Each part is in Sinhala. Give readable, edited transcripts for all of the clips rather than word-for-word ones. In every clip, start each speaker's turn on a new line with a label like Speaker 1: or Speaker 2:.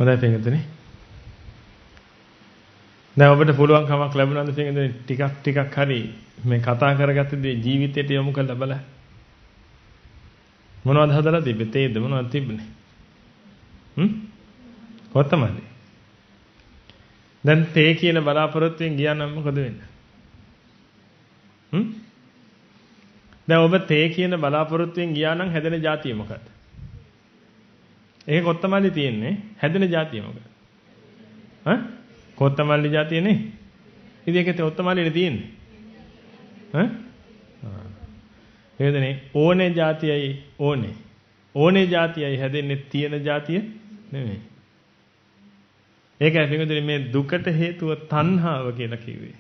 Speaker 1: හොඳයි පින්වතුනි. දැන් ඔබට පුළුවන් කමක් ලැබුණාද පින්වතුනි ටිකක් හරි මේ කතා කරගත්ත දේ ජීවිතයට යොමු කරලා බලන්න. මොනවද හදලා තිබ්බේ? තේද මොනවද තිබ්බනේ? කොත්තමල්ලි. දැන් තේ කියන බලාපොරොත්තුෙන් ගියා නම් මොකද වෙන්නේ? දැන් ඔබ තේ කියන බලාපොරොත්තුෙන් ගියා නම් හැදෙන જાතිය මොකක්ද? ඒක කොත්තමල්ලි තියෙන්නේ. හැදෙන જાතිය මොකක්ද? කොත්තමල්ලි જાතිය නේ. ඉතින් ඒකේ කොත්තමල්ලිනේ තියෙන්නේ. එහෙදනේ ඕනේ જાතියයි ඕනේ. ඕනේ જાතියයි හැදෙන්නේ තියෙන જાතිය නෙමෙයි. ඒකයි පිටුදුනේ මේ දුකට හේතුව තණ්හාව කියලා කිව්වේ.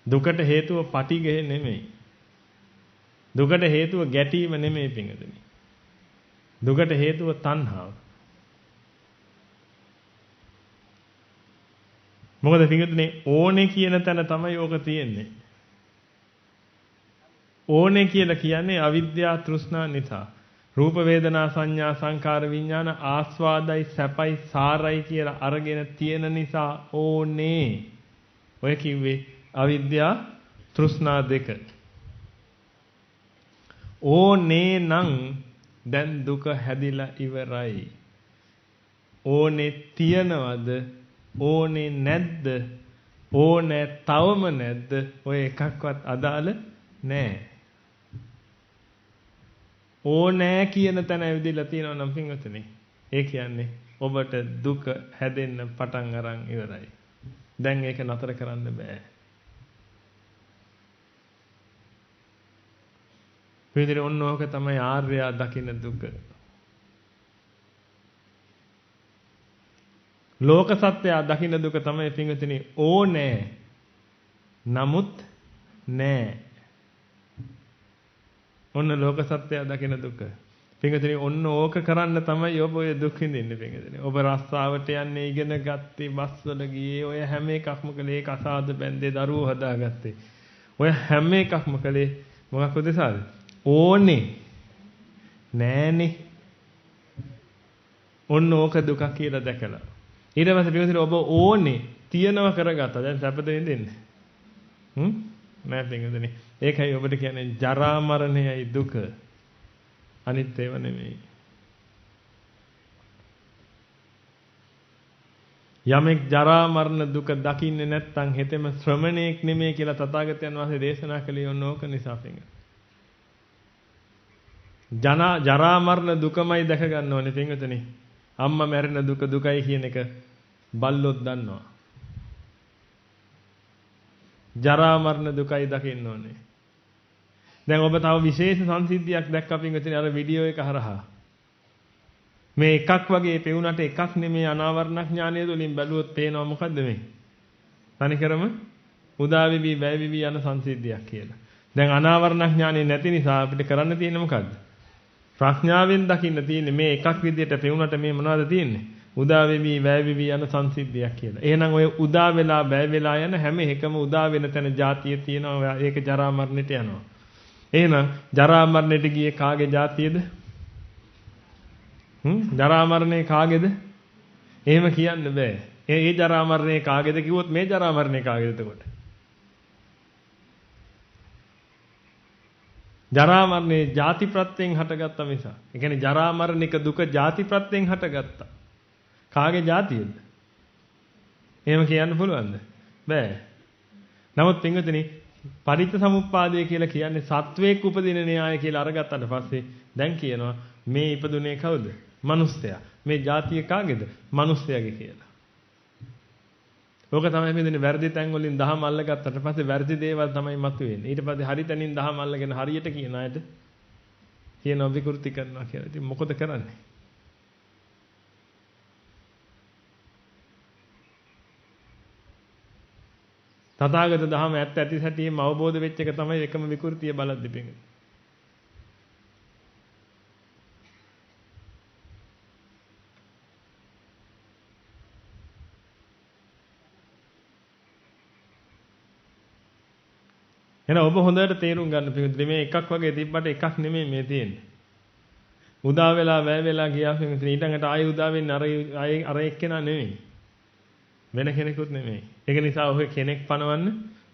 Speaker 1: දුකට හේතුව පටිඝය නෙමෙයි. දුකට හේතුව ගැටීම නෙමෙයි පිටුදුනේ. දුකට හේතුව තණ්හාව. මොකද පිටුදුනේ ඕනේ කියන තැන තමයි ඕක තියෙන්නේ. ඕනේ කියලා කියන්නේ අවිද්‍යාව තෘෂ්ණා නිසා. රූප වේදනා සංඥා සංකාර විඥාන ආස්වාදයි සැපයි සාරයි කියලා අරගෙන තියෙන නිසා ඕනේ. ඔය කිව්වේ අවිද්‍යාව තෘෂ්ණා දෙක. ඕනේ නම් දැන් දුක හැදිලා ඉවරයි. ඕනේ තියනවද? ඕනේ නැද්ද? ඕනේ තවම නැද්ද? ඔය එකක්වත් අදාළ නෑ. ඕනෑ කියන තැන ඇවිදලා තියෙනවා නම් පින්වතුනි. ඒ කියන්නේ ඔබට දුක හැදෙන්න පටන් අරන් ඉවරයි. දැන් ඒක නතර කරන්න බෑ. පින්වතුනි ඔන්න ඕක තමයි ආර්යයා දකින්න දුක. ලෝක සත්‍යය දකින්න දුක තමයි පින්වතුනි ඕනේ. නමුත් නෑ. ඔන්න ලෝක සත්‍යය දකින දුක. පින්වතුනි ඔන්න ඕක කරන්න තමයි ඔබ ඔය දුක් විඳින්නේ පින්වතුනි. ඔබ රස්සාවට යන්නේ ඉගෙන ගත්තේ බස්වල ගියේ ඔය හැම එකක්ම කළේ කසාද බැන්දේ දරුවෝ හදාගත්තේ. ඔය හැම එකක්ම කළේ මොකක් උදෙසාද? ඕනේ. නෑනේ. ඔන්න ඕක දුක කියලා දැකලා. ඊට පස්සේ පින්වතුනි ඔබ ඕනේ තියනව කරගත්තා. දැන් සැපද විඳින්නේ? නෑ පින්වතුනි. ඒකයි ඔබට කියන්නේ ජරා මරණයයි දුක. අනිත් ඒවා නෙමෙයි. යමෙක් ජරා මරණ දුක දකින්නේ නැත්නම් හෙතෙම ශ්‍රමණේක් නෙමෙයි කියලා තථාගතයන් වහන්සේ දේශනා කළේ ඔන්න ඕක නිසා පින්වතුනි. ජරා මරණ දුකමයි දැක ගන්න ඕනේ පින්වතුනි. අම්මා මැරෙන දුක දුකයි කියන එක බල්ලොත් දන්නවා. ජරා මරණ දුකයි දකින්න ඕනේ. දැන් ඔබ තව විශේෂ සංසිද්ධියක් දැක්කා පින්වතුනි අර වීඩියෝ එක හරහා. මේ එකක් වගේ පෙවුනට එකක් නෙමේ අනාවරණ ඥානය තුළින් බැලුවොත් පේනවා මොකද්ද මේ? තනිකරම උදා වෙවි වැය වෙවි යන සංසිද්ධියක් කියලා. දැන් අනාවරණ ඥානය නැති නිසා අපිට කරන්න තියෙන්නේ මොකද්ද? ප්‍රඥාවෙන් දකින්න තියෙන්නේ මේ එකක් විදියට පෙවුනට මේ මොනවද තියෙන්නේ? උදා වෙවි වැය වෙවි යන සංසිද්ධියක් කියලා. එහෙනම් ඔය උදා වෙලා වැය වෙලා යන හැම එකම උදා වෙන තැන જાතිය තියෙනවා. ඒක ජරා මරණයට යනවා. එහෙනම් ජරා මරණයට ගියේ කාගේ જાතියද? ජරා මරණේ කාගේද? එහෙම කියන්න බෑ. ඒ ජරා මරණේ කාගේද කිව්වොත් මේ ජරා මරණේ කාගේද එතකොට? ජරා මරණේ ಜಾති ප්‍රත්‍යයෙන් හටගත්ත මිස. ඒ කියන්නේ ජරා මරණික දුක ಜಾති ප්‍රත්‍යයෙන් හටගත්තා. කාගේ જાතියද? එහෙම කියන්න පුළුවන්ද? බෑ. නමුත් පින්වතුනි පටිච්චසමුප්පාදය කියලා කියන්නේ සත්වයක් උපදින න්‍යාය කියලා අරගත්තට පස්සේ දැන් කියනවා මේ ඉපදුනේ කවුද? මිනිස්සයා. මේ જાතිය කාගේද? මිනිස්සයාගේ කියලා. ඕක තමයි මේ වැරදි තැන් වලින් දහම අල්ලගත්තට පස්සේ වැරදි දේවල් තමයි මතුවෙන්නේ. ඊට පස්සේ හරි තැනින් දහම අල්ලගෙන හරියට කියන අයට කියනවා විකෘති කරනවා කියලා. ඉතින් මොකද කරන්නේ? තථාගත දහම ඇත්ත ඇති සැටියෙම අවබෝධ වෙච්ච එක තමයි එකම විකෘතිය බලද්දි පෙන්නේ. එහෙනම් ඔබ හොඳට තේරුම් ගන්න පිළිතුරු මේ එකක් වගේ තිබ්බට එකක් නෙමෙයි මේ තියෙන්නේ. උදා වෙලා වැය වෙලා ගියා පින්වතුනි ඊටඟට ආයෙ උදා වෙන්නේ අර එක්කෙනා නෙමෙයි. වෙන කෙනෙකුත් නෙමෙයි. ඒක නිසා ඔය කෙනෙක් පනවන්න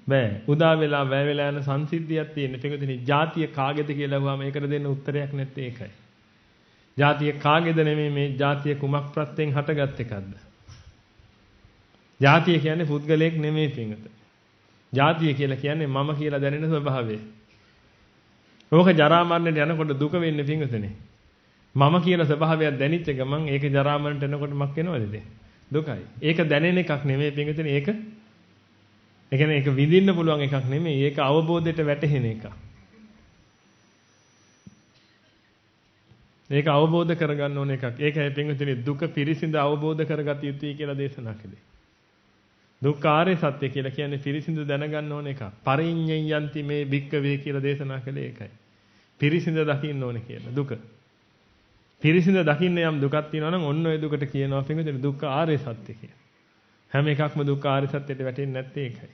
Speaker 1: බෑ. උදා වෙලා වැය වෙලා යන සංසිද්ධියක් තියෙන. පින්වතුනි ජාතිය කාගේද කියලා අහුවාම ඒකට දෙන්න උත්තරයක් නැත්තේ ඒකයි. ජාතිය කාගේද නෙමෙයි මේ ජාතිය කුමක් ප්‍රත්‍යයෙන් හටගත් එකක්ද? ජාතිය කියන්නේ පුද්ගලයෙක් නෙමෙයි පින්වතුනි. ජාතිය කියලා කියන්නේ මම කියලා දැනෙන ස්වභාවය. ඕක ජරා මරණයට යනකොට දුක වෙන්නේ පින්වතුනි. මම කියන ස්වභාවයක් දැනිච්ච ගමන් ඒක ජරා මරණයට එනකොට මක් වෙනවද? දුකයි. ඒක දැනෙන එකක් නෙමෙයි පින්වතුනි. ඒක කියන්නේ ඒක විඳින්න පුළුවන් එකක් නෙමෙයි. ඒක අවබෝධයට වැටහෙන එකක්. ඒක අවබෝධ කරගන්න ඕන එකක්. ඒකයි පින්වතුනි දුක පිරිසිඳ අවබෝධ කරගත යුතුයි කියලා දේශනා කළේ. දුක්ඛාරය සත්‍ය කියලා කියන්නේ පිරිසිඳ දැනගන්න ඕන එකක්. පරිඤ්ඤයන් යන්ති මේ භික්කවේ කියලා දේශනා කළේ ඒකයි. පිරිසිඳ දකින්න ඕනේ කියලා දුක. පිරිසිඳ දකින්න යම් දුකක් තියෙනවා නම් ඔන්න ඔය දුකට කියනවා පින්වතුනි දුක්ඛාරය සත්‍ය කියලා. හැම එකක්ම දුක්ඛාරය සත්‍යයට වැටෙන්නේ නැත්තේ ඒකයි.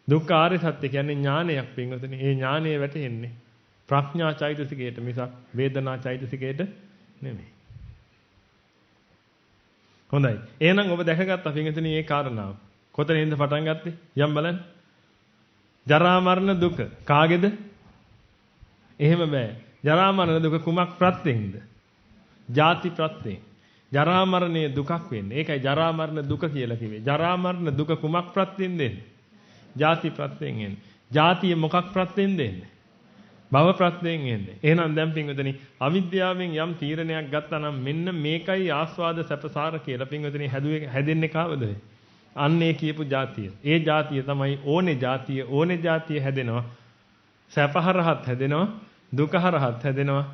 Speaker 1: දුක්ඛාරය සත්‍ය කියන්නේ ඥානයක් පින්වතුනි. ඒ ඥානය වැටෙන්නේ ප්‍රඥා චෛතසිකයට මිසක් වේදනා චෛතසිකයට නෙමෙයි. හොඳයි. එහෙනම් ඔබ දැකගත්තා පින්වතුනි මේ කාරණාව. කොතනින්ද පටන් ගත්තේ? යම් බලන්න. ජරා මරණ දුක කාගේද? එහෙම බෑ. ජරා මරණ දුක කුමක් ප්‍රත්‍යෙන්ද? ජාති ප්‍රත්‍යෙන්. ජරා මරණයේ දුකක් වෙන්නේ. ඒකයි ජරා මරණ දුක කියලා කිව්වේ. ජරා මරණ දුක කුමක් ප්‍රත්‍යෙන්ද එන්නේ? ජාති ප්‍රත්‍යෙන් එන්නේ. ජාතිය මොකක් ප්‍රත්‍යෙන්ද එන්නේ? භව ප්‍රත්‍යයෙන් එන්නේ. එහෙනම් දැන් පින්වතුනි අවිද්‍යාවෙන් යම් තීරණයක් ගත්තා නම් මෙන්න මේකයි ආස්වාද සැපසාර කියලා පින්වතුනි හැදෙන්නේ කාවද? අන්නේ කියපු જાතිය. ඒ જાතිය තමයි ඕනේ જાතිය හැදෙනවා. සැපහරහත් හැදෙනවා, දුකහරහත් හැදෙනවා,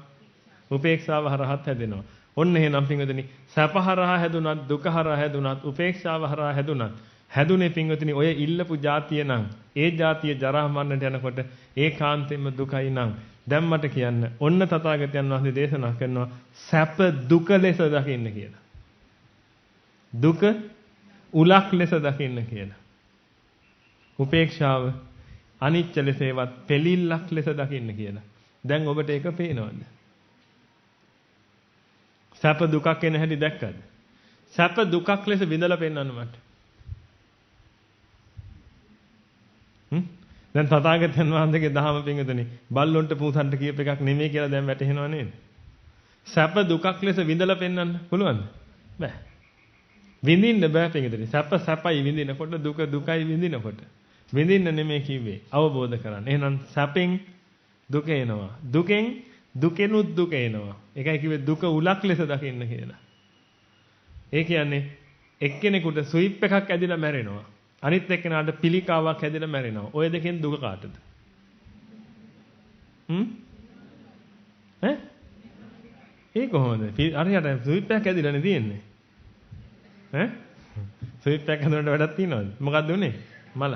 Speaker 1: උපේක්ෂාව හරහත් හැදෙනවා. ඔන්න එහෙනම් පින්වතුනි සැපහරහා හැදුනත්, දුකහරහා හැදුනත්, උපේක්ෂාව හරහා හැදුනත් හැදුනේ පින්වතුනි ඔය ඉල්ලපු જાතිය නම් ඒ જાතිය ජරා මරණයට යනකොට ඒකාන්තයෙන්ම දුකයි නම් දැන් මට කියන්න ඔන්න තථාගතයන් වහන්සේ දේශනා කරනවා සැප දුක ලෙස දකින්න කියලා. දුක උලක් ලෙස දකින්න කියලා. උපේක්ෂාව අනිච්ච ලෙසවත් පෙලිල්ලක් ලෙස දකින්න කියලා. දැන් ඔබට ඒක පේනවද? සැප දුකක් එන හැටි දැක්කද? සැප දුකක් ලෙස විඳලා පෙන්නන්න මට. දැන් තථාගතයන් වහන්සේගේ දහම පින්වතුනි බල්ලොන්ට පූසන්ට කියප එකක් නෙමෙයි කියලා දැන් වැටහෙනව නේද? සැප දුකක් ලෙස විඳලා පෙන්වන්න පුළුවන්ද? බෑ. විඳින්න බෑ පින්වතුනි. සැප සැපයි විඳිනකොට දුක දුකයි විඳිනකොට. විඳින්න නෙමෙයි කිව්වේ. අවබෝධ කරගන්න. එහෙනම් සැපෙන් දුක එනවා. දුකෙන් දුකෙනුත් දුක එනවා. ඒකයි කිව්වේ දුක උලක් ලෙස දකින්න කියලා. ඒ කියන්නේ එක්කෙනෙකුට ස්විප් එකක් ඇදිලා මැරෙනවා. අනිත් එක්කෙනාට පිළිකාවක් හැදෙලා මැරෙනවා. ඔය දෙකෙන් දුක කාටද? ඒ කොහොමද? හරියට ස්විප් එකක් හැදිලානේ තියෙන්නේ. ස්විප් එකක් හදනකොට වැඩක් තියනවද? මොකක්ද උනේ? මල.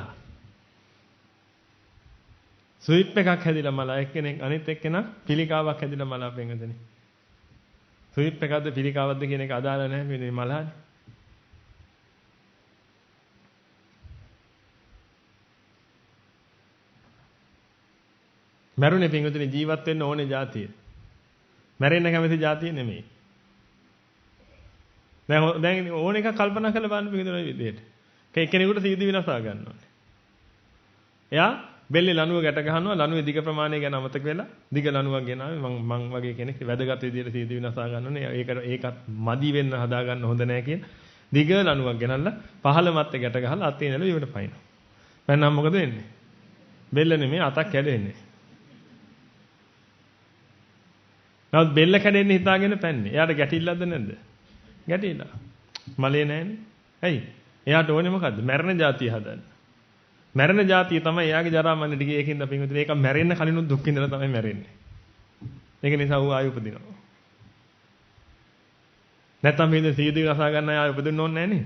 Speaker 1: ස්විප් එකක් හැදිලා මල එක්කෙනෙක් අනිත් එක්කෙනා පිළිකාවක් හැදිලා මල අපෙන්ගදනේ. ස්විප් එකක්ද පිළිකාවක්ද කියන එක අදාළ නැහැ මේ මලහනේ. මැරුණේ පින්වතුනි ජීවත් වෙන්න ඕනේ જાතිය. මැරෙන්න කැමති જાතිය නෙමෙයි. දැන් ඕන එකක් කල්පනා කරලා බලන්න පින්වතුනි විදියට. කෙනෙකුට සීදි විනාසා ගන්න ඕනේ. එයා බෙල්ලේ ලණුව ගැට ගහනවා ලණුවේ දිග ප්‍රමාණය ගැන අමතක වෙලා දිග ලණුවක් ගෙනාවේ මං වගේ කෙනෙක් වැදගත් විදියට සීදි විනාසා ගන්න ඕනේ. ඒකත් මදි වෙන්න හදා ගන්න හොඳ නැහැ කියන. දිග ලණුවක් ගෙනල්ලා පහළ මැත්තේ ගැට ගහලා අතේ නැල ඉවට පයින්නවා. පැනනම් මොකද වෙන්නේ? බෙල්ල නෙමෙයි අතක් කැඩෙන්නේ. නමුත් බෙල්ල කැඩෙන්නේ හිතාගෙන පැන්නේ. එයාට ගැටිල්ලක්ද නැද්ද? ගැටිල්ල. මලේ නැහැනේ. ඇයි? එයාට ඕනේ මොකද්ද? මැරෙන જાතිය හදන්න. මැරෙන જાතිය තමයි එයාගේ ජරා මරණ ටික ඒකින්ද පින්විතනේ ඒක මැරෙන්න කලිනුත් දුක් විඳලා තමයි මැරෙන්නේ. ඒක නිසා ඌ ආයෙ උපදිනවා. නැත්තම් මේ සීදී විනාසා ගන්න ආයෙ උපදින්න ඕනේ නැහැ නේ.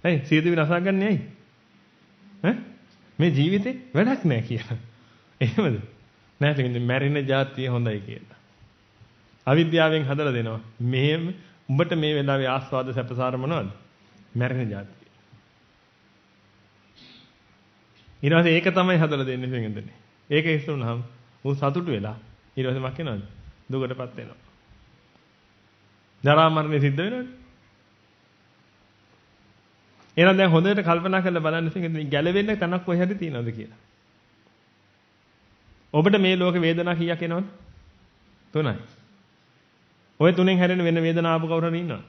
Speaker 1: ඇයි? සීදී විනාසා ගන්න ඇයි? මේ ජීවිතේ වැඩක් නැහැ කියලා. එහෙමද? නෑ පින්විතනේ මැරෙන જાතිය හොඳයි කියලා. අවිද්‍යාවෙන් හදලා දෙනවා. මෙහෙම උඹට මේ වෙලාවේ ආස්වාද සැපසාර මොනවද? මැරෙන જાතිය. ඊට පස්සේ ඒක තමයි හදලා දෙන්නේ පින්විතනේ. ඒක ඉස්සුනහම ඌ සතුටු වෙලා ඊට පස්සේ මක් වෙනවද? දුකටපත් වෙනවා. ජරා මරණය සිද්ධ වෙනවනේ. එහෙනම් දැන් හොඳට කල්පනා කරලා බලන්න ඉතින් ගැලවෙන්න තැනක් කොහේ හරි තියෙනවද කියලා. ඔබට මේ ලෝක වේදනා කීයක් එනවද? 3යි. ඔය තුනෙන් හැරෙන වෙන වේදනා ආපු කවුරු හරි ඉන්නවද?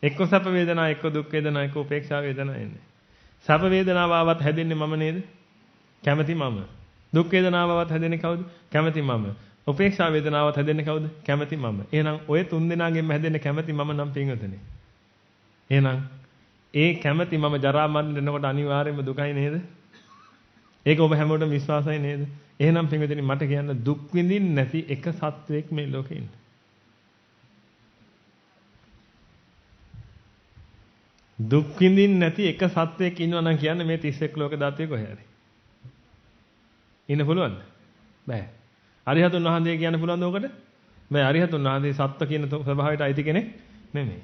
Speaker 1: එක්ක සැප වේදනා, එක්ක දුක් වේදනා, එක්ක උපේක්ෂා වේදනා එන්නේ. සැප වේදනාව ආවත් හැදෙන්නේ මම නේද? කැමැති මම. දුක් වේදනාව ආවත් හැදෙන්නේ කවුද? කැමැති මම. උපේක්ෂා වේදනාවත් හැදෙන්නේ කවුද? කැමැති මම. එහෙනම් ඔය තුන් දෙනාගෙන්ම හැදෙන්නේ කැමැති මම නම් පින්වතුනි. එහෙනම් ඒ කැමැති මම ජරා මරණ එනකොට අනිවාර්යයෙන්ම දුකයි නේද? ඒක ඔබ හැමෝටම විශ්වාසයි නේද? එහෙනම් පින්වතුනි මට කියන්න දුක් විඳින්න නැති එක සත්වයක් මේ ලෝකේ ඉන්න. දුක් විඳින්න නැති එක සත්වයක් ඉන්නවා නම් කියන්නේ මේ 31 ලෝක ධාතුවේ කොහේ හරි. ඉන්න පුළුවන්ද? බෑ. අරිහතුන් වහන්සේ කියන්න පුළුවන්ද ඔකට? බෑ. අරිහතුන් වහන්සේ සත්ත්ව කියන ස්වභාවයට අයිති කෙනෙක් නෙමෙයි.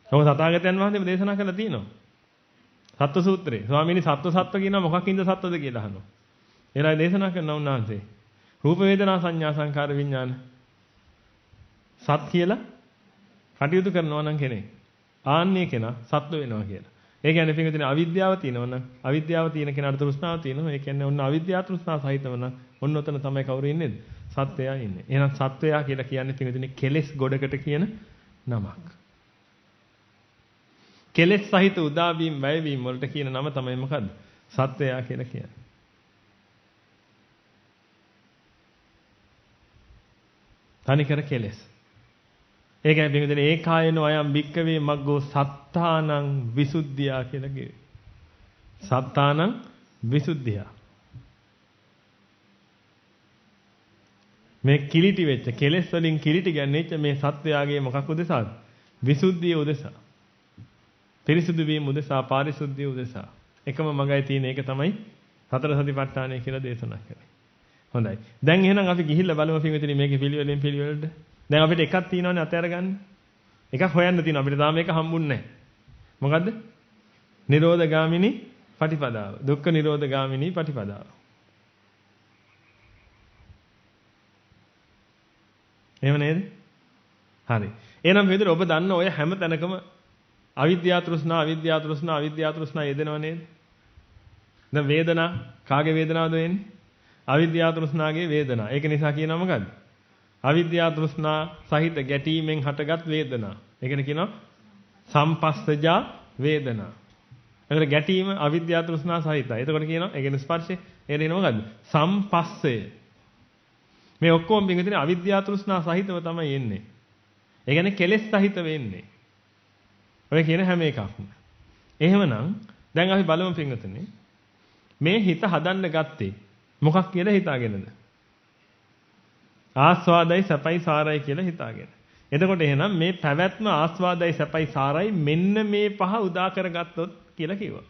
Speaker 1: ඔව් තථාගතයන් වහන්සේම දේශනා කළා තියෙනවා. සත්ත්ව සූත්‍රයේ. ස්වාමීනි සත්ත්ව කියනවා මොකකින්ද සත්ත්වද කියලා අහනවා. ඒලා දේශනා කරන උන්වහන්සේ. රූප වේදනා සංඥා සංකාර විඥාන සත් කියලා කටයුතු කරනවා නම් කෙනෙක්. ආන්නේ කෙනා සත්ත්ව වෙනවා කියලා. ඒ කියන්නේ පිටින් අවිද්‍යාව තියෙනවා නම් අවිද්‍යාව තියෙන කෙනාට තෘෂ්ණාව තියෙනවා. ඒ කියන්නේ ඔන්න අවිද්‍යාව තෘෂ්ණාව සහිතව නම් ඔන්න ඔතන තමයි කවුරු ඉන්නේද? සත්වයා ඉන්නේ. එහෙනම් සත්වයා කියලා කියන්නේ පිටින් කෙලෙස් ගොඩකට කියන නමක්. කෙලෙස් සහිත උදාවීම් වැයවීම් වලට කියන නම තමයි මොකද්ද? සත්වයා කියලා කියන්නේ. තනිකර කෙලෙස්. ඒකයි බින්දුනේ ඒකායනෝ අයම් භික්කවේ මග්ගෝ සත්තානං විසුද්ධියා කියලා කිව්වේ. සත්තානං විසුද්ධියා. මේ කිලිටි වෙච්ච කෙලෙස් වලින් කිලිටි ගැන්වෙච්ච මේ සත්වයාගේ මොකක් උදෙසාද? විසුද්ධිය උදෙසා. පිරිසුදු වීම උදෙසා, පාරිශුද්ධිය උදෙසා. එකම මගයි තියෙන එක තමයි සතර සතිපට්ඨානය කියලා දේශනා කරන්නේ. හොඳයි. දැන් එහෙනම් අපි ගිහිල්ලා බලමු පින්විතනි මේකේ පිළිවෙලට. දැන් අපිට එකක් තියෙනවනේ අතහැර ගන්න. එකක් හොයන්න තියෙනවා. අපිට තාම මේක හම්බුන්නේ නැහැ. මොකද්ද? නිරෝධගාමිනී පටිපදාව. දුක්ඛ නිරෝධගාමිනී පටිපදාව. එහෙම නේද? හරි. එහෙනම් මෙතන ඔබ දන්න ඔය හැම තැනකම අවිද්‍යාව තෘෂ්ණා යෙදෙනව නේද? දැන් වේදනා කාගේ වේදනාවද වෙන්නේ? අවිද්‍යාව තෘෂ්ණාගේ වේදනා. ඒක නිසා කියනවා මොකද්ද? අවිද්‍යාව තෘෂ්ණා සහිත ගැටීමෙන් හටගත් වේදනා. ඒකට කියනවා සම්පස්සජා වේදනා. එතකොට ගැටීම අවිද්‍යාව තෘෂ්ණා සහිතයි. එතකොට කියනවා ඒ කියන්නේ ස්පර්ශය. ඒකට කියනවා මොකද්ද? සම්පස්සය. මේ ඔක්කොම පිටින් අවිද්‍යාව තෘෂ්ණා සහිතව තමයි එන්නේ. ඒ කියන්නේ කෙලෙස් සහිත වෙන්නේ. ඔය කියන හැම එකක්ම. එහෙමනම් දැන් අපි බලමු පින්වතුනි. මේ හිත හදන්න ගත්තේ මොකක් කියලා හිතාගෙනද? ආස්වාදයි සැපයි සාරයි කියලා හිතාගෙන. එතකොට එහෙනම් මේ පැවැත්ම ආස්වාදයි සැපයි සාරයි මෙන්න මේ පහ උදා කරගත්තොත් කියලා කිව්වා.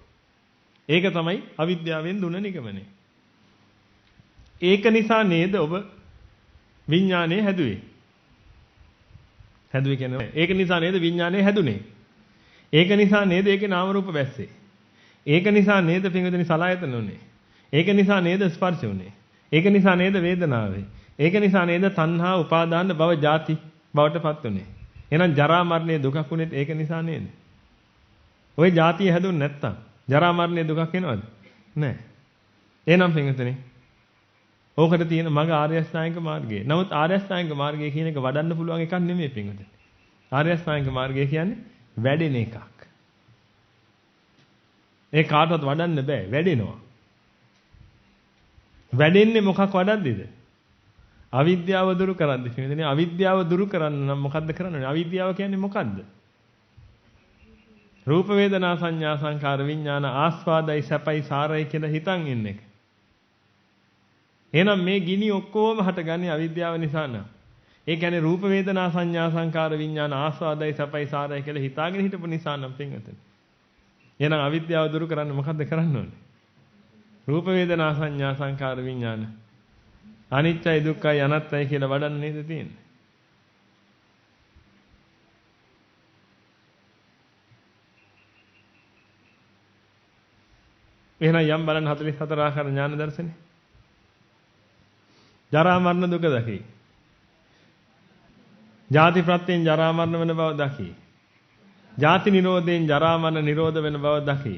Speaker 1: ඒක තමයි අවිද්‍යාවෙන් දුන්න නිගමනය. ඒක නිසා නේද ඔබ විඥානය හැදුවේ. හැදුවේ කියන්නේ ඒක නිසා නේද විඥානය හැදුනේ. ඒක නිසා නේද ඒකේ නාම රූප බැස්සේ. ඒක නිසා නේද පින්වතුනි සලආයතන උනේ. ඒක නිසා නේද ස්පර්ශ උනේ. ඒක නිසා නේද වේදනාවේ. ඒක නිසා නේද තණ්හා උපාදාන භව ජාති බවටපත් උනේ. එහෙනම් ජරා මරණයේ දුකක් උනේත් ඒක නිසා නේද? ওই ජාතිය හැදුන්නේ නැත්තම් ජරා මරණයේ දුකක් එනවද? නැහැ. එහෙනම් පින්වතුනි ඕකට තියෙන මග ආර්ය අෂ්ටාංගික මාර්ගය. නමුත් ආර්ය අෂ්ටාංගික මාර්ගය කියන එක වඩන්න පුළුවන් එකක් නෙමෙයි පින්වතුනි. ආර්ය අෂ්ටාංගික මාර්ගය කියන්නේ වැඩෙන එකක්. ඒ කාටවත් වඩන්න බෑ වැඩෙනවා. වැඩෙන්නේ මොකක් වඩද්දිද? අවිද්‍යාව දුරු කරද්දි. පින්වතුනි අවිද්‍යාව දුරු කරන්න නම් මොකද්ද කරන්නේ? අවිද්‍යාව කියන්නේ මොකද්ද? රූප වේදනා සංඥා සංකාර විඥාන ආස්වාදයි සැපයි සාරයි කියලා හිතන් ඉන්න එක. එහෙනම් මේ ගිනි ඔක්කොම හටගන්නේ අවිද්‍යාව නිසා නේද? ඒ කියන්නේ රූප වේදනා සංඥා සංකාර විඥාන ආස්වාදයි සැපයි සාරයි කියලා හිතාගෙන හිටපු නිසා නම් පින්වතුනි. එහෙනම් අවිද්‍යාව දුරු කරන්න මොකද්ද කරන්න ඕනේ? රූප වේදනා සංඥා සංකාර විඥාන අනිත්‍යයි දුක්ඛයි අනාත්තයි කියලා වඩන්න නේද තියෙන්නේ? එහෙනම් යම් බලන්න 44 ආකාර ඥාන දර්ශනේ. ජරා මරණ දුක දකි. ජාති ප්‍රත්‍යයෙන් ජරා මරණ වෙන බව දකි. ජාති නිරෝධයෙන් ජරා මරණ නිරෝධ වෙන බව දකි.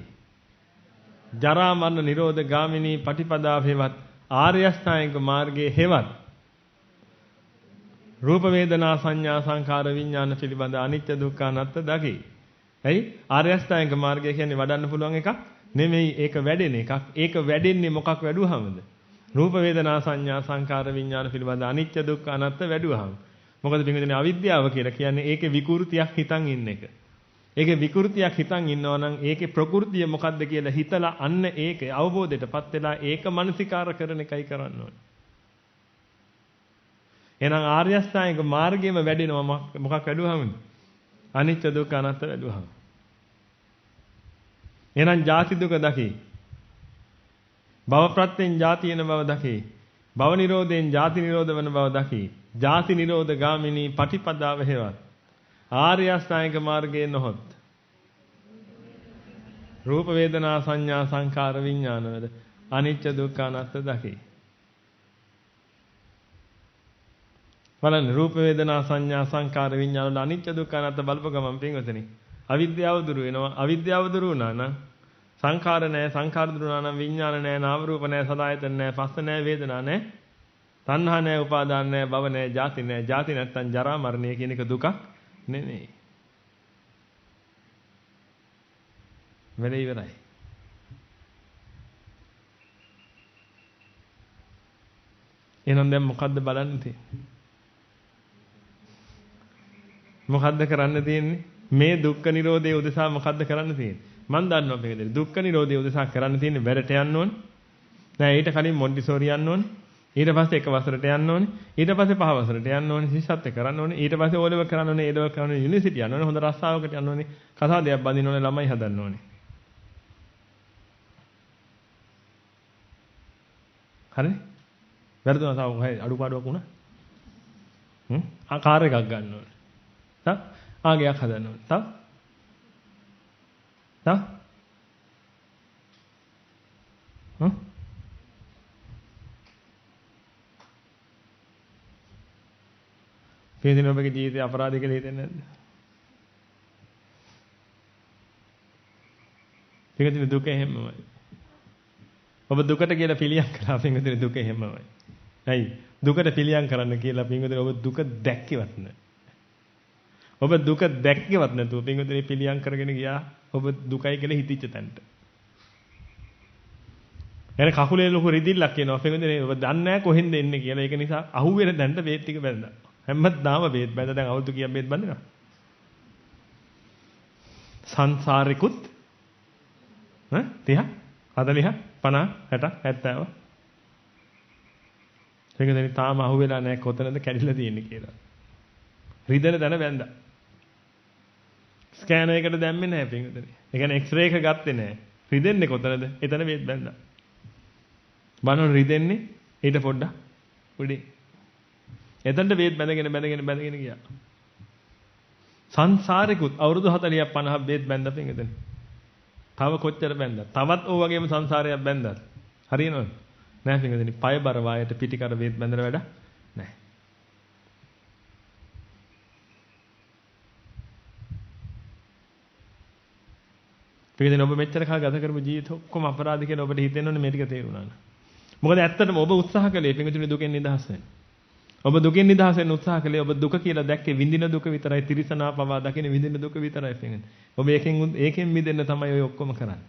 Speaker 1: ජරා මරණ නිරෝධ ගාමිනී පටිපදාව හේවත් ආර්ය අෂ්ටාංගික මාර්ගයේ හේවත් රූප වේදනා සංඥා සංකාර විඥාන පිළිබඳ අනිත්‍ය දුක්ඛ අනාත්ම දකි. ඇයි? ආර්ය අෂ්ටාංගික මාර්ගය කියන්නේ වඩන්න පුළුවන් එකක් නෙමෙයි. ඒක වැඩෙන එකක්. ඒක වැඩෙන්නේ මොකක් වැඩුවාමද? රූප වේදනා සංඥා සංකාර විඥාන පිළිබඳ අනිත්‍ය දුක්ඛ අනාත්ම වැඩුවාම. මොකද පින්විතනේ අවිද්‍යාව කියලා කියන්නේ ඒකේ විකෘතියක් හිතන් ඉන්න එක. ඒකේ විකෘතියක් හිතන් ඉන්නවා නම් ඒකේ ප්‍රകൃතිය මොකද්ද කියලා හිතලා අන්න ඒක අවබෝධයටපත් වෙලා ඒක මනසිකාර කරන එකයි කරන්න ඕනේ. එහෙනම් ආර්ය අෂ්ටාංගික මාර්ගයේම වැඩෙනවා මොකක් වැඩුවාමද? අනිත්‍ය දුක්ඛ අනාත්ම වැඩුවාම. එහෙනම් ජාති දුක දකි. භව ප්‍රත්‍යයෙන් ජාති වෙන බව දකි. භව නිරෝධයෙන් ජාති නිරෝධ වෙන බව දකි. ජාති නිරෝධ ගාමිනී පටිපදාව හේවත් ආර්ය අෂ්ටාංගික මාර්ගයේ නොහොත් රූප වේදනා සංඥා සංකාර විඥාන වල අනිත්‍ය දුක්ඛ අනාත්ම දකි. බලන්න රූප වේදනා සංඥා සංකාර විඥාන වල අනිත්‍ය දුක්ඛ අනාත්ම බලපු ගමන් පින්වතනි අවිද්‍යාව දුරු වෙනවා. අවිද්‍යාව දුරු වුණා නම් සංඛාර නැහැ. සංඛාර දුරු වුණා නම් විඥාන නැහැ. නාම රූප නැහැ. සලආයතන නැහැ. පස්ස නැහැ. වේදනා නැහැ. තණ්හා නැහැ. උපාදාන නැහැ. භව නැහැ. ජාති නැහැ. ජාති නැත්තම් ජරා මරණය කියන එක දුකක් නෙමෙයි. වැඩ ඉවරයි. එහෙනම් දැන් මොකද්ද බලන්න තියෙන්නේ? මොකද්ද කරන්න තියෙන්නේ? මේ දුක්ඛ නිරෝධයේ උදෙසා මොකද්ද කරන්න තියෙන්නේ? මම දන්නවා මේකද දුක්ඛ නිරෝධයේ උදෙසා කරන්න තියෙන්නේ වැඩට යන්න ඕනේ. නෑ ඊට කලින් මොන්ටිසෝරි යන්න ඕනේ. ඊට පස්සේ එක වසරට යන්න ඕනේ. ඊට පස්සේ පහ වසරට යන්න ඕනේ. ශිෂ්‍යත්ව කරන්න ඕනේ. ඊට පස්සේ ඕ ලෙවල් කරන්න ඕනේ. ඒ ලෙවල් කරන්න ඕනේ. යුනිවර්සිටි යන්න ඕනේ. හොඳ රස්සාවකට යන්න ඕනේ. කසාදයක් බඳින්න ඕනේ. ළමයි හදන්න ඕනේ. හරිනේ? වැරදුනා තාම කොහේ අඩුපාඩුවක් වුණා? කාර් එකක් ගන්න ඕනේ. තව ආගයක් හදන්න ඕනේ. තව පින්දින ඔබගේ ජීවිතේ අපරාධ කියලා හිතෙන්නේ නැද්ද? පින්දින දුක එහෙමමයි. ඔබ දුකට කියලා පිළියම් කළා පින්දින දුක එහෙමමයි. ඇයි? දුකට පිළියම් කරන්න කියලා පින්දින ඔබ දුක දැක්කේවත් නැහැ. ඔබ දුක දැක්කේවත් නැතුව පින්දින පිළියම් කරගෙන ගියා ඔබ දුකයි කියලා හිතිච්ච තැනට. එන කකුලේ ලොකු රිදිල්ලක් එනවා පින්දින ඔබ දන්නේ නැහැ කොහෙන්ද එන්නේ කියලා. ඒක නිසා අහුවෙන තැනට බේත් ටික බැලඳා. හැමදාම බේත් බැලඳ දැන් අවුරුදු කීයක් බේත් බඳිනවා? සංසාරිකුත් 30 40 50 60 70 පින්දින තාම අහුවෙලා නැහැ කොතනද කැඩිලා තියෙන්නේ කියලා. රිදෙන තැන බැඳා. ස්කෑනර් එකට දැම්මේ නැහැ පින්විතනේ. ඒ කියන්නේ එක්ස්රේ එක ගත්තේ නැහැ. රිදෙන්නේ කොතනද? එතන වේත් බැඳා. බලන්න රිදෙන්නේ ඊට පොඩ්ඩක් උඩින්. එතනට වේත් බැඳගෙන ගියා. සංසාරිකුත් අවුරුදු 40ක් 50ක් වේත් බැඳලා පින්විතනේ. තව කොච්චර බැඳලා? තවත් ඕ වගේම සංසාරයක් බැඳලා. හරියනවද? නැහැ පින්විතනේ. පය බර වායට පිටිකර වේත් බැඳලා වැඩ නැහැ. පිටින් ඔබ මෙච්චර කාල ගත කරපු ජීවිත ඔක්කොම අපරාධ කියලා ඔබට හිතෙන්නේ මේ ටික තේරුණා නේ. මොකද ඇත්තටම ඔබ උත්සාහ කළේ පිටින් දුකෙන් නිදහස් වෙන්න. ඔබ දුකෙන් නිදහස් වෙන්න උත්සාහ කළේ ඔබ දුක කියලා දැක්කේ විඳින දුක විතරයි. තිරිසනා පවා දකින විඳින දුක විතරයි පිටින්. ඔබ ඒකෙන් මිදෙන්න තමයි ඔය ඔක්කොම කරන්නේ.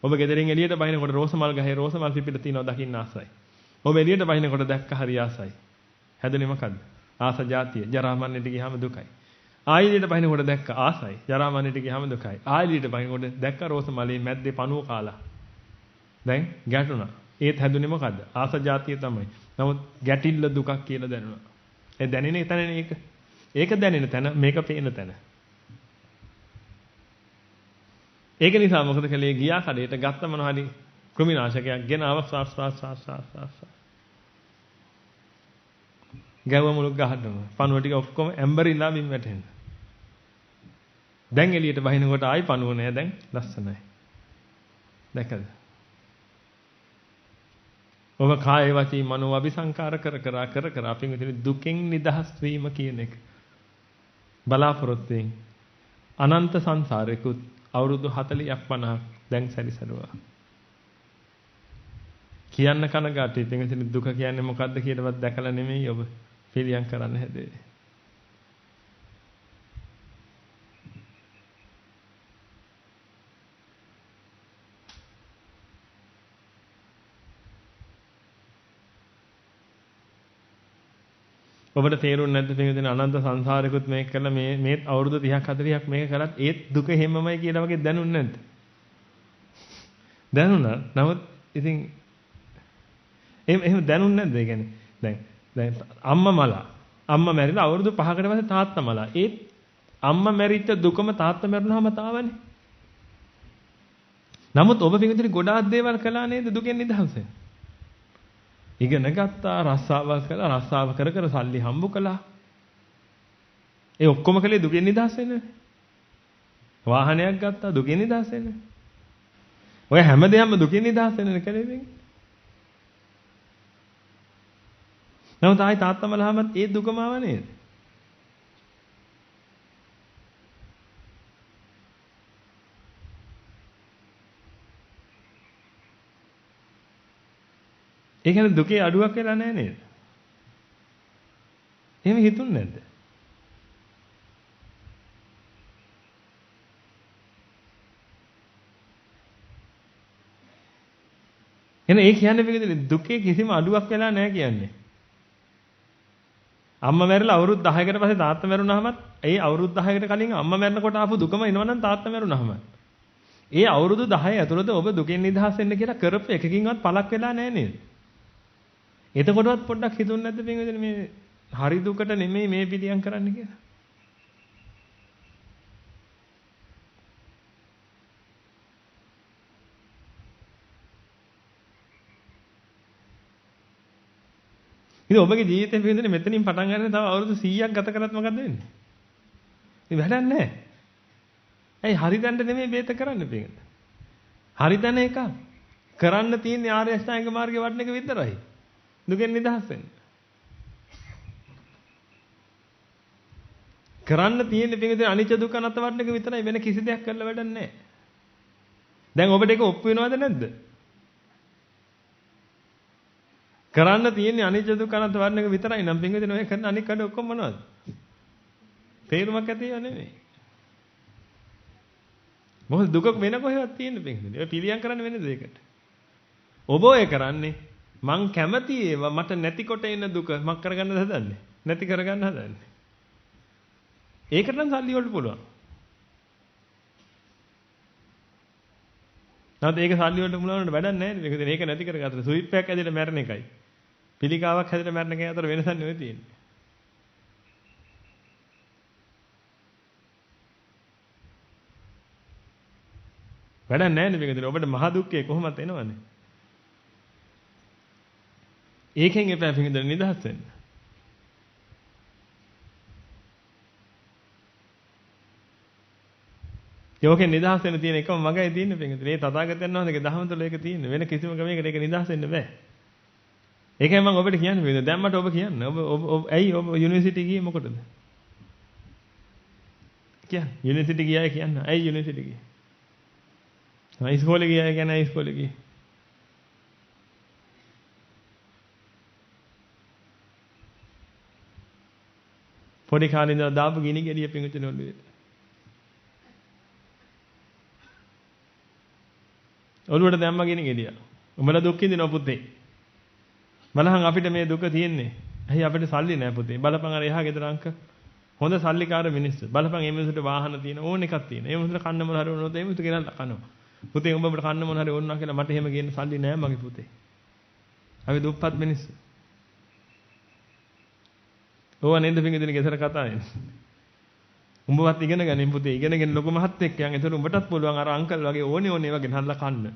Speaker 1: ඔබ ගෙදරින් එළියට බහිනකොට රෝසමල් ගහේ රෝසමල් පිපිලා තියනවා දකින්න ආසයි. ඔබ එළියට බහිනකොට දැක්ක හරි ආසයි. හැදුනේ මොකද්ද? ආස જાතිය. ජරා මරණයට ගියාම දුකයි. ආයෙත් බහිනකොට දැක්ක ආසයි. ජරා මරණයට ගියාම දුකයි. ආයෙත් බහිනකොට දැක්ක රෝසමලේ මැද්දේ පණුව කාලා. දැන් ගැටුණා. ඒත් හැදුනේ මොකද්ද? ආස જાතිය තමයි. නමුත් ගැටිල්ල දුකක් කියලා දැනුණා. ඒ දැනෙන තැනනේ ඒක. ඒක දැනෙන තැන මේක පේන තැන. ඒක නිසා මොකද කළේ? ගියා කඩේට ගත්ත මොනවා හරි කෘමිනාශකයක් ගෙන ආව ගැවුව මුලක් ගහනවා. පණුව ටික ඔක්කොම ඇම්බරිලා බිම් වැටෙනවා. දැන් එළියට බහිනකොට ආයි පණුව නෑ. දැන් ලස්සනයි. දැකද? ඔබ කාය වචී මනෝ අபிසංකාර කර කර පින්විතනේ දුකෙන් නිදහස් වීම කියන එක බලාපොරොත්තුෙන් අනන්ත සංසාරෙකුත් අවුරුදු 40ක් 50ක් දැන් සැරිසරුවා. කියන්න කනගාටුයි. පින්විතනි දුක කියන්නේ මොකද්ද කියලාවත් දැකලා නෙමෙයි ඔබ පිළියම් කරන්න හැදුවේ. ඔබට තේරුන්නේ නැද්ද පින්විතනි අනන්ත සංසාරෙකුත් මේක කළා මේ අවුරුදු 30ක් 40ක් මේක කරත් ඒත් දුක හැමමයි කියලා වගේ දැනුන්නේ නැද්ද? දැනුණා. නමුත් ඉතින් එහෙම දැනුන්නේ නැද්ද? ඒ කියන්නේ දැන් අම්මා මැරිලා අවුරුදු 5කට පස්සේ තාත්තා මලා. ඒත් අම්මා මැරිච්ච දුකම තාත්තා මැරුණාම තාවනේ. නමුත් ඔබ පිටින් ගොඩාක් දේවල් කළා නේද දුකෙන් නිදහස් වෙන්න? ඉගෙන ගත්තා, රස්සාවල් කළා, රස්සාව කර කර සල්ලි හම්බ කළා. ඒ ඔක්කොම කළේ දුකෙන් නිදහස් වෙන්න. වාහනයක් ගත්තා දුකෙන් නිදහස් වෙන්න. ඔය හැමදේම දුකින් නිදහස් වෙන්න කලේ වෙන්නේ. නමුත් ආයි තාත්තම ලහමත් ඒ දුකම ආව නේද? ඒ කියන්නේ දුකේ අඩුවක් වෙලා නැහැ නේද? එහෙම හිතුන්නේ නැද්ද? එහෙනම් ඒ කියන්නේ පිළිදෙන දුකේ කිසිම අඩුවක් වෙලා නැහැ කියන්නේ. අම්මා මැරිලා අවුරුදු 10කට පස්සේ තාත්තා මැරුණාමත් ඒ අවුරුදු 10කට කලින් අම්මා මැරෙනකොට ආපු දුකම එනවනම් තාත්තා මැරුණාම. ඒ අවුරුදු 10 ඇතුළත ඔබ දුකෙන් නිදහස් වෙන්න කියලා කරපු එකකින්වත් පළක් වෙලා නැහැ නේද? එතකොටවත් පොඩ්ඩක් හිතුන්නේ නැද්ද පින්වදින මේ හරි දුකට නෙමෙයි මේ පිළියම් කරන්න කියලා? ඉතින් ඔබගේ ජීවිතේ පිළිඳින මෙතනින් පටන් ගන්න තව අවුරුදු 100ක් ගත කරත් මොකද වෙන්නේ? ඉතින් වැඩක් නැහැ. ඇයි හරිදන්න නෙමෙයි බේත කරන්න පිළිඳින. හරිදන එක කරන්න තියෙන්නේ ආර්ය අෂ්ටාංගික මාර්ගයේ වඩන එක විතරයි. දුකෙන් නිදහස් වෙන්න. කරන්න තියෙන්නේ පිළිඳින අනිච්ච දුක්ඛ අනාත්ම වඩන එක විතරයි වෙන කිසි දෙයක් කරලා වැඩක් නැහැ. දැන් ඔබට ඒක ඔප්පු වෙනවද නැද්ද? කරන්න තියෙන්නේ අනිත්‍ය දුක්ඛ අනාත්ම වර්ණක විතරයි නම් පින්විතනේ ඔය කරන අනික් කඩ ඔක්කොම මොනවද? තේරුමක් ඇති ඒවා නෙමෙයි. මොකද දුක වෙන කොහෙවත් තියෙන්නේ පින්විතනේ. ඔය පිළියම් කරන්න වෙන දෙයකට. ඔබ ඔය කරන්නේ මං කැමති ඒවා මට නැතිකොට එන දුක මක් කරගන්නද හදන්නේ? නැති කරගන්න හදන්නේ. ඒකට නම් සල්ලි වලට පුළුවන්. නැත්නම් ඒක සල්ලි වලට මුලවන්නට වැඩක් නැහැ නේද? මේක නැති කරගත්තා. ස්විප් එකක් ඇදලා මැරෙන එකයි. පිළිකාවක් හැදලා මැරෙන එකයි අතර වෙනසක් නෙවෙයි තියෙන්නේ. වැඩක් නැහැ නේ මේක. ඔබට මහ දුක්ඛේ කොහොමද එනවන්නේ? ඒකෙන් එපා පිටින් නිදහස් වෙන්න. යෝකෙන් නිදහස් වෙන්න තියෙන එකම මගයි තියෙන්නේ පිටින්. මේ තථාගතයන් වහන්සේගේ දහම තුළ ඒක තියෙන්නේ. වෙන කිසිම ක්‍රමයකට ඒක නිදහස් වෙන්න බෑ. ඒකයි මම ඔබට කියන්නේ පිටින්. දැන් මට ඔබ කියන්න. ඔබ ඇයි ඔබ යුනිවර්සිටි ගියේ මොකටද? කියන්න. යුනිවර්සිටි ගියාය කියන්න. ඇයි යුනිවර්සිටි ගියේ? ඉස්කෝලේ ගියාය කියන්නේ ඉස්කෝලේ ගියේ. පොඩි කාලේ ඉඳලා දාපු ගිනි ගෙඩිය පිඟුතුන ඔළුවේ. ඔළුවට දැම්ම ගිනි ගෙඩිය. උඹලා දුක් විඳිනවා පුතේ. බලහන් අපිට මේ දුක තියෙන්නේ. ඇයි අපිට සල්ලි නැහැ පුතේ. බලපන් අර එහා ගෙදර අංක. හොඳ සල්ලිකාර මිනිස්සු. බලපන් මේ මිනිස්සුන්ට වාහන තියෙන ඕන එකක් තියෙන. ඒ මිනිස්සුන්ට කන්න මොන හරි වුණොත් ඒ මිනිස්සු ගෙනල්ලා කනවා. පුතේ උඹට කන්න මොන හරි ඕනවා කියලා මට එහෙම කියන්න සල්ලි නැහැ මගේ පුතේ. අපි දුප්පත් මිනිස්සු. ඕවා නේද පිටින් ගෙදර කතාවේ. උඹවත් ඉගෙන ගනින් පුතේ. ඉගෙනගෙන ලොකු මහත්ෙක් යන්. ඒතර උඹටත් පුළුවන් අර අංකල් වගේ ඕනේ ඒවා ගෙනල්ලා කන්න.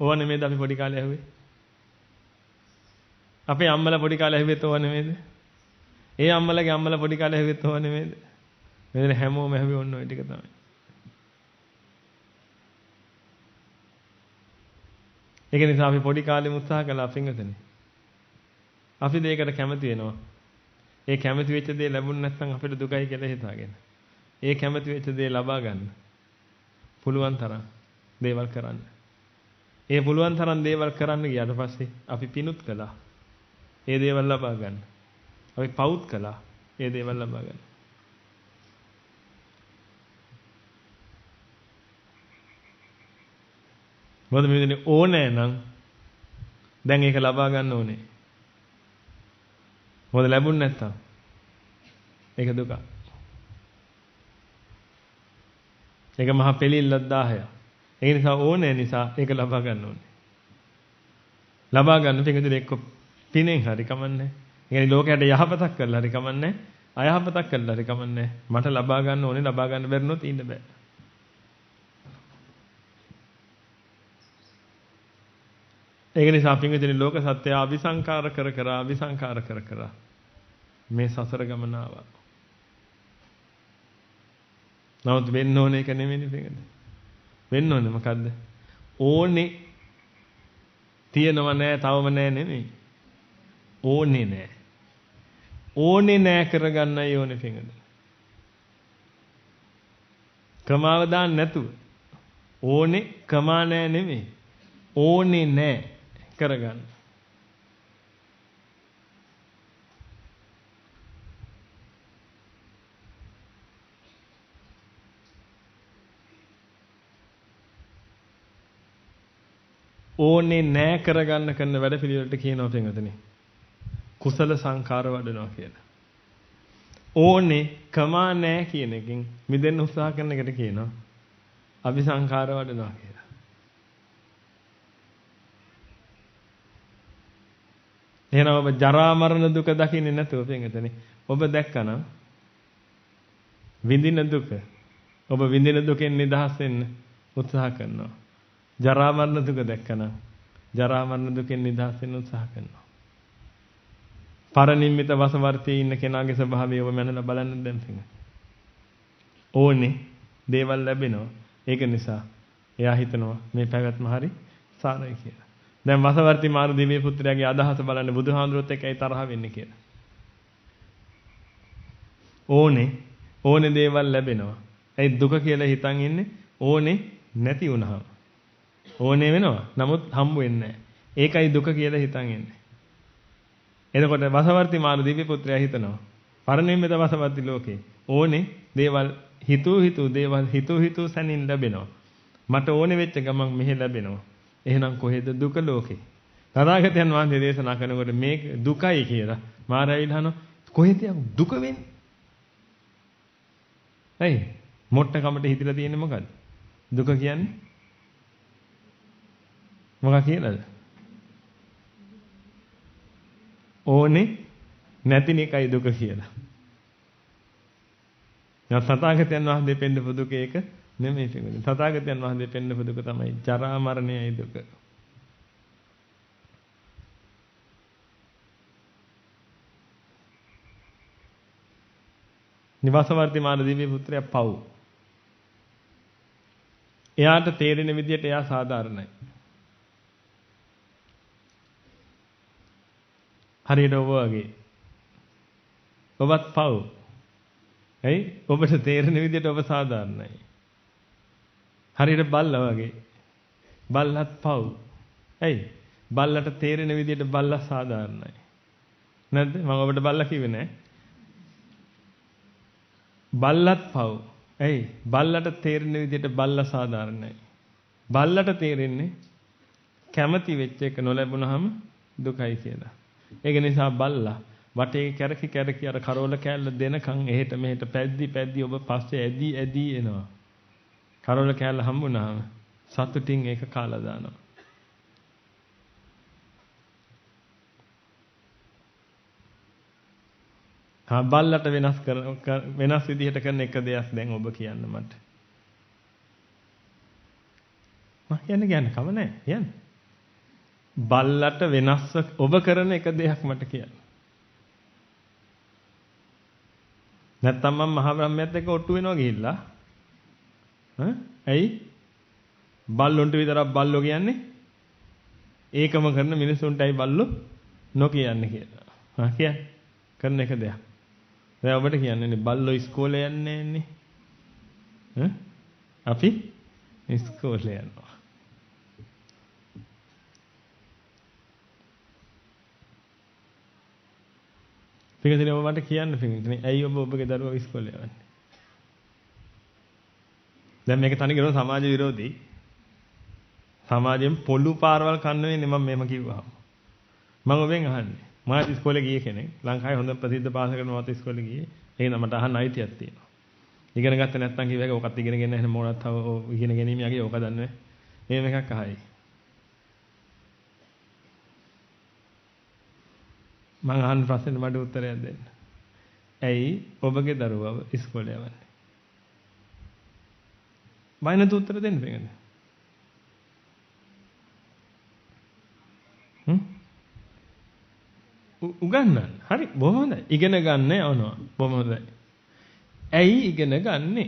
Speaker 1: ඕවා නෙමෙයිද අපි පොඩි කාලේ ඇහුවේ? අපේ අම්මලා පොඩි කාලේ ඇහුවෙත් ඕවා නෙමෙයිද? ඒ අම්මලාගේ අම්මලා පොඩි කාලේ ඇහුවෙත් ඕවා නෙමෙයිද? මෙතන හැමෝම ඇහුවේ ඔන්න ඔය ටික තමයි. ඒක නිසා අපි පොඩි කාලෙම උත්සාහ කළා පින්වතුනි. අපි දෙයකට කැමති වෙනවා. ඒ කැමති වෙච්ච දේ ලැබුණ නැත්නම් අපිට දුකයි කියලා හිතාගෙන. ඒ කැමති වෙච්ච දේ ලබා ගන්න. පුළුවන් තරම් දේවල් කරන්න. ඒ පුළුවන් තරම් දේවල් කරන්න ගියාට පස්සේ අපි පිනුත් කළා. ඒ දේවල් ලබා ගන්න. අපි පවුත් කළා. ඒ දේවල් ලබා ගන්න. මොකද මේ ඕනේ නම් දැන් ඒක ලබා ගන්න ඕනේ. මොකද ලැබුණ නැත්තම් ඒක දුක. ඒක මහා පිළිල්ලක් 1000ක්. ඒ නිසා ඕනේ නිසා ඒක ලබා ගන්න ඕනේ. ලබා ගන්න පිටින් එක්ක පිනෙන් හරි කමන්නේ. ඒ කියන්නේ ලෝකයට යහපතක් කරලා හරි කමන්නේ. අයහපතක් කරලා හරි කමන්නේ. මට ලබා ගන්න ඕනේ ලබා ගන්න බැරිනොත් ඉන්න බෑ. ඒක නිසා පින්විතනි ලෝක සත්‍යය අபிසංකාර කර මේ සසර ගමන ආවා. නමුත් වෙන්න ඕනේ එක නෙමෙයි පින්විතනි. වෙන්න ඕනේ මොකද්ද? ඕනේ තියනව නෑ තවම නෑ නෙමෙයි. ඕනේ නෑ. ඕනේ නෑ කරගන්නයි ඕනේ පින්විතනි. ක්‍රමාව දාන්න නැතුව. ඕනේ කමා නෑ නෙමෙයි. ඕනේ නෑ කරගන්න. ඕනේ නෑ කරගන්න කරන වැඩ පිළිවෙලට කියනවා පින්වතුනි. කුසල සංඛාර වඩනවා කියලා. ඕනේ කමා නෑ කියන එකෙන් මිදෙන්න උත්සාහ කරන එකට කියනවා අபிසංඛාර වඩනවා කියලා. එහෙනම් ඔබ ජරා මරණ දුක දකින්නේ නැතුව පින්වතුනි ඔබ දැක්කනම් විඳින දුක ඔබ විඳින දුකෙන් නිදහස් වෙන්න උත්සාහ කරනවා. ජරා මරණ දුක දැක්කනම් ජරා මරණ දුකෙන් නිදහස් වෙන්න උත්සාහ කරනවා. පරිනිම්මිත වසවර්තියේ ඉන්න කෙනාගේ ස්වභාවය ඔබ මනලා බලන්න දැන් පින්වතුනි. ඕනේ දේවල් ලැබෙනවා. ඒක නිසා එයා හිතනවා මේ පැවැත්ම හරි සාරයි කියලා. දැන් වසවර්ති මාරු දිව්‍ය පුත්‍රයාගේ අදහස බලන්න බුදුහාමුදුරුවොත් එක්කයි තරහ වෙන්නේ කියලා. ඕනේ දේවල් ලැබෙනවා. ඒ දුක කියලා හිතන් ඉන්නේ ඕනේ නැති වුණාම. ඕනේ වෙනවා. නමුත් හම්බ වෙන්නේ නැහැ. ඒකයි දුක කියලා හිතන් ඉන්නේ. එතකොට වසවර්ති මාරු දිව්‍ය පුත්‍රයා හිතනවා පරිනිම්මිත වසවර්ති ලෝකේ ඕනේ දේවල් හිතූ සැනින් ලැබෙනවා. මට ඕනේ වෙච්ච ගමන් මෙහෙ ලැබෙනවා. එහෙනම් කොහෙද දුක ලෝකේ? තථාගතයන් වහන්සේ දේශනා කරනකොට මේක දුකයි කියලා මාරයිල් අහනවා කොහෙද දුක වෙන්නේ? ඇයි? මොට්ටකමට හිතලා තියෙන්නේ මොකද්ද? දුක කියන්නේ මොකක් කියලාද? ඕනේ නැතින එකයි දුක කියලා. දැන් තථාගතයන් වහන්සේ පෙන්නපු දුක ඒක නෙමෙයි පිටුනේ. තථාගතයන් වහන්සේ පෙන්නපු දුක තමයි ජරා මරණයයි දුක. නිවාසවර්ති මාන දිව්‍ය පුත්‍රයා පව්. එයාට තේරෙන විදිහට එයා සාධාරණයි. හරියට ඔබ වගේ. ඔබත් පව්. ඇයි? ඔබට තේරෙන විදිහට ඔබ සාධාරණයි. හරියට බල්ලා වගේ. බල්ලත් පව්. ඇයි? බල්ලට තේරෙන විදිහට බල්ලා සාධාරණයි. නැද්ද? මම ඔබට බල්ලා කිව්වේ නෑ. බල්ලත් පව්. ඇයි? බල්ලට තේරෙන විදිහට බල්ලා සාධාරණයි. බල්ලට තේරෙන්නේ කැමැති වෙච්ච එක නොලැබුණාම දුකයි කියලා. ඒක නිසා බල්ලා වටේ කැරකි අර කරෝල කෑල්ල දෙනකන් එහෙට මෙහෙට පැද්දි ඔබ පස්සේ ඇදී එනවා. කරෝල කෑල්ල හම්බුනාම සතුටින් ඒක කාලා දානවා. බල්ලට වෙනස් විදිහට කරන එක දෙයක් දැන් ඔබ කියන්න මට. මම කියන්න කම නැහැ. කියන්න. බල්ලට වෙනස් ඔබ කරන එක දෙයක් මට කියන්න. නැත්තම් මම මහ බ්‍රහ්මයාත් එක්ක ඔට්ටු වෙනවා ගිහිල්ලා. ඇයි? බල්ලොන්ට විතරක් බල්ලෝ කියන්නේ? ඒකම කරන මිනිසුන්ටයි බල්ලෝ නොකියන්නේ කියලා. හා කියන්නේ කරන එක දෙයක්. දැන් ඔබට කියන්නේ බල්ලෝ ඉස්කෝලේ යන්නේ නැන්නේ. අපි ඉස්කෝලේ යනවා. පිටින් ඔබ මට කියන්න පිටින් ඇයි ඔබ ඔබගේ දරුවා ඉස්කෝලේ යවන්නේ? දැන් මේක තනිකරම සමාජ විරෝධී. සමාජයෙන් පොළු පාරවල් කන්න වෙන්නේ මම මෙහෙම කිව්වහම. මම ඔබෙන් අහන්නේ. මම ඉස්කෝලේ ගියේ කෙනෙක්. ලංකාවේ හොඳ ප්‍රසිද්ධ පාසලකට මම ඉස්කෝලේ ගියේ. ඒක නම් මට අහන්න අයිතියක් තියෙනවා. ඉගෙන ගත්තේ නැත්නම් කිව්ව එක ඔකත් ඉගෙනගෙන නැහැ මොනවත් ඉගෙන ගැනීම යගේ ඔක දන්නේ. එහෙම එකක් අහයි. මම අහන ප්‍රශ්නෙට මට උත්තරයක් දෙන්න. ඇයි ඔබගේ දරුවව ඉස්කෝලේ යවන්නේ? බයිනතු උත්තර දෙන්න බෑනේ. උගන්නන්න. හරි බොහොම හොඳයි. ඉගෙන ගන්න යනවා. බොහොම හොඳයි. ඇයි ඉගෙන ගන්නෙ?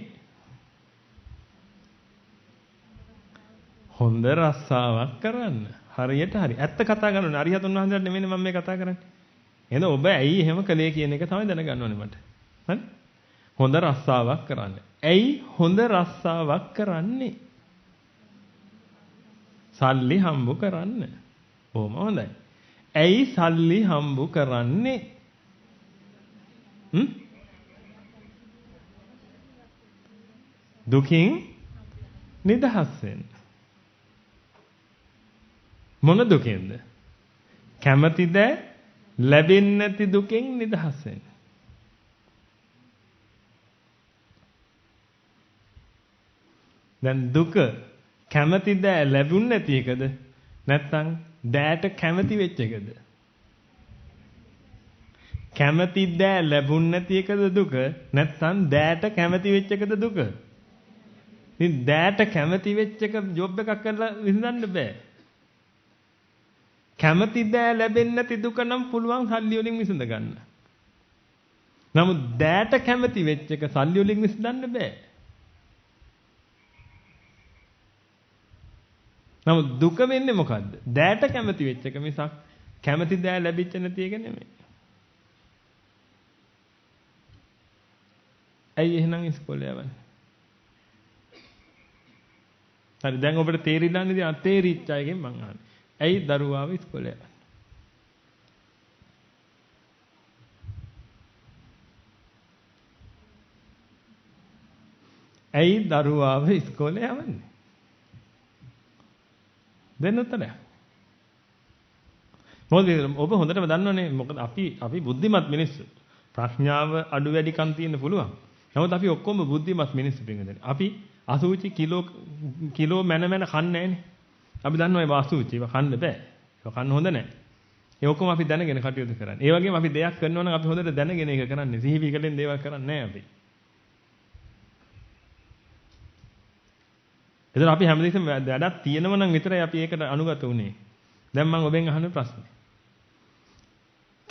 Speaker 1: හොඳ රස්සාවක් කරන්න. හරියට හරි. ඇත්ත කතා කරනවා. අරිහතුන් වහන්සේලාට නෙමෙයි මම මේ කතා කරන්නේ. එහෙනම් ඔබ ඇයි එහෙම කළේ කියන එක තමයි දැනගන්න ඕනේ මට. හරි? හොඳ රස්සාවක් කරන්න. ඇයි හොඳ රස්සාවක් කරන්නේ? සල්ලි හම්බ කරන්න. බොහොම හොඳයි. ඇයි සල්ලි හම්බ කරන්නේ? දුකින් නිදහස් වෙන්න. මොන දුකෙන්ද? කැමැතිද ලැබෙන්නේ නැති දුකෙන් නිදහස් වෙන්න. දැන් දුක කැමැති දෑ ලැබුණ නැති එකද නැත්නම් දෑට කැමැති වෙච්ච එකද? කැමැති දෑ ලැබුණ නැති එකද දුක නැත්නම් දෑට කැමැති වෙච්ච එකද දුක? ඉතින් දෑට කැමැති වෙච්ච එක ජොබ් එකක් කරලා විඳින්න බෑ. කැමැති දෑ ලැබෙන්නේ නැති දුක නම් පුළුවන් සල්ලි වලින් විසඳ ගන්න. නමුත් දෑට කැමැති වෙච්ච එක සල්ලි වලින් විසඳන්න බෑ. නමුත් දුක වෙන්නේ මොකද්ද? දෑට කැමති වෙච්ච එක මිසක් කැමති දෑ ලැබිච්ච නැති එක නෙමෙයි. ඇයි එහෙනම් ඉස්කෝලේ යවන්නේ? හරි දැන් ඔබට තේරිලා නේද? අතේරිච්ච අයගෙන් මං අහන්නේ. ඇයි දරුවාව ඉස්කෝලේ යවන්නේ? ඇයි දරුවාව ඉස්කෝලේ යවන්නේ? දෙන්න උත්තරය. මොකද ඔබ හොඳටම දන්නවනේ මොකද අපි බුද්ධිමත් මිනිස්සු. ප්‍රඥාව අඩු වැඩිකම් තියෙන්න පුළුවන්. නමුත් අපි ඔක්කොම බුද්ධිමත් මිනිස්සු පිටින්. අපි අසුචි කිලෝ මැන කන්නේ නැහනේ. අපි දන්නවා ඒ අසුචි ඒවා කන්න බෑ. ඒවා කන්න හොඳ නැහැ. ඒ ඔක්කොම අපි දැනගෙන කටයුතු කරන්නේ. ඒ වගේම අපි දෙයක් කරනවා නම් අපි හොඳට දැනගෙන ඒක කරන්නේ. සිහිවිකලෙන් දේවල් කරන්නේ නැහැ අපි. එතන අපි හැමදේම වැඩක් තියෙනව නම් විතරයි අපි ඒකට අනුගත වුනේ. දැන් මම ඔබෙන් අහන ප්‍රශ්නේ.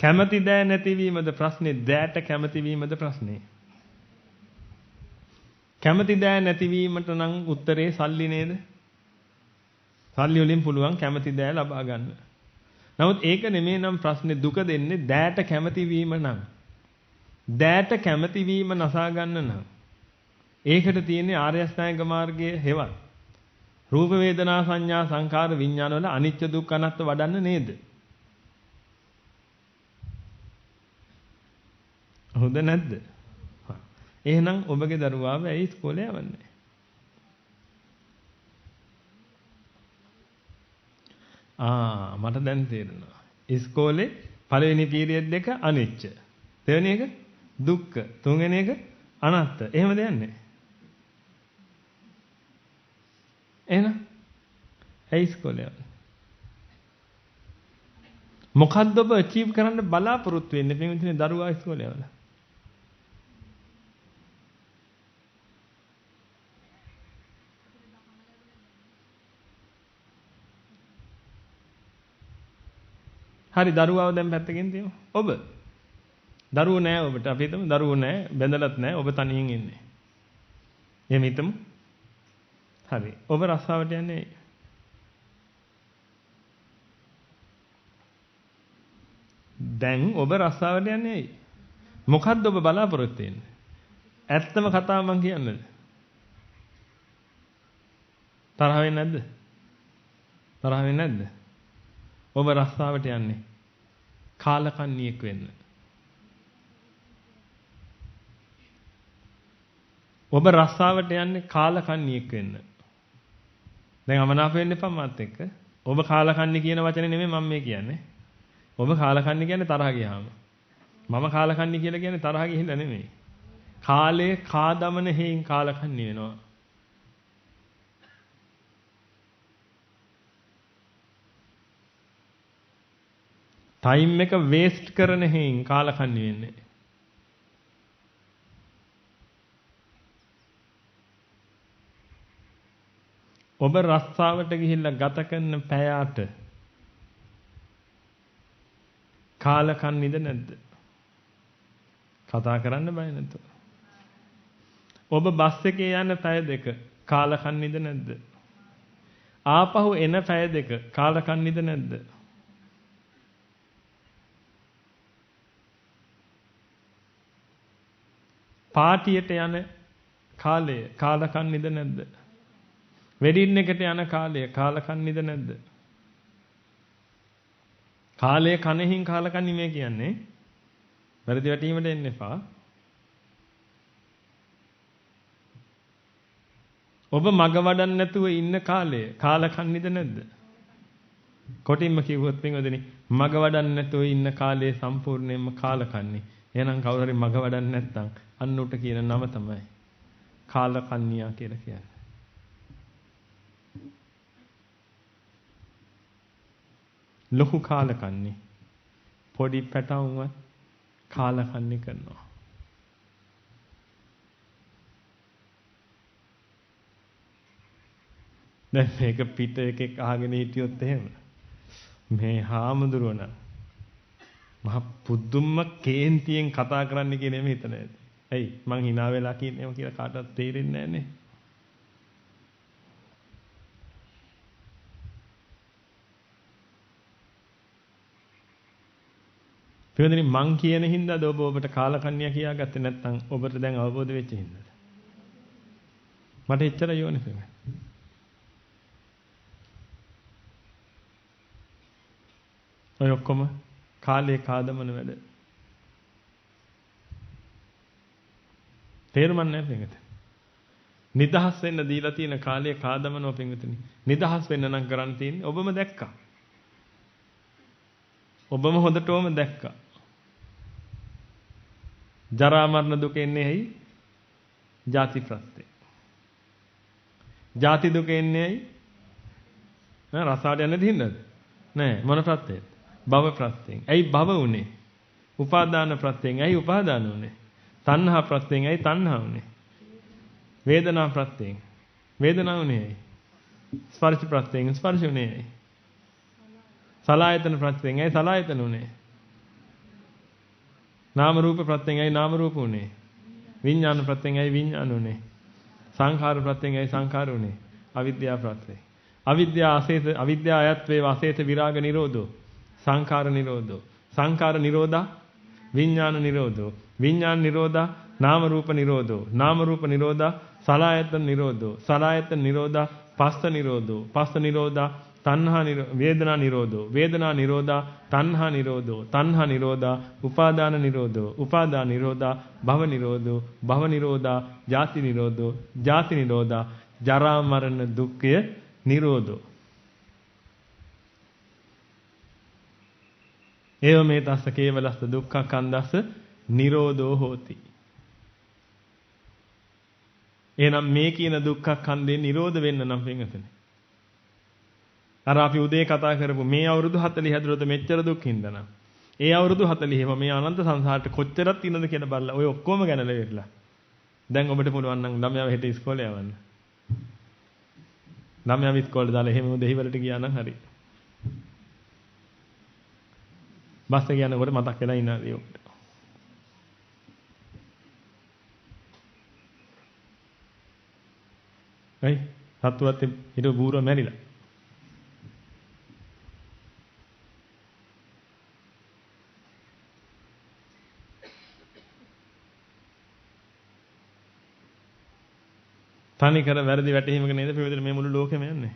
Speaker 1: කැමැති දෑ නැතිවීමද ප්‍රශ්නේ? දෑට කැමැති වීමද ප්‍රශ්නේ? කැමැති දෑ නැතිවීමට නම් උත්තරේ සල්ලි නේද? සල්ලි වලින් පුළුවන් කැමැති දෑ ලබා ගන්න. නමුත් ඒක නෙමෙයි නම් ප්‍රශ්නේ. දුක දෙන්නේ දෑට කැමැති වීම නම්. දෑට කැමැති වීම නසා ගන්න නම්. ඒකට තියෙන්නේ ආර්ය අෂ්ටාංග මාර්ගයේ හේවත්. රූප වේදනා සංඥා සංකාර විඥාන වල අනිත්‍ය දුක්ඛ අනාත්ම වඩන්න නේද? හොඳ නැද්ද? එහෙනම් ඔබගේ දරුවාව ඇයි ඉස්කෝලේ යවන්නේ? මට දැන් තේරෙනවා. ඉස්කෝලේ පළවෙනි පීරියඩ් එක අනිච්ච. දෙවෙනි එක දුක්ඛ. තුන්වෙනි එක අනාත්ත. එහෙමද යන්නේ? එහෙනම් ඇයි ඉස්කෝලේ යන්නේ? මොකද්ද ඔබ අචීව් කරන්න බලාපොරොත්තු වෙන්නේ පින්විතනේ දරුවා ඉස්කෝලේ යවලා? හරි දරුවාව දැන් පැත්තකින් තියමු. ඔබ දරුවෝ නැහැ ඔබට. අපි හිතමු දරුවෝ නැහැ, බැඳලත් නැහැ, ඔබ තනියෙන් ඉන්නේ. එහෙම හිතමු. හරි. ඔබ රස්සාවට යන්නේ දැන් ඔබ රස්සාවට යන්නේ ඇයි? මොකද්ද ඔබ බලාපොරොත්තු වෙන්නේ? ඇත්තම කතාව මං කියන්නද? තරහ වෙන්නේ නැද්ද? තරහ වෙන්නේ නැද්ද? ඔබ රස්සාවට යන්නේ කාලකන්ණියෙක් වෙන්න. ඔබ රස්සාවට යන්නේ කාලකන්ණියෙක් වෙන්න. දැන් අමනාප වෙන්න එපා මාත් එක්ක. ඔබ කාලකන්ණි කියන වචනේ නෙමෙයි මම මේ කියන්නේ. ඔබ කාලකන්ණි කියන්නේ තරහ ගියාම. මම කාලකන්ණි කියලා කියන්නේ තරහ ගිහිල්ලා නෙමෙයි. කාලේ කාදමන හේයින් කාලකන්ණි වෙනවා. ටයිම් එක වේස්ට් කරන හේයින් කාලකන්ණි වෙන්නේ. ඔබ රස්සාවට ගිහිල්ලා ගත කරන පැයට කාලකන්නිද නැද්ද? කතා කරන්න බය නැතුව. ඔබ බස් එකේ යන පැය දෙක කාලකන්නිද නැද්ද? ආපහු එන පැය දෙක කාලකන්නිද නැද්ද? පාටියට යන කාලය කාලකන්නිද නැද්ද? වෙඩින් එකට යන කාලය කාලකන්නිද නැද්ද? කාලය කනෙහින් කාලකන්ණි මේ කියන්නේ. වැරදි වැටීමට එන්න එපා. ඔබ මග වඩන්න නැතුව ඉන්න කාලය කාලකන්නිද නැද්ද? කොටින්ම කිව්වොත් පින්වදනි මග වඩන්න නැතුව ඉන්න කාලය සම්පූර්ණයෙන්ම කාලකන්ණි. එහෙනම් කවුරු හරි මග වඩන්න නැත්නම් අන්න උට කියන නම තමයි කාලකන්ණියා කියලා කියන්නේ. ලොකු කාලකන්ණි පොඩි පැටවුන්වත් කාලකන්ණි කරනවා. දැන් මේක පිට එකෙක් අහගෙන හිටියොත් එහෙම මේ හාමුදුරුවෝ නම් මහ පුදුම කේන්තියෙන් කතා කරන්න කියන එමෙ හිතන ඇති. ඇයි මං hina වෙලා කියන්නේම කියලා කාටවත් තේරෙන්නේ නැහනේ. පිළිදෙනි මං කියන හින්දාද ඔබට කාලකන්ණියා කියාගත්තේ නැත්නම් ඔබට දැන් අවබෝධ වෙච්ච හින්දාද? මට එච්චර යෝනේ පිළිගන්න. ඔය ඔක්කොම කාලේ කාදමන වැඩ. තේරුම් නැහැ පිළිගන්න. නිදහස් වෙන්න දීලා තියෙන කාලේ කාදමනෝ පිළිගන්න. නිදහස් වෙන්න නම් කරන්න තියෙන්නේ ඔබම දැක්කා. ඔබම හොඳටම දැක්කා. ජරා මරණ දුක එන්නේ ඇයි? ජාති ප්‍රත්‍ය. ජාති දුක එන්නේ ඇයි? රසාට යන්නේ දින්නද? නෑ මොන ප්‍රත්‍යද? භව ප්‍රත්‍යයෙන්. ඇයි භව උනේ? උපාදාන ප්‍රත්‍යයෙන්. ඇයි උපාදාන උනේ? තණ්හා ප්‍රත්‍යයෙන්. ඇයි තණ්හා උනේ? වේදනා ප්‍රත්‍යයෙන්. වේදනා උනේ ඇයි? ස්පර්ශ ප්‍රත්‍යයෙන්. ස්පර්ශ උනේ ඇයි? සලආයතන ප්‍රත්‍යයෙන්. ඇයි සලආයතන උනේ? නාම රූප ප්‍රත්‍යයෙන්. ඇයි නාම රූප උනේ? විඥාන ප්‍රත්‍යයෙන්. ඇයි විඥාන උනේ? සංඛාර ප්‍රත්‍යයෙන්. ඇයි සංඛාර උනේ? අවිද්‍යාව ප්‍රත්‍යයෙන්. අවිද්‍යා අයත්වේ වාසේත විරාග නිරෝධෝ සංඛාර නිරෝධෝ සංඛාර නිරෝධා විඥාන නිරෝධෝ විඥාන නිරෝධා නාම රූප නිරෝධෝ නාම රූප නිරෝධා සලආයතන නිරෝධෝ සලආයතන නිරෝධා පස්ස නිරෝධෝ පස්ස නිරෝධා තණ්හා වේදනා නිරෝධෝ වේදනා නිරෝධා තණ්හා නිරෝධෝ තණ්හා නිරෝධා උපාදාන නිරෝධෝ උපාදාන නිරෝධා භව නිරෝධෝ භව නිරෝධා ජාති නිරෝධෝ ජාති නිරෝධා ජරා මරණ දුක්ඛය නිරෝධෝ ඒව මේ තස්ස කේවලස්ස දුක්ඛ කන්දස්ස නිරෝධෝ හෝති. එහෙනම් මේ කියන දුක්ඛ කන්දේ නිරෝධ වෙන්න නම් වෙනතනේ. අර අපි උදේ කතා කරපු මේ අවුරුදු 40 හැදුනොත් මෙච්චර දුක් හින්දා ඒ අවුරුදු 40ම මේ අනන්ත සංසාරට කොච්චරක් තියෙනවද කියලා බලලා ඔය ඔක්කොම ගැන ලෙවිලා. දැන් ඔබට පුළුවන් නම් ළමයාව හෙට ඉස්කෝලේ යවන්න. ළමයාව ඉස්කෝලේ දාලා එහෙම දෙහිවලට ගියා නම් හරි. බස් එක යනකොට මතක් වෙලා ඉන්නවා ඒකට. ඇයි? සතුවත් ඊට බූරුව මැරිලා. තනි කර වැරදි වැටහීමක නේද පිළිවෙල මේ මුළු ලෝකෙම යන්නේ.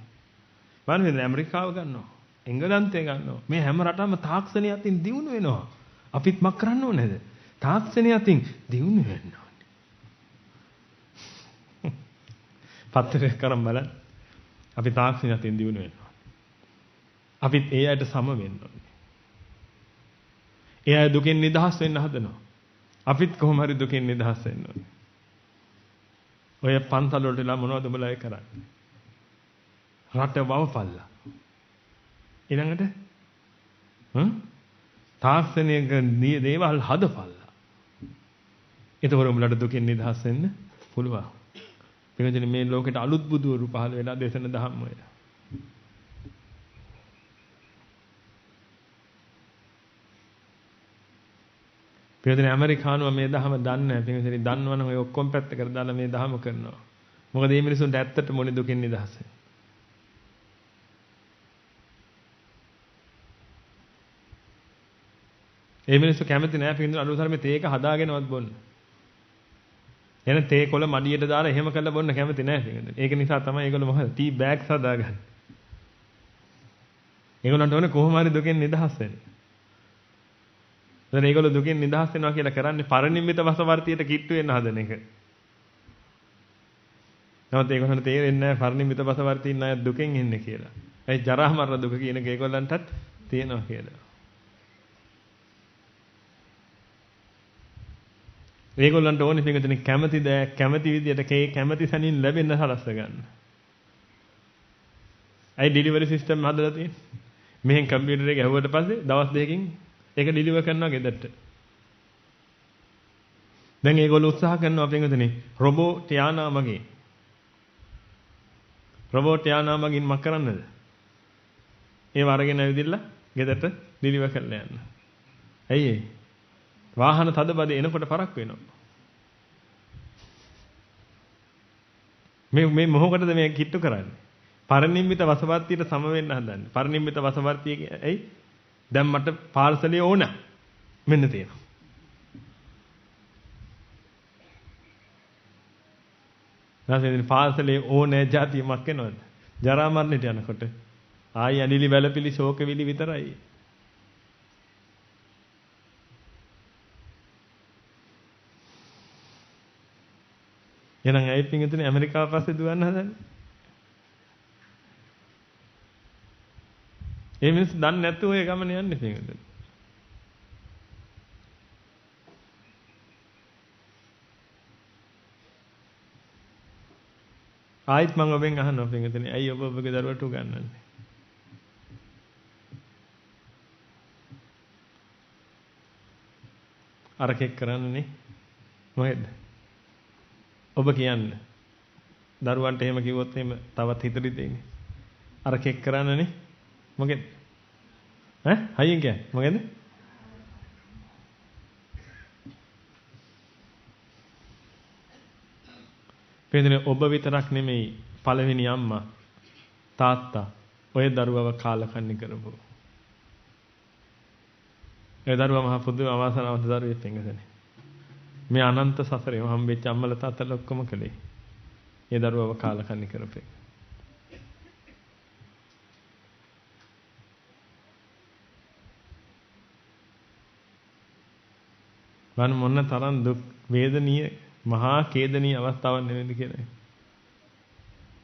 Speaker 1: බලන්න ඇමරිකාව ගන්නවා. එංගලන්තය ගන්නවා. මේ හැම රටම තාක්ෂණය අතින් දියුණු වෙනවා. අපිත් මක් කරන්න ඕනේද? තාක්ෂණය අතින් දියුණු වෙන්න ඕනේ. පත්තරේ කරන් බලන්න. අපි තාක්ෂණය අතින් දියුණු වෙන්න ඕනේ. අපිත් ඒ අයට සම වෙන්න ඕනේ. ඒ අය දුකෙන් නිදහස් වෙන්න හදනවා. අපිත් කොහොම හරි දුකෙන් නිදහස් වෙන්න ඕනේ. ඔය පන්සල් වලටලා මොනවද උඹලා ඒ කරන්නේ? රට වවපල්ලා. ඊළඟට තාක්ෂණයක දේවල් හදපල්ලා. ඒතකොට උඹලට දුකෙන් නිදහස් වෙන්න පුළුවන්. එනිසා මේ ලෝකෙට අලුත් බුදුවරු පහළ වෙලා දේශන දහම් ඔය. පිළිදෙන ඇමරිකානුව මේ දහම දන්නේ නැහැ. පිළිදෙන දන්නවනම් ඔය ඔක්කොම පැත්තකට දාලා මේ දහම කරනවා. මොකද මේ මිනිසුන්ට ඇත්තට මොනේ දුකින් නිදහස් වෙන්නේ. ඒ මිනිස්සු කැමති නැහැ පිළිදෙන අනුසාරමේ තේක හදාගෙනවත් බොන්න. එන තේ කොළ මඩියට දාලා එහෙම කරලා බොන්න කැමති නැහැ පිළිදෙන. ඒක නිසා තමයි ඒගොල්ලෝ මොකද ටී බෑග්ස් හදාගන්නේ. ඒගොල්ලන්ට ඕනේ කොහොම හරි දුකෙන් නිදහස් වෙන්න. දැන් ඒගොල්ලෝ දුකෙන් නිදහස් වෙනවා කියලා කරන්නේ පරිනිම්මිත වසවර්තියට කිට්ටු වෙන්න හදන එක. නමුත් ඒගොල්ලන්ට තේරෙන්නේ නැහැ පරිනිම්මිත වසවර්තියින් අය දුකෙන් ඉන්නේ කියලා. ඒ ජරා මරණ දුක කියන එක ඒගොල්ලන්ටත් තියෙනවා කියලා. ඒගොල්ලන්ට ඕනේ පිටුදින කැමැති දෑ කැමැති විදියට කැමැති සැනින් ලැබෙන්න සලස්ස ගන්න. අයි ඩෙලිවරි සිස්ටම් හදලා තියෙන්නේ. මෙහෙන් කම්පියුටර් එක ඇහුවට පස්සේ දවස් දෙකකින් ඒක ඩෙලිවර් කරනවා ගෙදරට. දැන් ඒගොල්ලෝ උත්සාහ කරනවා පිටුදින රොබෝට් යානා මගින්. රොබෝට් යානා මගින් මක් කරන්නද? ඒව අරගෙන ඇවිදilla ගෙදරට ඩෙලිවර් කරලා යන්න. ඇයි ඒ? වාහන තදබද එනකොට පරක් වෙනවා. මේ මොහොකටද මේ කිට්ටු කරන්නේ? පරිනිම්මිත වසවර්තියට සම වෙන්න හදන්නේ. පරිනිම්මිත වසවර්තිය ඇයි? දැන් මට පාර්සලේ ඕන. මෙන්න තියෙනවා. නැසෙන් පාර්සලේ ඕනේ જાතිය මක් වෙනවද? ජරා මරණයට යනකොට ආයි අනිලි වැලපිලි ශෝක විලි විතරයි. එහෙනම් ඇයි පිටින් ඇමරිකාව පස්සේ දුවන්න හදන්නේ? ඒ මිනිස්සු දන්නේ නැතුව ඔය ගමන යන්නේ පිටින්. ආයිත් මම ඔබෙන් අහනවා පිටින්. ඇයි ඔබ ඔබගේ දරුවට උගන්වන්නේ? අරකෙක් කරන්නනේ. මොකේද? ඔබ කියන්නේ දරුවන්ට එහෙම කිව්වොත් එහෙම තවත් හිතට දෙන්නේ. අර කෙක් කරන්නනේ. මොකෙද? හයියෙන් කියන්නේ. මොකෙද? පෙන්නනේ ඔබ විතරක් නෙමෙයි පළවෙනි අම්මා තාත්තා ඔය දරුවව කාලකන්ණි කරපො. ඒ දරුවා මහ පුදු අවසනාවන්ත දරුවෙක් වෙන්නේ. මේ අනන්ත සසරේ හම්බෙච්ච අම්මලා තාත්තලා ඔක්කොම කළේ. ඒ දරුවව කාලකන්ණි කරපේ. මම මොන තරම් දුක් වේදනීය මහා කේදනීය අවස්ථාවක් නෙවෙයිද කියලා.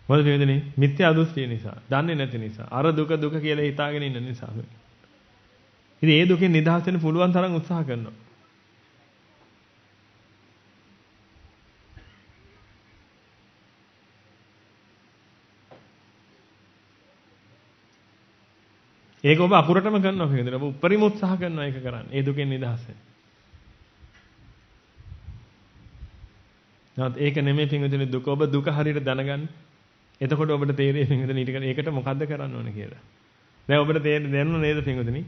Speaker 1: මොකද වේදනේ මිත්‍යා දෘෂ්ටිය නිසා, දන්නේ නැති නිසා, අර දුක දුක කියලා හිතාගෙන ඉන්න නිසා. ඉතින් ඒ දුකෙන් නිදහස් වෙන්න පුළුවන් තරම් උත්සාහ කරනවා. ඒක ඔබ අකුරටම කරනවා කියනද? ඔබ උපරිම උත්සාහ කරනවා ඒක කරන්න. ඒ දුකෙන් නිදහස් වෙන්න. නැත් ඒක නෙමෙයි පින්විතනේ දුක. ඔබ දුක හරියට දැනගන්න. එතකොට ඔබට තේරෙයි පින්විතනේ ඒකට මොකද්ද කරන්න ඕන කියලා. දැන් ඔබට තේරෙන්නේ නේද පින්විතනේ?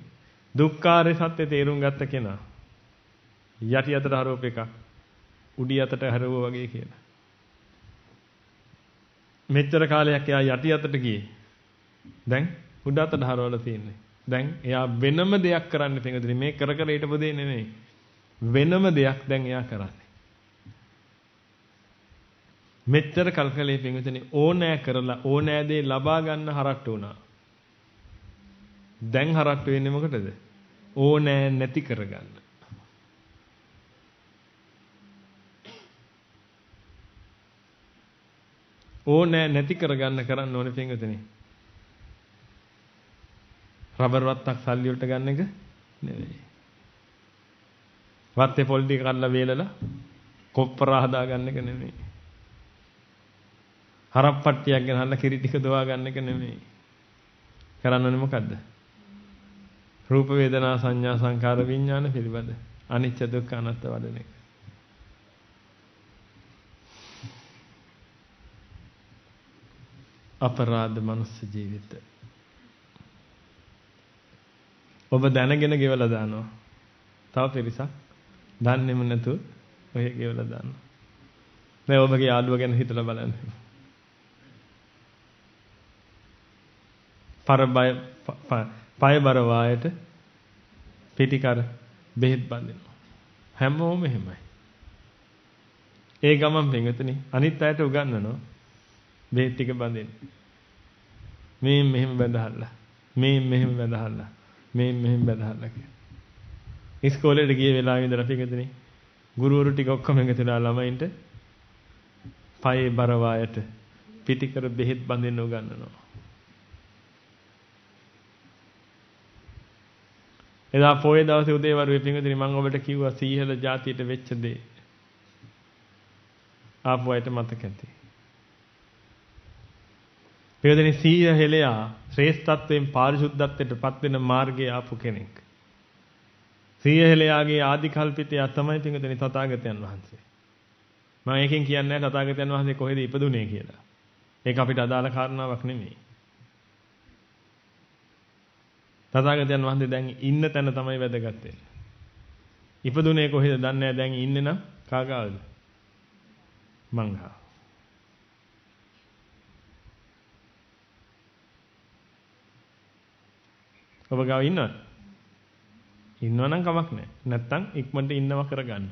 Speaker 1: දුක්ඛාරය සත්‍ය තේරුම් ගත්ත කෙනා යටි අතට හරවප එක උඩි අතට හරවුවා වගේ කියලා. මෙච්චර කාලයක් එයා යටි අතට ගියේ. දැන් උඩ අතට හරවලා තියෙන්නේ. දැන් එයා වෙනම දෙයක් කරන්න පින්විතනේ මේ කර කර හිටපු දෙය නෙමෙයි. වෙනම දෙයක් දැන් එයා කරන්නේ. මෙච්චර කල්කලේ පින්විතනි ඕනෑ කරලා ඕනෑ දේ ලබා ගන්න හරට්ටු වුණා. දැන් හරට්ටු වෙන්නේ මොකටද? ඕනෑ නැති කරගන්න. ඕනෑ නැති කරගන්න කරන්න ඕනේ පින්විතනි. රබර් වත්තක් සල්ලි වලට ගන්න එක නෙවෙයි. වත්තේ පොල් ටික කඩලා වේලලා කොප්පරා හදා ගන්න එක නෙවෙයි. හරප්පට්ටියක් ගෙනල්ලා කිරි ටික දවා ගන්න එක නෙවෙයි. කරන්න ඕනේ මොකද්ද? රූප වේදනා සංඥා සංකාර විඥාන පිළිබඳ අනිච්ච දුක්ඛ අනාත්ම වඩන එක. අපරාධ මනුස්ස ජීවිත. ඔබ දැනගෙන ගෙවලා දානවා. තව පිරිසක් දන්නේම නැතුව ඔය ගෙවලා දානවා. දැන් ඔබගේ යාළුවා ගැන හිතලා බලන්න. පය බර වායට පිටිකර බෙහෙත් බඳිනවා. හැමෝම එහෙමයි. ඒ ගමන් පින්විතනි අනිත් අයට උගන්වනවා බෙහෙත් ටික බඳින්න. මේ මෙහෙම බඳහල්ලා. මේ මෙහෙම බඳහල්ලා. මේ මෙහෙම බඳහල්ලා කියලා. ඉස්කෝලේට ගිය වෙලාවෙ ඉඳලා පින්විතනි ගුරුවරු ටික ඔක්කොම එකතුලා ළමයින්ට පයේ බර වායට පිටිකර බෙහෙත් බඳින්න උගන්වනවා. එදා පොයේ දවසේ උදේ වරුවේ පින්විතනි මම ඔබට කිව්වා සීහල જાතියට වෙච්ච දේ. ආපු අයට මතක ඇති. පින්විතනි සීහලයා ශ්‍රේෂ්ඨත්වයෙන් පාරිශුද්ධත්වයට පත් වෙන මාර්ගයේ ආපු කෙනෙක්. සීහලයාගේ ආදි කල්පිතය තමයි පින්විතනි තථාගතයන් වහන්සේ. මම එකෙන් කියන්නේ නැහැ තථාගතයන් වහන්සේ කොහෙද ඉපදුනේ කියලා. ඒක අපිට අදාළ කාරණාවක් නෙමෙයි. තථාගතයන් වහන්සේ දැන් ඉන්න තැන තමයි වැදගත් වෙන්නේ. ඉපදුනේ කොහෙද දන්නේ නැහැ. දැන් ඉන්නේ නම් කාගාවද? මංගා. ඔබ ගාව ඉන්නවද? ඉන්නවනම් කමක් නැහැ. නැත්තම් ඉක්මනට ඉන්නව කරගන්න.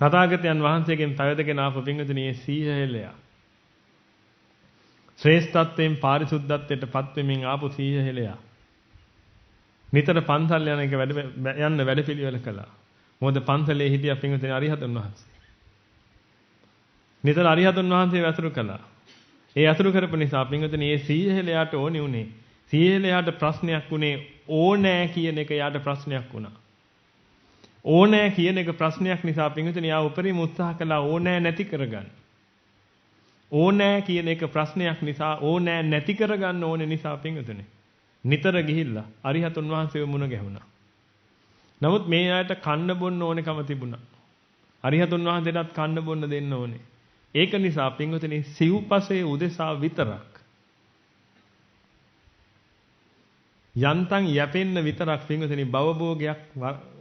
Speaker 1: තථාගතයන් වහන්සේගෙන් පැවැදගෙන ආපු පින්විතනි මේ සීහලයා ශ්‍රේෂ්ඨත්වයෙන් පාරිශුද්ධත්වයට පත් වෙමින් ආපු සීහලයා නිතර පන්සල් යන එක යන්න වැඩපිළිවෙල කළා. මොකද පන්සලේ හිටිය පින්විතනි අරිහතුන් වහන්සේ. නිතර අරිහතුන් වහන්සේ ඇසුරු කළා. ඒ ඇසුරු කරපු නිසා පින්විතනි මේ සීහලයාට ඕනේ උනේ සීහලයාට ප්‍රශ්නයක් උනේ ඕනෑ කියන එක යාට ප්‍රශ්නයක් වුණා. ඕනෑ කියන එක ප්‍රශ්නයක් නිසා පින්විතනි යා උපරිම උත්සාහ කළා ඕනෑ නැති කරගන්න. ඕනෑ කියන එක ප්‍රශ්නයක් නිසා ඕනෑ නැති කරගන්න ඕනේ නිසා පින්විතනි නිතර ගිහිල්ලා අරිහතුන් වහන්සේව මුණ ගැහුණා. නමුත් මේ අයට කන්න බොන්න ඕනේකම තිබුණා. අරිහතුන් වහන්සේටත් කන්න බොන්න දෙන්න ඕනේ. ඒක නිසා පින්විතනි සිව්පසේ උදෙසා විතරක් යන්තම් යැපෙන්න විතරක් පින්විතනි භවභෝගයක්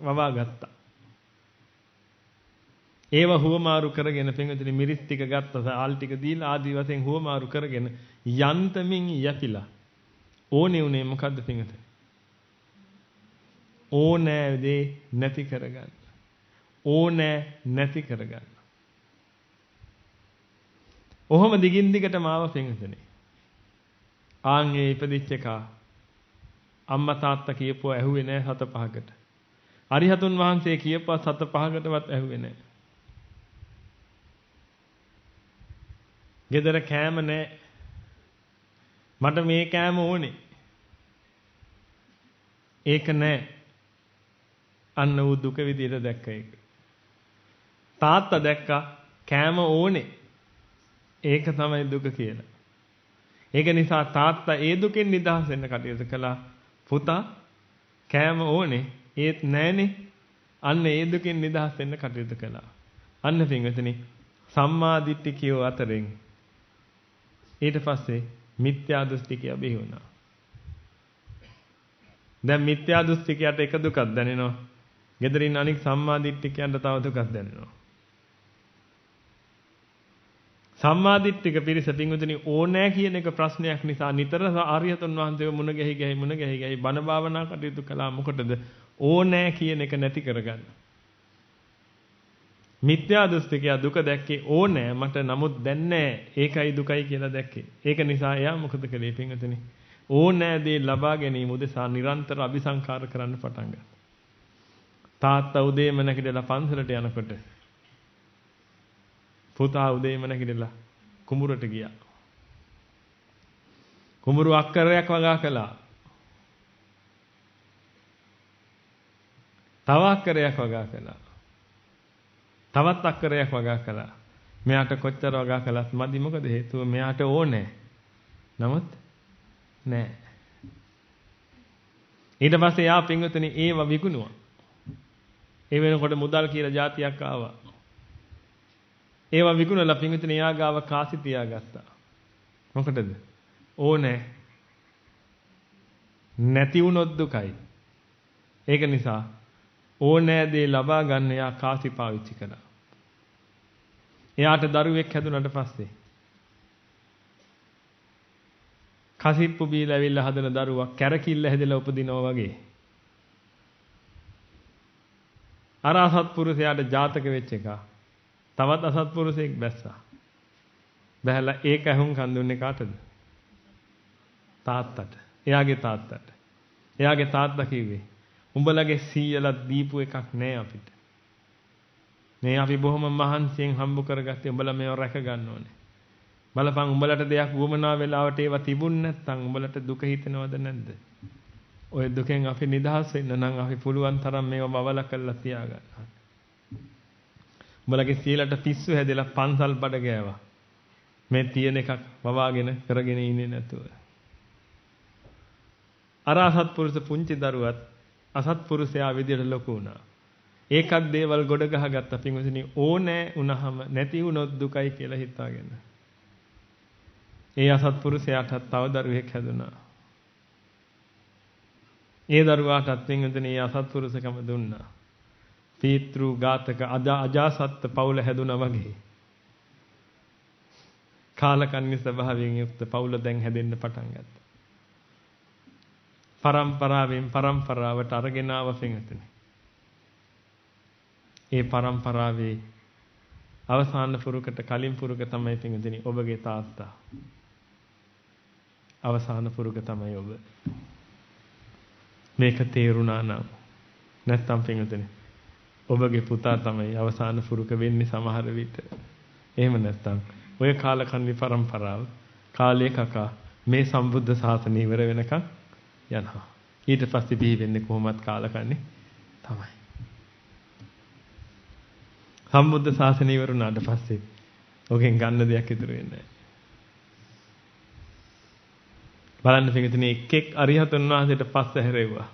Speaker 1: වවා ගත්තා. ඒව හුවමාරු කරගෙන පින්විතනි මිරිස් ටික ගත්තා, ආල් ටික දීලා ආදි වශයෙන් හුවමාරු කරගෙන යන්තමින් යැපිලා. ඕනේ උනේ මොකද්ද පින්විතනි? ඕනෑ දේ නැති කරගන්න. ඕනෑ නැති කරගන්න. ඔහොම දිගින් දිගටම ආව පින්විතනි. ආන්ගේ ඉපදිච්ච එකා අම්මා තාත්තා කියපුවා ඇහුවේ නැහැ 7-5කට. අරිහතුන් වහන්සේ කියපුවා 7-5කටවත් ඇහුවේ නැහැ. ගෙදර කෑම නැහැ. මට මේ කෑම ඕනේ. ඒක නැහැ. අන්න ඌ දුක විදියට දැක්ක එක. තාත්තා දැක්කා කෑම ඕනේ. ඒක තමයි දුක කියලා. ඒක නිසා තාත්තා ඒ දුකෙන් නිදහස් වෙන්න කටයුතු කළා. පුතා කෑම ඕනේ ඒත් නැහනේ. අන්න ඒ දුකෙන් නිදහස් වෙන්න කටයුතු කළා. අන්න පින්වතුනි සම්මා දිට්ඨිකයෝ අතරින් ඊට පස්සේ මිත්‍යා දෘෂ්ටිකය බිහි වුණා. දැන් මිත්‍යා දෘෂ්ටිකයට එක දුකක් දැනෙනවා. ගෙදරින් අනික් සම්මා දිට්ඨිකයන්ට තව දුකක් දැනෙනවා. සම්මාදිට්ඨික පිරිස පින්විතනි ඕනෑ කියන එක ප්‍රශ්නයක් නිසා නිතර ආර්යතුන් වහන්සේව මුණ ගැහි බණ භාවනා කටයුතු කළා. මොකටද? ඕනෑ කියන එක නැති කරගන්න. මිත්‍යා දෘෂ්ටිකයා දුක දැක්කේ ඕනෑ මට නමුත් දැන් නෑ ඒකයි දුකයි කියලා දැක්කේ. ඒක නිසා එයා මොකද කළේ පින්විතනි? ඕනෑ දේ ලබා ගැනීම උදෙසා නිරන්තර අபிසංකාර කරන්න පටන් ගත්තා. තාත්තා උදේම නැගිටලා පන්සලට යනකොට පුතා උදේම නැගිටලා කුඹුරට ගියා. කුඹුරු අක්කරයක් වගා කළා. තව අක්කරයක් වගා කළා. තවත් අක්කරයක් වගා කළා. මෙයාට කොච්චර වගා කළත් මදි. මොකද හේතුව මෙයාට ඕනේ. නමුත් නෑ. ඊට පස්සේ යා පින්වතුනි ඒව විකුණුවා. ඒ වෙනකොට මුදල් කියලා જાතියක් ආවා. ඒවා විකුණලා පින්විතනේ යා ගාව කාසි තියාගත්තා. මොකටද? ඕනේ. නැති වුණොත් දුකයි. ඒක නිසා ඕනෑ දේ ලබා ගන්න යා කාසි පාවිච්චි කළා. එයාට දරුවෙක් හැදුනට පස්සේ කසිප්පු බීලා ඇවිල්ලා හදන දරුවා කැරකිල්ල හැදලා උපදිනවා වගේ. අර අසත්පුරුෂයාට ජාතක වෙච්ච එක. තවත් අසත්පුරුෂයෙක් බැස්සා. බැහැලා ඒක අහුම්කන් දුන්නේ කාටද? තාත්තට. එයාගේ තාත්තට. එයාගේ තාත්තා කිව්වේ උඹලගේ සීයලා දීපු එකක් නෑ අපිට. මේ අපි බොහොම මහන්සියෙන් හම්බ කරගත්තේ උඹලා මේව රැක ගන්න ඕනේ. බලපන් උඹලට දෙයක් වුමනා වෙලාවට ඒවා තිබුණ නැත්නම් උඹලට දුක හිතෙනවද නැද්ද? ඔය දුකෙන් අපි නිදහස් වෙන්න නම් අපි පුළුවන් තරම් මේව බවලා කරලා තියාගන්න. උඹලගේ සීලට පිස්සු හැදෙලා පන්සල් බඩ ගෑවා. මේ තියෙන එකක් වවාගෙන කරගෙන ඉන්නේ නැතුව. අර අසත්පුරුෂ පුංචි දරුවත් අසත්පුරුෂයා විදියට ලොකු වුණා. ඒකත් දේවල් ගොඩ ගහගත්ත පින්වතුනි ඕනෑ වුණාම නැති වුණොත් දුකයි කියලා හිතාගෙන. ඒ අසත්පුරුෂයාට තව දරුවෙක් හැදුනා. ඒ දරුවාටත් පින්වතුනි ඒ අසත්පුරුෂකම දුන්නා. පීතෘ ඝාතක අජාසත් පවුල හැදුනා වගේ. කාලකන්ණි ස්වභාවයෙන් යුක්ත පවුල දැන් හැදෙන්න පටන් ගත්තා. පරම්පරාවෙන් පරම්පරාවට අරගෙන ආව පින්වතුනි. ඒ පරම්පරාවේ අවසාන පුරුකට කලින් පුරුක තමයි පින්වතුනි ඔබගේ තාත්තා. අවසාන පුරුක තමයි ඔබ. මේක තේරුණා නම් නැත්තම් පින්වතුනි ඔබගේ පුතා තමයි අවසාන පුරුක වෙන්නේ සමහර විට. එහෙම නැත්තම් ඔය කාලකන්ණි පරම්පරාව කාලේ කකා මේ සම්බුද්ධ ශාසනය ඉවර වෙනකන් යනවා. ඊට පස්සේ බිහි වෙන්නේ කොහොමත් කාලකන්ණි තමයි. සම්බුද්ධ ශාසනය ඉවර වුණාට පස්සේ ඔකෙන් ගන්න දෙයක් ඉතුරු වෙන්නේ නැහැ. බලන්න පිටුනේ එක් අරිහතුන් වහන්සේට පස්ස හැරෙව්වා.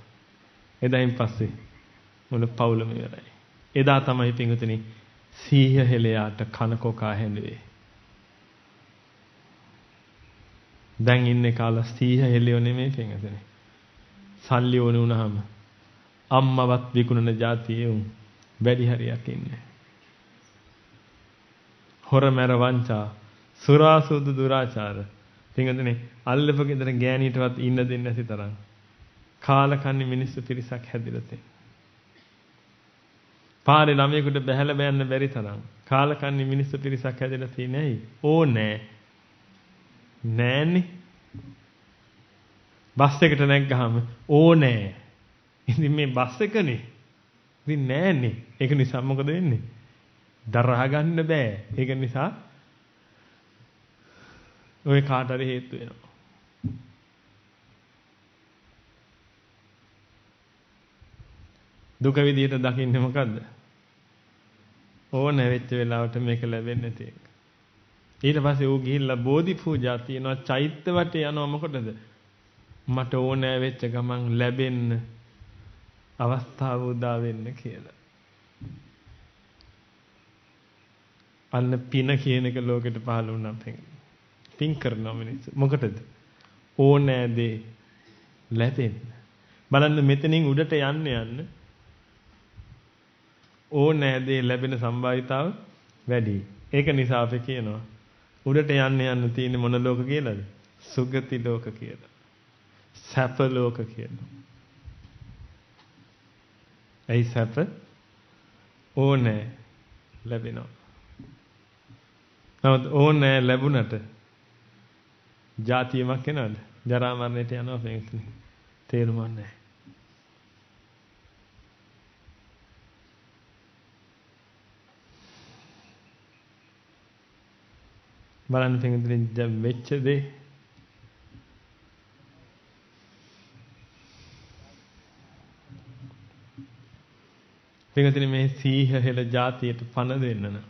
Speaker 1: එදායින් පස්සේ මුළු පවුලම ඉවරයි. එදා තමයි පිටුනේ සීහ හෙලයාට කන කොකා හැඬුවේ. දැන් ඉන්නේ කාලා සීහ හෙලියෝ නෙමෙයි පිටුනේ. සල්ලි ඕන වුණාම අම්මවත් විකුණන જાතියේ උන් වැඩි හරියක් ඉන්නේ. හොරමැර වංචා සුරාසුදු දුරාචාර පින්වතුනි අල්ලපු ගෙදර ගෑණීටවත් ඉන්න දෙන්නේ නැති තරම් කාලකන්ණි මිනිස්සු පිරිසක් හැදිලා තියෙනවා. පාරේ ළමයෙකුට බැහැලා බෑන්න බැරි තරම් කාලකන්ණි මිනිස්සු පිරිසක් හැදිලා තියෙන්නේ ඇයි? ඕනේ නෑනේ. බස් එකට නැග්ගාම ඕනේ. ඉතින් මේ බස් එකනේ. ඉතින් නෑනේ. ඒක නිසා මොකද වෙන්නේ? දරා ගන්න බෑ. ඒක නිසා ඔය කාට හරි හේතු වෙනවා. දුක විදියට දකින්නේ මොකද්ද? ඕන වෙච්ච වෙලාවට මේක ලැබෙන්නේ නැති එක. ඊට පස්සේ ඌ ගිහිල්ලා බෝධි පූජා තියනවා චෛත්‍ය වටේ යනවා මොකටද? මට ඕනෑ වෙච්ච ගමන් ලැබෙන්න අවස්ථාව උදා වෙන්න කියලා. අන්න පින කියන එක ලෝකෙට පහළ වුණා පින් කරනවා මිනිස්සු. මොකටද? ඕනෑ දේ ලැබෙන්න. බලන්න මෙතනින් උඩට යන්න ඕනෑ දේ ලැබෙන සම්භාවිතාව වැඩි. ඒක නිසා අපි කියනවා උඩට යන්න තියෙන්නේ මොන ලෝක කියලාද? සුගති ලෝක කියලා. සැප ලෝක කියලා. ඇයි සැප? ඕනේ ලැබෙනවා. නමුත් ඕනේ ලැබුණට ජාතියමක් එනවද? ජරා මරණයට යනවා පින්වතුනි. තේරුමක් නැහැ. බලන්න පින්වතුනි දැන් වෙච්ච දේ පින්වතුනි මේ සීහ හෙළ ජාතියට පණ දෙන්න නම්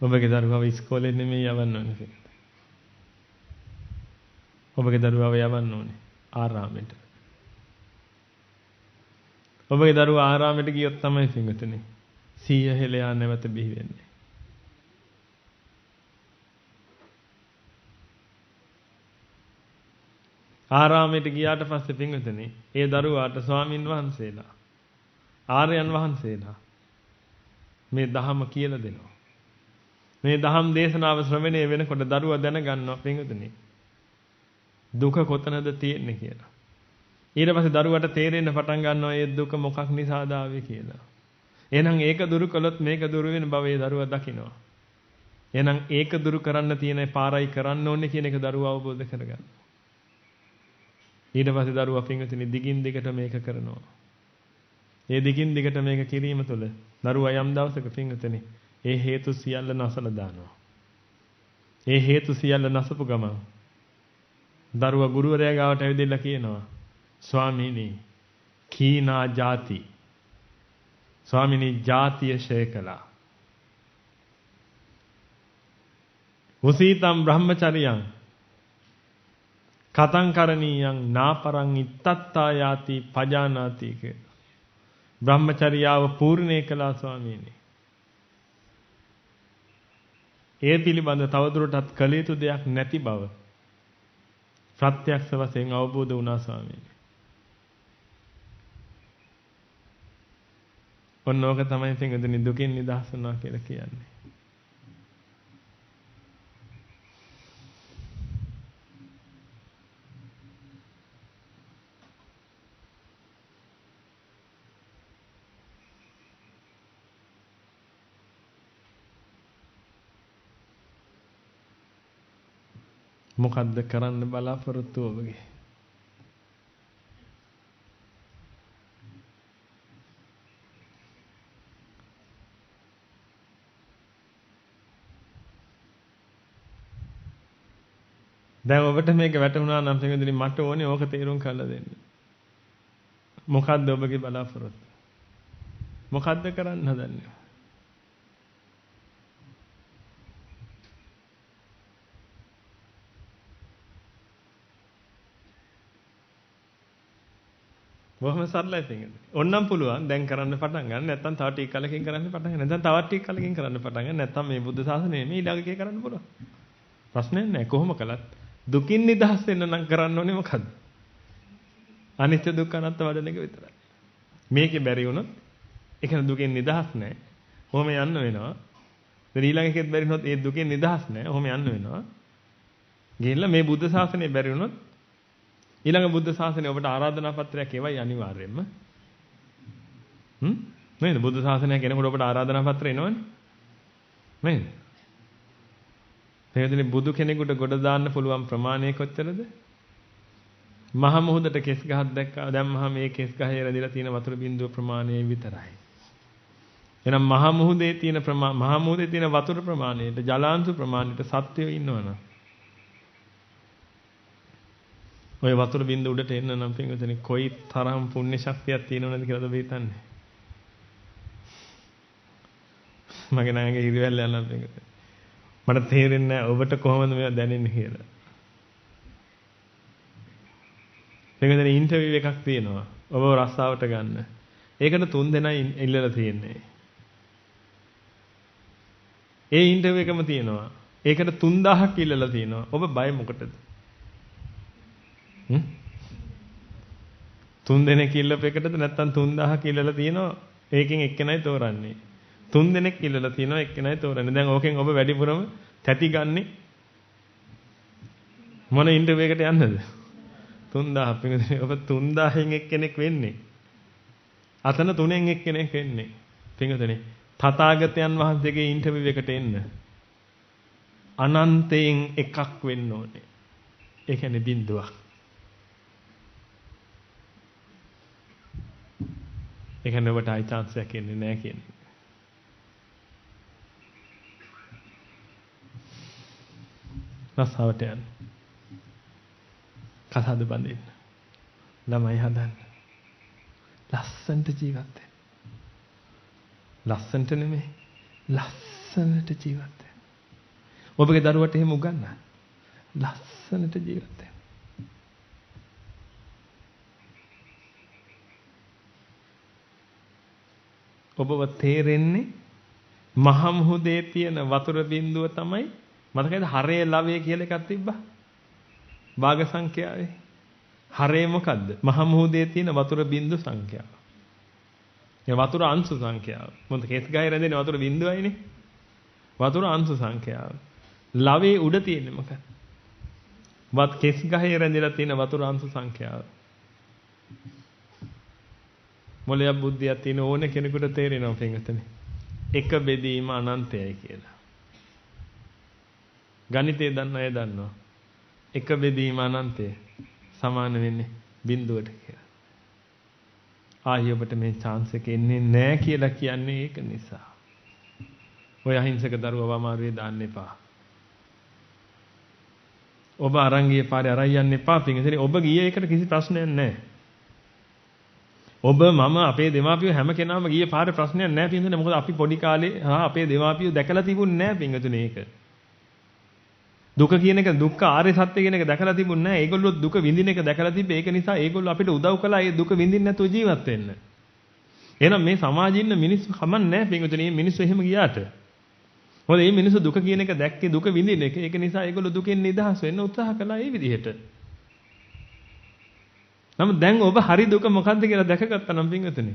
Speaker 1: ඔබගේ දරුවව ඉස්කෝලේ නෙමෙයි යවන්න ඕනේ. ඔබගේ දරුවව යවන්න ඕනේ ආරාමෙට. ඔබගේ දරුවා ආරාමෙට ගියොත් තමයි පින්වතුනි සීහ හෙළයා නැවත බිහි වෙන්නේ. ආරාමයට ගියාට පස්සේ පින්වතුනි ඒ දරුවාට ස්වාමින් වහන්සේලා ආර්යයන් වහන්සේලා මේ ධහම කියලා දෙනවා. මේ ධහම් දේශනාව ශ්‍රවණය වෙනකොට දරුවා දැනගන්නවා පින්වතුනි දුක කොතනද තියෙන්නේ කියලා. ඊට පස්සේ දරුවාට තේරෙන්න පටන් ගන්නවා මේ දුක මොකක් නිසාද ආවේ කියලා. එහෙනම් ඒක දුරු කළොත් මේක දුරු වෙන බව ඒ දරුවා දකිනවා. එහෙනම් ඒක දුරු කරන්න තියෙන පාරයි කරන්න ඕනේ කියන එක දරුවා අවබෝධ කරගන්නවා. ඊට පස්සේ දරුවා පින්වතුනි දිගින් දිගට මේක කරනවා. ඒ දිගින් දිගට මේක කිරීම තුළ දරුවා යම් දවසක පින්වතුනි ඒ හේතු සියල්ල නැසලා දානවා. ඒ හේතු සියල්ල නැසපු ගමන් දරුවා ගුරුවරයා ගාවට ඇවිදලා කියනවා ස්වාමීනි කීනා ಜಾති ස්වාමීනි ಜಾතිය ෂය කළා. උසීතම් බ්‍රහ්මචරියං කතං කරණීයං නාපරං ඉත්තත්තා යාති පජානාති කිය. බ්‍රහ්මචර්යාව පූර්ණේ කළා ස්වාමීනි. ඒ පිළිබඳ තවදුරටත් කළ යුතු දෙයක් නැති බව ප්‍රත්‍යක්ෂ වශයෙන් අවබෝධ වුණා ස්වාමීනි. ඔන්නෝක තමයි පින්වතුනි දුකින් නිදහස් වුණා කියලා කියන්නේ. මොකද්ද කරන්න බලාපොරොත්තු ඔබගේ? දැන් ඔබට මේක වැටුණා නම් පින්වතුනි මට ඕනේ ඕක තේරුම් කරලා දෙන්න. මොකද්ද ඔබගේ බලාපොරොත්තු? මොකද්ද කරන්න හදන්නේ? බොහොම සරලයි පින්වතුනි. ඕන්නම් පුළුවන් දැන් කරන්න පටන් ගන්න. නැත්නම් තව ටික කලකින් කරන්න පටන් ගන්න. නැත්නම් තවත් ටික කලකින් කරන්න පටන් ගන්න. නැත්නම් මේ බුද්ධ ශාසනය මේ ඊළඟ එකේ කරන්න පුළුවන්. ප්‍රශ්නයක් නැහැ. කොහොම කළත් දුකින් නිදහස් වෙන්න නම් කරන්න ඕනේ මොකද්ද? අනිත්‍ය දුක්ඛ අනාත්ම වඩන එක විතරයි. මේකේ බැරි වුණොත් ඒ කියන්නේ දුකෙන් නිදහස් නැහැ. කොහොම යන්න වෙනවා. දැන් ඊළඟ එකෙත් බැරි වුණොත් ඒ දුකෙන් නිදහස් නැහැ. කොහොම යන්න වෙනවා. ගිහිල්ලා මේ බුද්ධ ශාසනය බැරි වුණොත් ඊළඟ බුද්ධ ශාසනය ඔබට ආරාධනා පත්‍රයක් එවයි අනිවාර්යයෙන්ම. නේද? බුද්ධ ශාසනය කෙනෙකුට ඔබට ආරාධනා පත්‍රය එනවනේ. නේද? එහෙනම් බුදු කෙනෙකුට ගොඩ දාන්න පුළුවන් ප්‍රමාණය කොච්චරද? මහ මුහුදට කෙස් ගහක් දැක්කා. දැම්මහම මේ කෙස් ගහේ රැඳිලා තියෙන වතුර බින්දුව ප්‍රමාණය විතරයි. එහෙනම් මහ මුහුදේ තියෙන වතුර ප්‍රමාණයට ජලාංශු ප්‍රමාණයට සත්‍යය ඉන්නවනම් ඔය වතුර බින්දුව උඩට එන්න නම් පින්වතුනි කොයි තරම් පුණ්‍ය ශක්තියක් තියෙනවද කියලාද ඔබ හිතන්නේ? මගේ නාගේ හිරිවැල්ල යනවා පින්වතුනි. මට තේරෙන්නේ නැහැ ඔබට කොහොමද මේවා දැනෙන්නේ කියලා. පින්වතුනි ඉන්ටර්විව් එකක් තියෙනවා. ඔබව රස්සාවට ගන්න. ඒකට 3 දෙනා ඉල්ලලා තියෙන්නේ. ඒ ඉන්ටර්විව් එකම තියෙනවා. ඒකට 3000ක් ඉල්ලලා තියෙනවා. ඔබ බය මොකටද? 3 දෙනෙක් ඉල්ලපු එකටද නැත්නම් 3000ක් ඉල්ලලා තියෙනවා. ඒකෙන් එක්කෙනයි තෝරන්නේ. 3 දෙනෙක් ඉල්ලලා තිනවා එක්කෙනයි තෝරන්නේ. දැන් ඕකෙන් ඔබ වැඩිපුරම තැති ගන්නෙ මොන ඉන්ටර්විව් එකට යන්නද? 3000 පින්වතුනි ඔබ 3000න් එක්කෙනෙක් වෙන්නේ. අතන 3න් එක්කෙනෙක් වෙන්නේ. පින්වතුනි තථාගතයන් වහන්සේගේ ඉන්ටර්විව් එකට එන්න අනන්තයෙන් එකක් වෙන්න ඕනේ. ඒ කියන්නේ බිඳුවක්. ඒ කියන්නේ ඔබට ආයි chance එකක් එන්නේ නැහැ කියන්නේ. රස්සාවට යන්න. කසාද බඳින්න. ළමයි හදන්න. ලස්සනට ජීවත් වෙන්න. ලස්සනට නෙමෙයි ලස්සනට ජීවත් වෙන්න. ඔබගේ දරුවට එහෙම උගන්වන්න. ලස්සනට ජීවත් වෙන්න. ඔබව තේරෙන්නේ මහ මුහුදේ තියෙන වතුර බිඳුව තමයි. මතකයිද හරේ ලවය කියලා එකක් තිබ්බා? භාග සංඛ්‍යාවේ. හරේ මොකද්ද? මහ මුහුදේ තියෙන වතුර බිඳු සංඛ්‍යාව. ඒ වතුර අංශු සංඛ්‍යාව. මොකද කෙස් ගහේ රැඳෙන වතුර බිඳුවයිනේ. වතුර අංශු සංඛ්‍යාව. ලවේ උඩ තියෙන්නේ මොකක්ද? කෙස් ගහේ රැඳිලා තියෙන වතුර අංශු සංඛ්‍යාව. මොලයක් බුද්ධියක් තියෙන ඕන කෙනෙකුට තේරෙනවා පින්වතුනි. එක බෙදීම අනන්තයයි කියලා. ගණිතය දන්න අය දන්නවා. එක බෙදීම අනන්තය සමාන වෙන්නේ බිඳුවට කියලා. ආයි ඔබට මේ chance එක එන්නේ නැහැ කියලා කියන්නේ ඒක නිසා. ඔය අහිංසක දරුවව අමාරුවේ දාන්න එපා. ඔබ අරන් ගියේ පාරේ අරන් යන්න එපා පින්වතුනි. ඔබ ගියේ ඒකට කිසි ප්‍රශ්නයක් නැහැ. ඔබ මම අපේ දෙමාපියෝ හැම කෙනාම ගියේ පාරේ ප්‍රශ්නයක් නැහැ පින්වතුනි. මොකද අපි පොඩි කාලේ අපේ දෙමාපියෝ දැකලා තිබුණේ නැහැ පින්වතුනි ඒක. දුක කියන එක දුක්ඛ ආර්ය සත්‍ය කියන එක දැකලා තිබුණේ නැහැ. ඒගොල්ලෝ දුක විඳින එක දැකලා තිබ්බේ. ඒක නිසා ඒගොල්ලෝ අපිට උදව් කළා ඒ දුක විඳින්න නැතුව ජීවත් වෙන්න. එහෙනම් මේ සමාජයේ ඉන්න මිනිස්සු කමන්නේ නැහැ පින්වතුනි. මේ මිනිස්සු එහෙම ගියාට. මොකද මේ මිනිස්සු දුක කියන එක දැක්කේ දුක විඳින එක. ඒක නිසා ඒගොල්ලෝ දුකෙන් නිදහස් වෙන්න උත්සාහ කළා ඒ විදිහට. නමුත් දැන් ඔබ හරි දුක මොකද්ද කියලා දැකගත්තා නම් පින්වතුනි.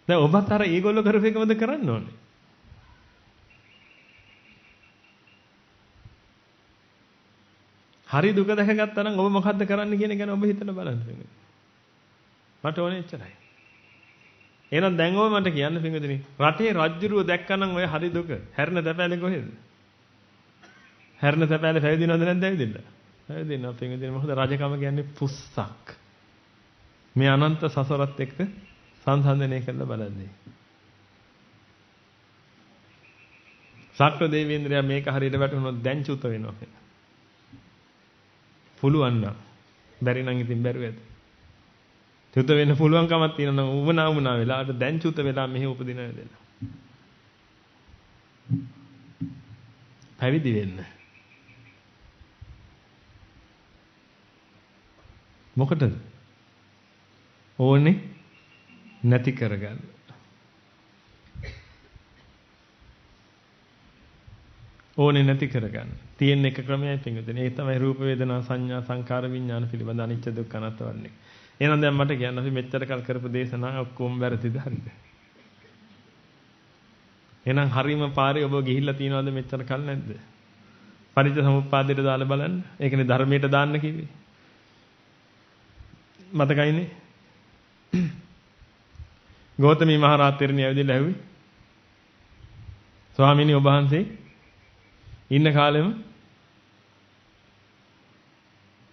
Speaker 1: දැන් ඔබත් අර ඒගොල්ලෝ කරපු එකමද කරන්න ඕනේ. හරි දුක දැකගත්තා නම් ඔබ මොකද්ද කරන්න කියන එක ගැන ඔබ හිතලා බලන්න පින්වතුනි. මට ඕනේ එච්චරයි. එහෙනම් දැන් ඔබ මට කියන්න පින්වතුනි රටේ රජ්ජුරුව දැක්කනම් ඔය හරි දුක හැරෙන තැපෑලේ කොහෙද? හැරෙන තැපෑලේ පැවිදිනවද නැද්ද ඇවිදින්න? පැවිදිනවා පින්වතුනි. මොකද රජකම කියන්නේ පුස්සක්. මේ අනන්ත සසරත් එක්ක සංසන්දනය කරලා බලන්නේ. ශක්‍ර දේවේන්ද්‍රයා මේක හරියට වැටුනොත් දැන් චුත වෙනවා කියලා. පුළුවන් නම් බැරි නම් ඉතින් බැරුව ඇත. චුත වෙන්න පුළුවන් කමක් තියෙනවා නම් උමනා වෙලාවට දැන් චුත වෙලා මෙහි උපදින වෙලාව. පැවිදි වෙන්න. මොකටද? ඕනේ නැති කරගන්න. ඕනේ නැති කරගන්න. තියෙන එක ක්‍රමයයි පින්වතුනි. ඒ තමයි රූප වේදනා සංඥා සංකාර විඥාන පිළිබඳ අනිච්ච දුක්ඛ අනාත්ම වර්ණය. එහෙනම් දැන් මට කියන්න අපි මෙච්චර කල් කරපු දේශනා ඔක්කොම වැරදිද හරිද? එහෙනම් හරීම පාරේ ඔබ ගිහිල්ලා තියනවද මෙච්චර කල් නැද්ද? පටිච්ච සමුප්පාදයට දාලා බලන්න. ඒකනේ ධර්මයට දාන්න කිව්වේ. මතකයිනේ? ගෞතමී මහ රහතන් ඇවිදලා ඇහුවේ ස්වාමීනි ඔබ වහන්සේ ඉන්න කාලෙම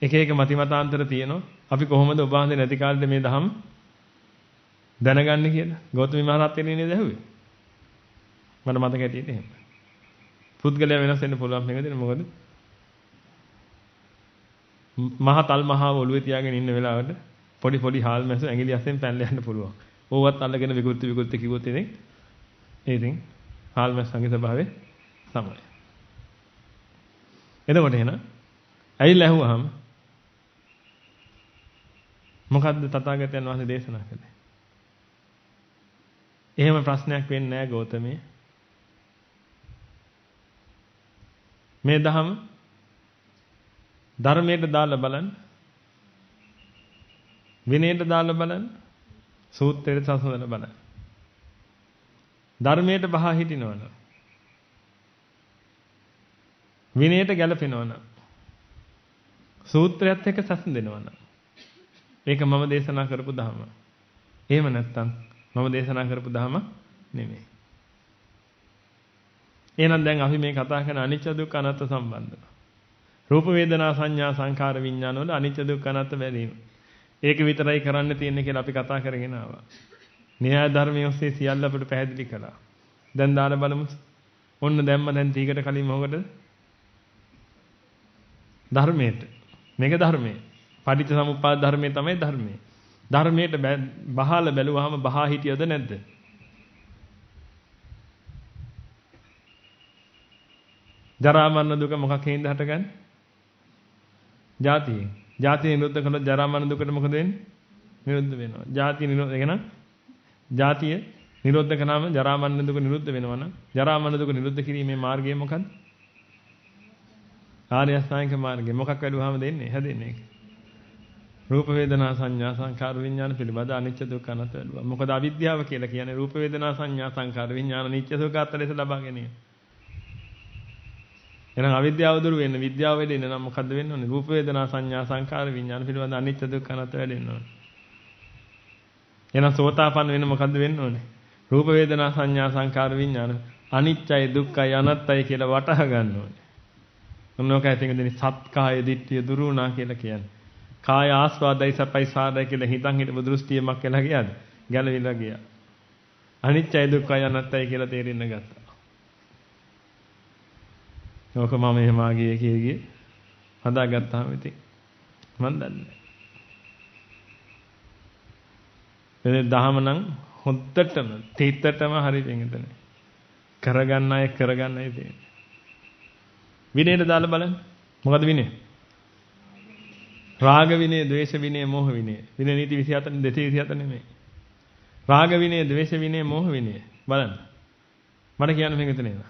Speaker 1: එක මති මතාන්තර තියෙනවා. අපි කොහොමද ඔබ වහන්සේ නැති කාලෙද මේ ධම් දැනගන්නේ කියලා. ගෞතමී මහ රහතන් නේද ඇහුවේ. මට මතක හිටියේ එහෙම. පුද්ගලයා වෙනස් වෙන්න පුළුවන් මේකද මොකද? මහ තල් මහා ඔළුවේ තියාගෙන ඉන්න වෙලාවට පොඩි හාල් මැස්සෝ ඇඟිලි අස්සෙන් පැනලා යන්න පුළුවන්. ඕවත් අල්ලගෙන විකෘති කිව්වොත් ඉතින් හාල් මැස්සන්ගේ ස්වභාවය තමයි. එතකොට එහෙනම් ඇවිල්ලා ඇහුවාම මොකද්ද තථාගතයන් වහන්සේ දේශනා කළේ? එහෙම ප්‍රශ්නයක් වෙන්නේ නැහැ ගෞතමී. මේ දහම ධර්මයට දාලා බලන්න. විනයට දාලා බලන්න. සූත්‍රයට සසඳලා බලන්න. ධර්මයට බහා හිටිනවනම් විනයට ගැලපෙනවනම් සූත්‍රයත් එක්ක සැසඳෙනවනම් ඒක මම දේශනා කරපු ධර්ම. එහෙම නැත්නම් මම දේශනා කරපු ධර්ම නෙමෙයි. එහෙනම් දැන් අපි මේ කතා කරන අනිච්ච දුක්ඛ අනාත්ම සම්බන්ධව. රූප වේදනා සංඥා සංඛාර විඥාන වල අනිච්ච දුක්ඛ අනාත්ම බැලීම. ඒක විතරයි කරන්න තියෙන්නේ කියලා අපි කතා කරගෙන ආවා. න්‍යාය ධර්මයේ ඔස්සේ සියල්ල අපිට පැහැදිලි කළා. දැන් දාලා බලමු. ඔන්න දැම්ම දැන් ටීකට කලින් මොකටද? ධර්මයට. මේක ධර්මයේ. පටිච්ච සමුප්පාද ධර්මයේ තමයි ධර්මයේ. ධර්මයට බහාල බැලුවාම බහා හිටියද නැද්ද? ජරා මරණ දුක මොකක් හේඳ හටගන්නේ? ජාතියෙන්. ජාතිය නිරුද්ධ කළොත් ජරා මරණ දුකට මොකද වෙන්නේ? නිරුද්ධ වෙනවා. ජාතිය නිරෝධ එකනම් ජාතිය නිරෝධ කළාම ජරා මරණ දුක නිරුද්ධ වෙනවා නම් ජරා මරණ දුක නිරුද්ධ කිරීමේ මාර්ගය මොකක්ද? ආර්ය අෂ්ටාංගික මාර්ගය. මොකක් වැඩුවාම දෙන්නේ? හැදෙන්නේ ඒක. රූප වේදනා සංඥා සංකාර විඥාන පිළිබඳ අනිච්ච දුක්ඛ අනාත්ම වැඩුවා. මොකද අවිද්‍යාව කියලා කියන්නේ රූප වේදනා සංඥා සංකාර විඥාන අනිච්ච දුක්ඛ අතලෙස ලබා ගැනීම. එහෙනම් අවිද්‍යාව දුරු වෙන්න විද්‍යාව වැඩෙන්න නම් මොකද්ද වෙන්න ඕනේ? රූප වේදනා සංඥා සංකාර විඥාන පිළිබඳ අනිච්ච දුක්ඛ අනාත්ම වැඩෙන්න ඕනේ. එහෙනම් සෝතාපන්න වෙන්න මොකද්ද වෙන්න ඕනේ? රූප වේදනා සංඥා සංකාර විඥාන අනිච්චයි දුක්ඛයි අනාත්තයි කියලා වටහා ගන්න ඕනේ. මොනවාකයි තියෙන්නේ සත්කාය දිට්ඨිය දුරු වුණා කියලා කියන්නේ. කාය ආස්වාදයි සපයි සාදයි කියලා හිතන් හිටපු දෘෂ්ටියමක් කියලා ගියාද? ගැලවිලා ගියා. අනිච්චයි දුක්ඛයි අනාත්තයි කියලා තේරෙන්න ගත්තා. ඕක මම එහෙම ආගියේ කීයේ හදාගත්තාම ඉතින් මන් දන්නේ. එනේ දහම නම් හොද්දටම තීත්තටම හරි වෙන්නේ. කරගන්න අය කරගන්නයි තියෙන්නේ. විනයට දාලා බලන්න. මොකද විනය? රාග විනය, ද්වේෂ විනය, මෝහ විනය. විනය නීති 27 227 නෙමෙයි. රාග විනය, ද්වේෂ විනය, මෝහ විනය. බලන්න. මට කියන්න මේක එතන නේද?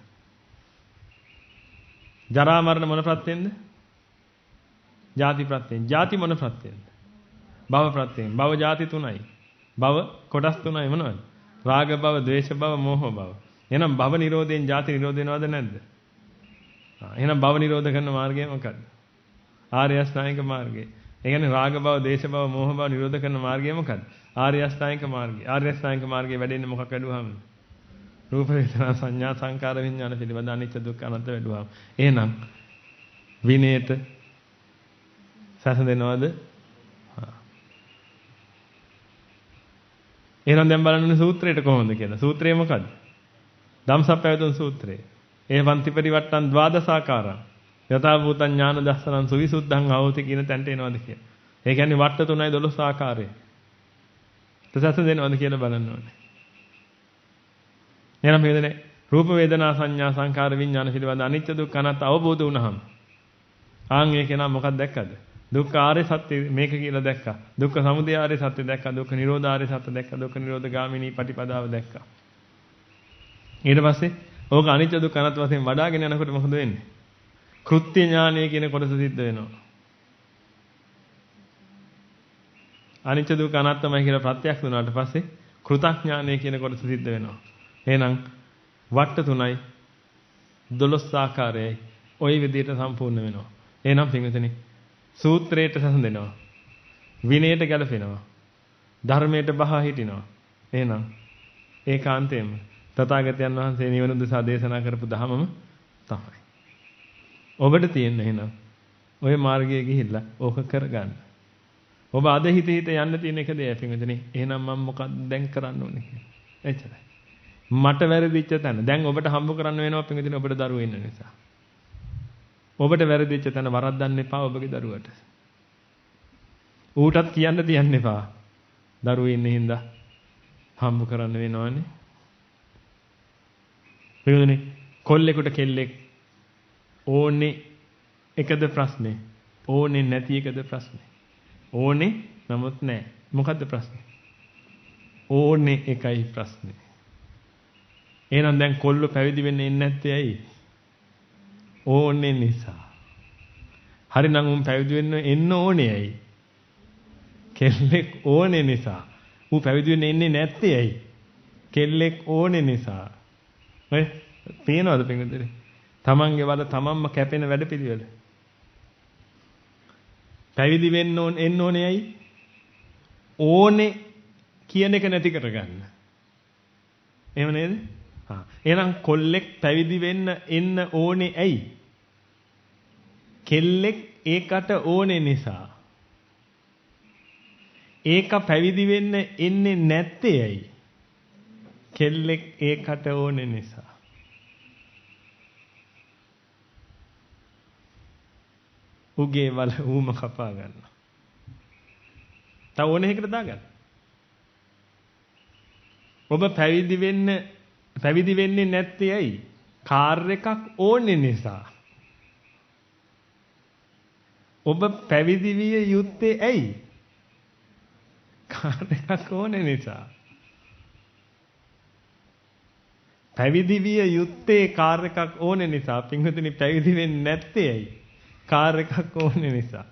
Speaker 1: ජරා මරණ මොන ප්‍රත්‍යෙන්ද? ජාති ප්‍රත්‍යෙන්. ජාති මොන ප්‍රත්‍යෙන්ද? භව ප්‍රත්‍යෙන්. භව ජාති තුනයි. භව කොටස් තුනයි මොනවද? රාග භව, ද්වේෂ භව, මෝහ භව. එහෙනම් භව නිරෝධයෙන් ජාති නිරෝධ වෙනවද නැද්ද? එහෙනම් භව නිරෝධ කරන මාර්ගය මොකක්ද? ආර්ය අෂ්ටාංගික මාර්ගය. ඒ කියන්නේ රාග භව, දේශ භව, මෝහ භව නිරෝධ කරන මාර්ගය මොකක්ද? ආර්ය අෂ්ටාංගික මාර්ගය. ආර්ය අෂ්ටාංගික මාර්ගයේ වැඩෙන්නේ මොකක් වැඩුවාම? රූප වේදනා සංඥා සංකාර විඥාන පිළිබඳ අනිත්‍ය දුක්ඛ අනාත්ම වැඩුවාම. එහෙනම් විනයට සැසඳෙනවද? එහෙනම් දැන් බලන්න සූත්‍රයට කොහොමද කියලා. සූත්‍රය මොකද්ද? ධම්සප්පවතුන් සූත්‍රය. ඒවන්ති පරිවට්ටන් ද්වාදසාකාරං යථා භූතං ඥාන දස්සනං සුවිසුද්ධං ආවෝති කියන තැනට එනවද කියලා. ඒ කියන්නේ වට්ට 3යි 12 ආකාරය. සැසඳෙනවද කියලා බලන්න ඕනේ. එහෙනම් මේකනේ රූප වේදනා සංඥා සංකාර විඥාන පිළිබඳ අනිත්‍ය දුක්ඛ අනාත්ම අවබෝධ වුණාම ආන් ඒකේ නම් මොකක්ද දැක්කද? දුක්ඛ ආර්ය සත්‍ය මේක කියලා දැක්කා. දුක්ඛ සමුදය ආර්ය සත්‍ය දැක්කා. දුක්ඛ නිරෝධ ආර්ය සත්‍ය දැක්කා. දුක්ඛ නිරෝධ ගාමිනී පටිපදාව දැක්කා. ඊට පස්සේ ඕක අනිත්‍ය දුක්ඛ අනාත්ම වශයෙන් වඩාගෙන යනකොට මොකද වෙන්නේ? කෘත්‍ය ඥානය කියන කොටස සිද්ධ වෙනවා. අනිත්‍ය දුක්ඛ අනාත්මයි කියලා ප්‍රත්‍යක්ෂ වුණාට පස්සේ කෘතඥානය කියන කොටස සිද්ධ වෙනවා. එහෙනම් වට්ට 3යි 12 ආකාරයයි ওই විදිහට සම්පූර්ණ වෙනවා. එහෙනම් පින්විතනි සූත්‍රයට සැසඳෙනවා. විනයට ගැලපෙනවා. ධර්මයට බහා හිටිනවා. එහෙනම් ඒකාන්තයෙන්ම තථාගතයන් වහන්සේ නිවන උදෙසා දේශනා කරපු ධහමම තමයි. ඔබට තියෙන එහෙනම් ওই මාර්ගයේ ගිහිල්ලා ඕක කරගන්න. ඔබ අද හිත යන්න තියෙන එක දෙයක් පින්විතනි. එහෙනම් මම මොකක්ද දැන් කරන්න ඕනේ කියලා. එච්චරයි. මට වැරදිච්ච තැන. දැන් ඔබට හම්බ කරන්න වෙනවා පින්විතනි ඔබට දරුවෝ ඉන්න නිසා. ඔබට වැරදිච්ච තැන වරද්දන්න එපා ඔබගේ දරුවට. ඌටත් කියන්න තියන්න එපා. දරුවෝ ඉන්න හින්දා හම්බ කරන්න වෙනවනේ. පින්විතනි කොල්ලෙකුට කෙල්ලෙක් ඕනේ එකද ප්‍රශ්නේ? ඕනේ නැති එකද ප්‍රශ්නේ? ඕනේ නමුත් නැහැ. මොකද්ද ප්‍රශ්නේ? ඕනේ එකයි ප්‍රශ්නේ. එහෙනම් දැන් කොල්ල පැවිදි වෙන්න ඉන්නේ නැත්තේ ඇයි? ඕනේ නිසා. හරිනම් උන් පැවිදි වෙන්න එන්න ඕනේ ඇයි? කෙල්ලෙක් ඕනේ නිසා. ඌ පැවිදි වෙන්න ඉන්නේ නැත්තේ ඇයි? කෙල්ලෙක් ඕනේ නිසා. ඔය පේනවද පින්වතුනි? තමන්ගේ වල තමන්ම කැපෙන වැඩපිළිවෙල. පැවිදි වෙන්න එන්න ඕනේ ඇයි? ඕනේ කියන එක නැති කරගන්න. එහෙම නේද? එහෙනම් කොල්ලෙක් පැවිදි වෙන්න එන්න ඕනේ ඇයි? කෙල්ලෙක් ඒකට ඕනේ නිසා. ඒක පැවිදි වෙන්න එන්නේ නැත්තේ ඇයි? කෙල්ලෙක් ඒකට ඕනේ නිසා. උගේ වල ඌම කපා ගන්නවා. තව ඕනේ එකකට දාගන්න. ඔබ පැවිදි වෙන්නේ නැත්තේ ඇයි? කාර් එකක් ඕනේ නිසා. ඔබ පැවිදි විය යුත්තේ ඇයි? කාර් එකක් ඕනේ නිසා. පැවිදි විය යුත්තේ කාර් එකක් ඕනේ නිසා. පින්වතුනි පැවිදි වෙන්නේ නැත්තේ ඇයි? කාර් එකක් ඕනේ නිසා.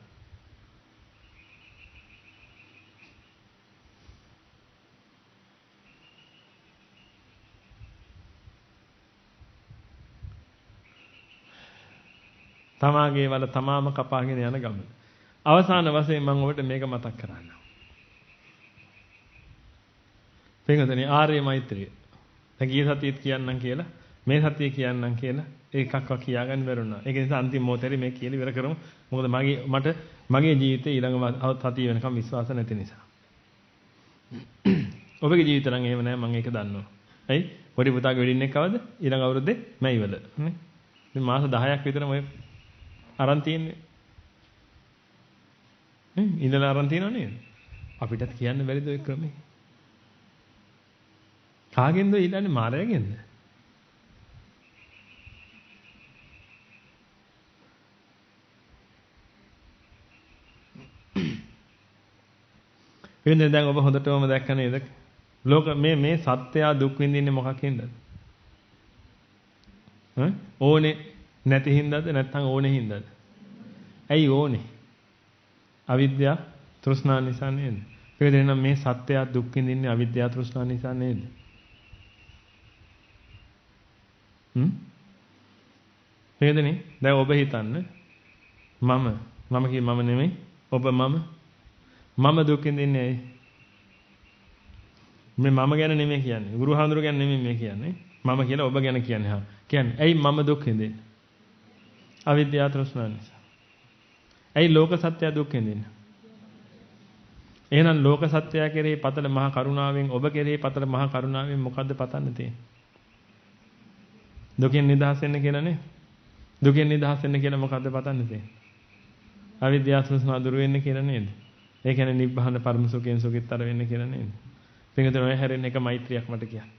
Speaker 1: තමාගේ වල තමාම කපාගෙන යන ගමන. අවසාන වශයෙන් මම ඔබට මේක මතක් කරන්නම්. පින්වතුනි ආර්ය මෛත්‍රිය. දැන් ගිය සතියේත් කියන්නම් කියලා මේ සතියේ කියන්නම් කියලා ඒකක්වත් කියාගන්න බැරුණා. ඒක නිසා අන්තිම මොහොතේ මේ කියලා ඉවර කරමු. මොකද මගේ ජීවිතේ ඊළඟ සතිය වෙනකම් විශ්වාස නැති නිසා. ඔබගේ ජීවිත නම් එහෙම නැහැ මම ඒක දන්නවා. ඇයි? පොඩි පුතාගේ වෙඩින් එක කවද? ඊළඟ අවුරුද්දේ මැයිවල. නේ? ඉතින් මාස 10ක් විතර ඔය අරන් තියෙන්නේ. ඉඳලා අරන් තියෙනව නේද? අපිටත් කියන්න බැරිද ඔය ක්‍රමේ? කාගෙන්ද ඊළඟ මාරයාගෙන්ද? වෙන්නේ දැන් ඔබ හොඳටම දැක්ක නේද? ලෝක මේ සත්‍යය දුක් විඳින්නේ මොකකින්ද? ඕනේ නැති හින්දාද නැත්නම් ඕනේ හින්දාද? ඇයි ඕනේ? අවිද්‍යාව තෘෂ්ණා නිසා නේද? ඒක දෙන්නම් මේ සත්‍යය දුක් විඳින්නේ අවිද්‍යාව තෘෂ්ණා නිසා නේද? නේදනේ? දැන් ඔබ හිතන්න මම නෙමෙයි ඔබ මම දුක් විඳින්නේ ඇයි? මේ මම ගැන නෙමෙයි කියන්නේ. ගුරු හාමුදුරු ගැන නෙමෙයි මේ කියන්නේ. මම කියලා ඔබ ගැන කියන්නේ. කියන්නේ ඇයි මම දුක් විඳින්නේ? අවිද්‍යාව තෘෂ්ණා නිසා. ඇයි ලෝක සත්‍ය දුක් විඳින්නේ? එහෙනම් ලෝක සත්‍යය කෙරෙහි පතල මහා කරුණාවෙන් ඔබ කෙරෙහි පතල මහා කරුණාවෙන් මොකද්ද පතන්න තියෙන්නේ? දුකෙන් නිදහස් වෙන්න කියලා නේ. දුකෙන් නිදහස් වෙන්න කියලා මොකද්ද පතන්න තියෙන්නේ? අවිද්‍යාව තෘෂ්ණා දුරු වෙන්න කියලා නේද? ඒ කියන්නේ නිබ්බහන පරම සුඛයෙන් සුඛිතතර වෙන්න කියලා නේද? පින්වතුනි ඔය හැරෙන්න එක මෛත්‍රියක් මට කියන්න.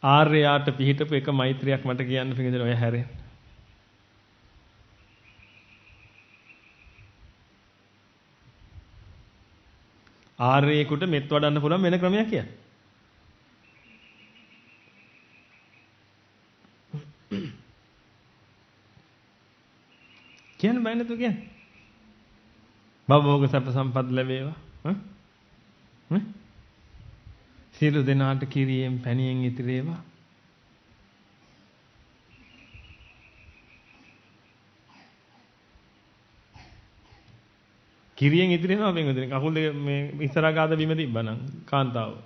Speaker 1: ආර්යයාට පිහිටපු එක මෛත්‍රියක් මට කියන්න පින්වතුනි ඔය හැරෙන්න. ආර්යයෙකුට මෙත් වඩන්න පුළුවන් වෙන ක්‍රමයක් කියන්න. කියන්න බෑ නේද කියන්නේ? භවෝග සැප සම්පත් ලැබේවා. සියලු දෙනාට කිරියෙන් පැණියෙන් ඉතිරේවා. කිරියෙන් ඉතිරේනවා බෙන්ගොදෙන කකුල් දෙක මේ ඉස්සරහා ගාද බිම තිබ්බනම් කාන්තාව.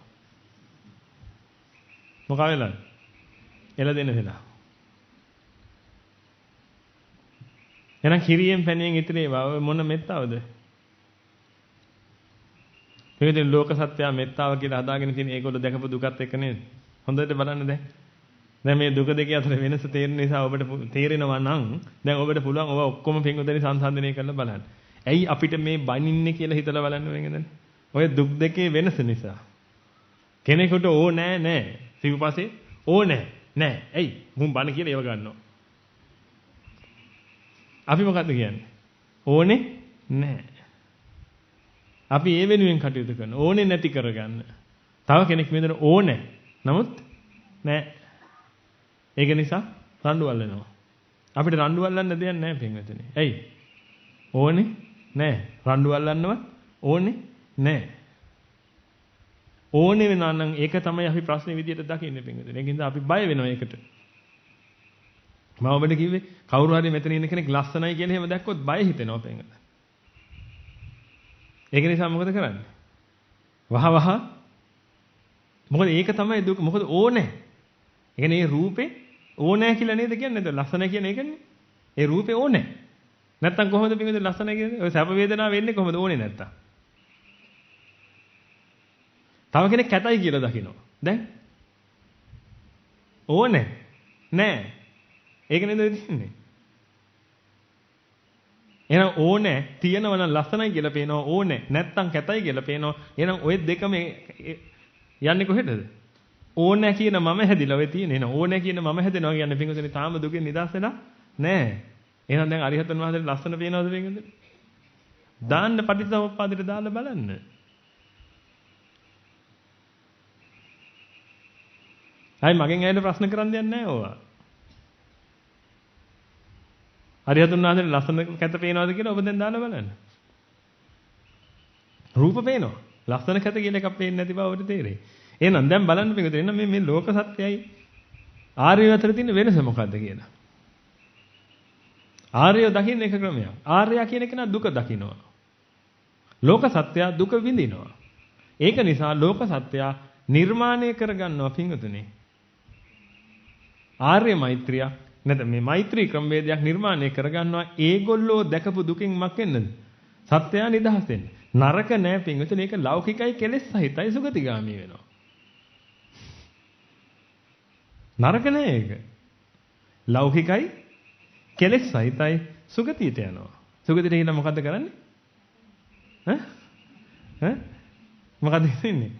Speaker 1: මොකා වෙලාද? එළ දෙන වෙලා. එහෙනම් කිරියෙන් පැණියෙන් ඉතිරේවා. ඔය මොන මෙත්තවද? මේකෙන් ලෝක සත්‍යය මෙත්තාව කියලා හදාගෙන තියෙන ඒගොල්ලෝ දැකපු දුකත් එක්ක නේද? හොඳට බලන්න දැන්. දැන් මේ දුක දෙක අතර වෙනස තේරෙන නිසා ඔබට තේරෙනවා නම් දැන් ඔබට පුළුවන් ඔබ ඔක්කොම පින්වතුනි සංසන්දනය කරලා බලන්න. ඇයි අපිට මේ බනින්නේ කියලා හිතලා බලන්න වෙනද? ඔය දුක් දෙකේ වෙනස නිසා. කෙනෙකුට ඕනෑ නෑ. සිව්පස්සේ ඕනෑ නෑ. ඇයි? මුන් බන කියලා ඒව ගන්නවා. අපි මොකද්ද කියන්නේ? ඕනේ නෑ. අපි ඒ වෙනුවෙන් කටයුතු කරන ඕනේ නැති කරගන්න. තව කෙනෙක් මෙතන ඕනේ. නමුත් නෑ. ඒක නිසා රණ්ඩු අල්ලනවා. අපිට රණ්ඩු අල්ලන්න දෙයක් නෑ පින්වතුනි. ඇයි? ඕනේ නෑ. රණ්ඩු අල්ලන්නවත් ඕනේ නෑ. ඕනේ වෙනා නම් ඒක තමයි අපි ප්‍රශ්නේ විදියට දකින්නේ පින්වතුනි. ඒකින්ද අපි බය වෙනවා ඒකට. මම ඔබට කිව්වේ කවුරු හරි මෙතන ඉන්න කෙනෙක් ලස්සනයි කියලා එහෙම දැක්කොත් බය හිතෙනවා පින්වතුනි. ඒක නිසා මොකද කරන්නේ? වහ මොකද ඒක තමයි දුක. මොකද ඕනේ. ඒ කියන්නේ මේ රූපේ ඕනේ කියලා නේද කියන්නේ? ලස්සන කියන එකනේ. ඒ රූපේ ඕනේ. නැත්තම් කොහොමද පින්වතුනි ලස්සන කියන්නේ? ඔය සැප වේදනාව වෙන්නේ කොහොමද ඕනේ නැත්තම්? තව කෙනෙක් කැතයි කියලා දකිනවා. දැන් ඕනේ නෑ. ඒක නේද වෙන්නේ? එහෙනම් ඕනේ තියෙනවා නම් ලස්සනයි කියලා පේනවා ඕනේ නැත්තම් කැතයි කියලා පේනවා. එහෙනම් ওই දෙකම යන්නේ කොහෙටද? ඕනේ කියන මම හැදිලා ඔය තියෙන. එහෙනම් ඕනේ කියන මම හැදෙනවා කියන්නේ පින්වතුනි තාම දුකෙන් නිදහස් වෙලා නෑ. එහෙනම් දැන් අරිහතන් වහන්සේට ලස්සන පේනවද පින්වතුනි? දාන්න පටිච්චසමුප්පාදයට දාලා බලන්න. අය මගෙන් ඇයිද ප්‍රශ්න කරන්න දෙයක් නැහැ ඕවා. අරිහතුන් වහන්සේට ලස්සන කැත පේනවද කියලා ඔබ දැන් දාලා බලන්න. රූප පේනවා. ලස්සන කැත කියලා එකක් පේන්නේ නැති බව ඔබට තේරෙයි. එහෙනම් දැන් බලන්න පිටුද එන්න මේ ලෝක සත්‍යයයි ආර්ය අතර තියෙන වෙනස මොකද්ද කියලා. ආර්යය දකින්න එක ක්‍රමයක්. ආර්යයා කියන කෙනා දුක දකින්නවා. ලෝක සත්‍යය දුක විඳිනවා. ඒක නිසා ලෝක සත්‍යය නිර්මාණය කරගන්නවා පිටුතුනේ. ආර්ය මෛත්‍රිය නැත්නම් මේ මෛත්‍රී ක්‍රමවේදයක් නිර්මාණය කරගන්නවා ඒගොල්ලෝ දැකපු දුකින් මක්ෙන්නද සත්‍යය නිදහස් වෙන්න නරක නෑ පින්විතනේ ඒක ලෞකිකයි කෙලෙස් සහිතයි සුගතිගාමී වෙනවා නරක නෑ ඒක ලෞකිකයි කෙලෙස් සහිතයි සුගතියට යනවා සුගතියට ගිහින් මොකද්ද කරන්නේ මොකද්ද වෙන්නේ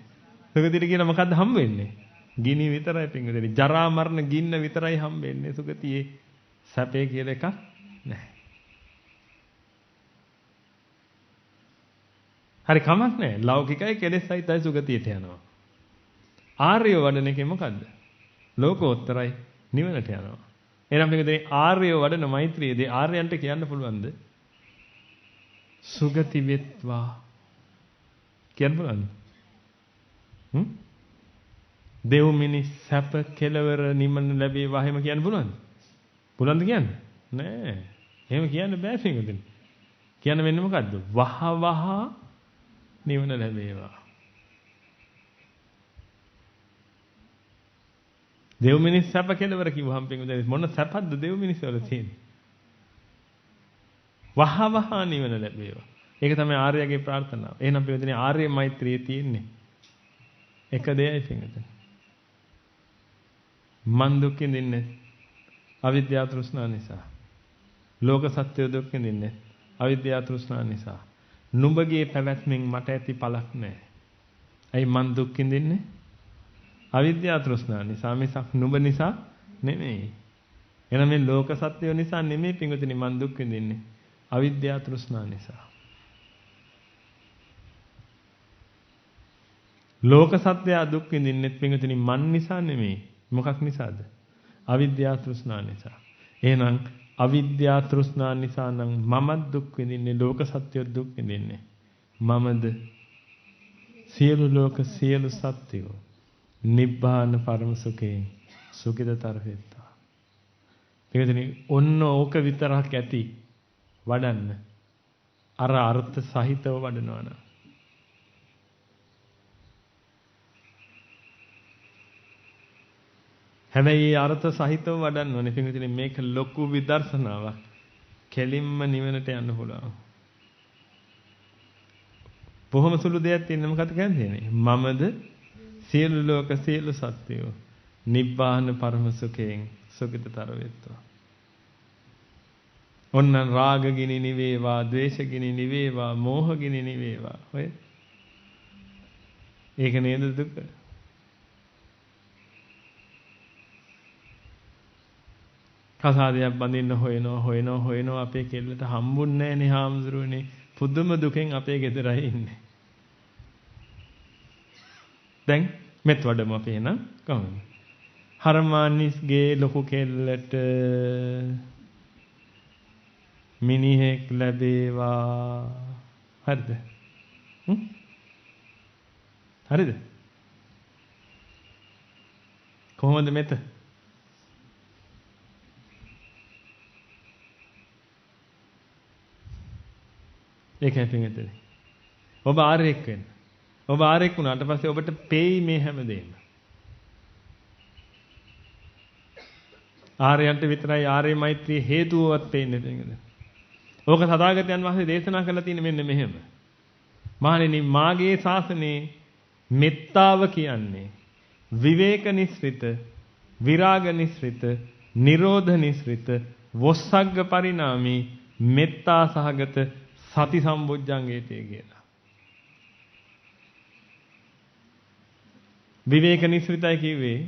Speaker 1: සුගතියට ගිහින් මොකද්ද හම් වෙන්නේ ගිනි විතරයි පින්වතුනි ජරා මරණ ගින්න විතරයි හම්බෙන්නේ සුගතියේ සැපේ කියලා එකක් නැහැ. හරි කමක් නැහැ. ලෞකිකයි කෙලෙසයිතයි සුගතියට යනවා. ආර්යව වඩන එකේ මොකද්ද? ලෝකෝත්තරයි නිවනට යනවා. එහෙනම් පින්වතුනි ආර්යව වඩන මෛත්‍රියේදී ආර්යයන්ට කියන්න පුළුවන්ද? සුගති වෙත්වා කියන්න පුළුවන්ද? දෙව් මිනිස් සැප කෙලවර නිමන ලැබේවා එහෙම කියන්න පුළුවන්ද? පුළුවන්ද කියන්න? නෑ. එහෙම කියන්න බෑ පින්වතුනි. කියන්න වෙන්නේ මොකද්ද? වහ වහ නිවන ලැබේවා. දෙව් මිනිස් සැප කෙලවර කිව්වහම පින්වතුනි මොන සැපද දෙව් මිනිස් වල තියෙන්නේ? වහ වහ නිවන ලැබේවා. ඒක තමයි ආර්යගේ ප්‍රාර්ථනාව. එහෙනම් පින්වතුනි ආර්ය මෛත්‍රියේ තියෙන්නේ එක දෙයයි පින්වතුනි. මන් දුක් විඳින්නේ අවිද්‍යාව තෘෂ්ණාව නිසා. ලෝක සත්‍ය දුක් විඳින්නේ අවිද්‍යාව තෘෂ්ණාව නිසා. නුඹගේ පැවැත්මෙන් මට ඇති පළක් නැහැ. ඇයි මන් දුක් විඳින්නේ? අවිද්‍යාව තෘෂ්ණාව නිසා මිසක් නුඹ නිසා නෙමෙයි. එහෙනම් මේ ලෝක සත්‍ය නිසා නෙමෙයි පිංගුතුනි මන් දුක් විඳින්නේ. අවිද්‍යාව තෘෂ්ණාව නිසා. ලෝක සත්‍ය දුක් විඳින්නේ පිංගුතුනි මන් නිසා නෙමෙයි. මොකක් නිසාද? අවිද්‍යාව තෘෂ්ණාව නිසා. එහෙනම් අවිද්‍යාව තෘෂ්ණාව නිසා නම් මම දුක් විඳින්නේ ලෝක සත්‍ය දුක් විඳින්නේ. මමද සියලු ලෝක සියලු සත්‍යෝ නිබ්බාන පරම සුඛයෙන් සුඛිතතර වෙත්තා. පිටුනේ ඔන්න ඕක විතරක් ඇති වඩන්න. අර අර්ථ සහිතව වඩනවා නම් හැබැයි අර්ථ සහිතව වඩන්න ඕනේ. පිටුනේ මේක ලොකු විදර්ශනාවක්. කෙලින්ම නිවනට යන්න පුළුවන්. බොහොම සුළු දෙයක් තියෙන මොකක්ද කියන්නේ? මමද සියලු ලෝක සියලු සත්වයෝ නිබ්බාන පරම සුඛයෙන් සුඛිතතර වෙත්වා. ඔන්න රාග ගිනි නිවේවා, ද්වේෂ ගිනි නිවේවා, මෝහ ගිනි නිවේවා. ඔය ඒක නේද දුක? කසාදයක් බඳින්න හොයනවා අපේ කෙල්ලට හම්බුන්නේ නැහනේ හාමුදුරුවනේ. පුදුම දුකෙන් අපේ ගෙදරයි ඉන්නේ. දැන් මෙත් වඩමු අපි එන කොහොමද? හර්මානිස්ගේ ලොකු කෙල්ලට මිනිහෙක් ලැබේවා. හරිද? හරිද? කොහොමද මෙත? ඒකයි පින්විතනි. ඔබ ආර්යෙක් වෙන්න. ඔබ ආර්යෙක් වුණාට පස්සේ ඔබට පේයි මේ හැමදේම. ආර්යයන්ට විතරයි ආර්ය මෛත්‍රී හේතුවවත් පේන්නේ පින්විතනි. ඕක තථාගතයන් වහන්සේ දේශනා කරලා තියෙන්නේ මෙන්න මෙහෙම. මහණෙනි මාගේ ශාසනයේ මෙත්තාව කියන්නේ විවේක නිස්ෘත, විරාග නිස්ෘත, නිරෝධ නිස්ෘත, වොස්සග්ග පරිණාමී මෙත්තා සහගත සති සම්බොජ්ජංගේතේ කියලා. විවේක නිස්ෘතයි කිව්වේ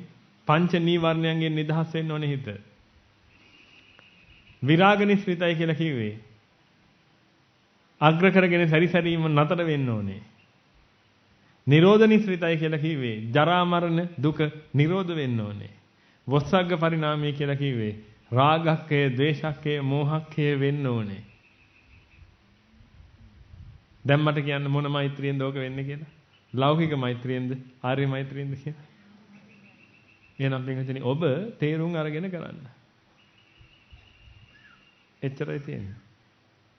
Speaker 1: පංච නීවරණයන්ගෙන් නිදහස් වෙන්න ඕනේ හිත. විරාග නිස්ෘතයි කියලා කිව්වේ අග්‍ර කරගෙන සැරිසැරීම නතර වෙන්න ඕනේ. නිරෝධ නිස්ෘතයි කියලා කිව්වේ ජරා මරණ දුක නිරෝධ වෙන්න ඕනේ. වොස්සග්ග පරිණාමය කියලා කිව්වේ රාගක්කය, ද්වේෂක්කය, මෝහක්කය වෙන්න ඕනේ. දැන් මට කියන්න මොන මෛත්‍රියෙන්ද ඕක වෙන්නේ කියලා? ලෞකික මෛත්‍රියෙන්ද ආර්ය මෛත්‍රියෙන්ද කියලා? එහෙනම් පින්වතුනි ඔබ තේරුම් අරගෙන කරන්න. එච්චරයි තියෙන්නේ.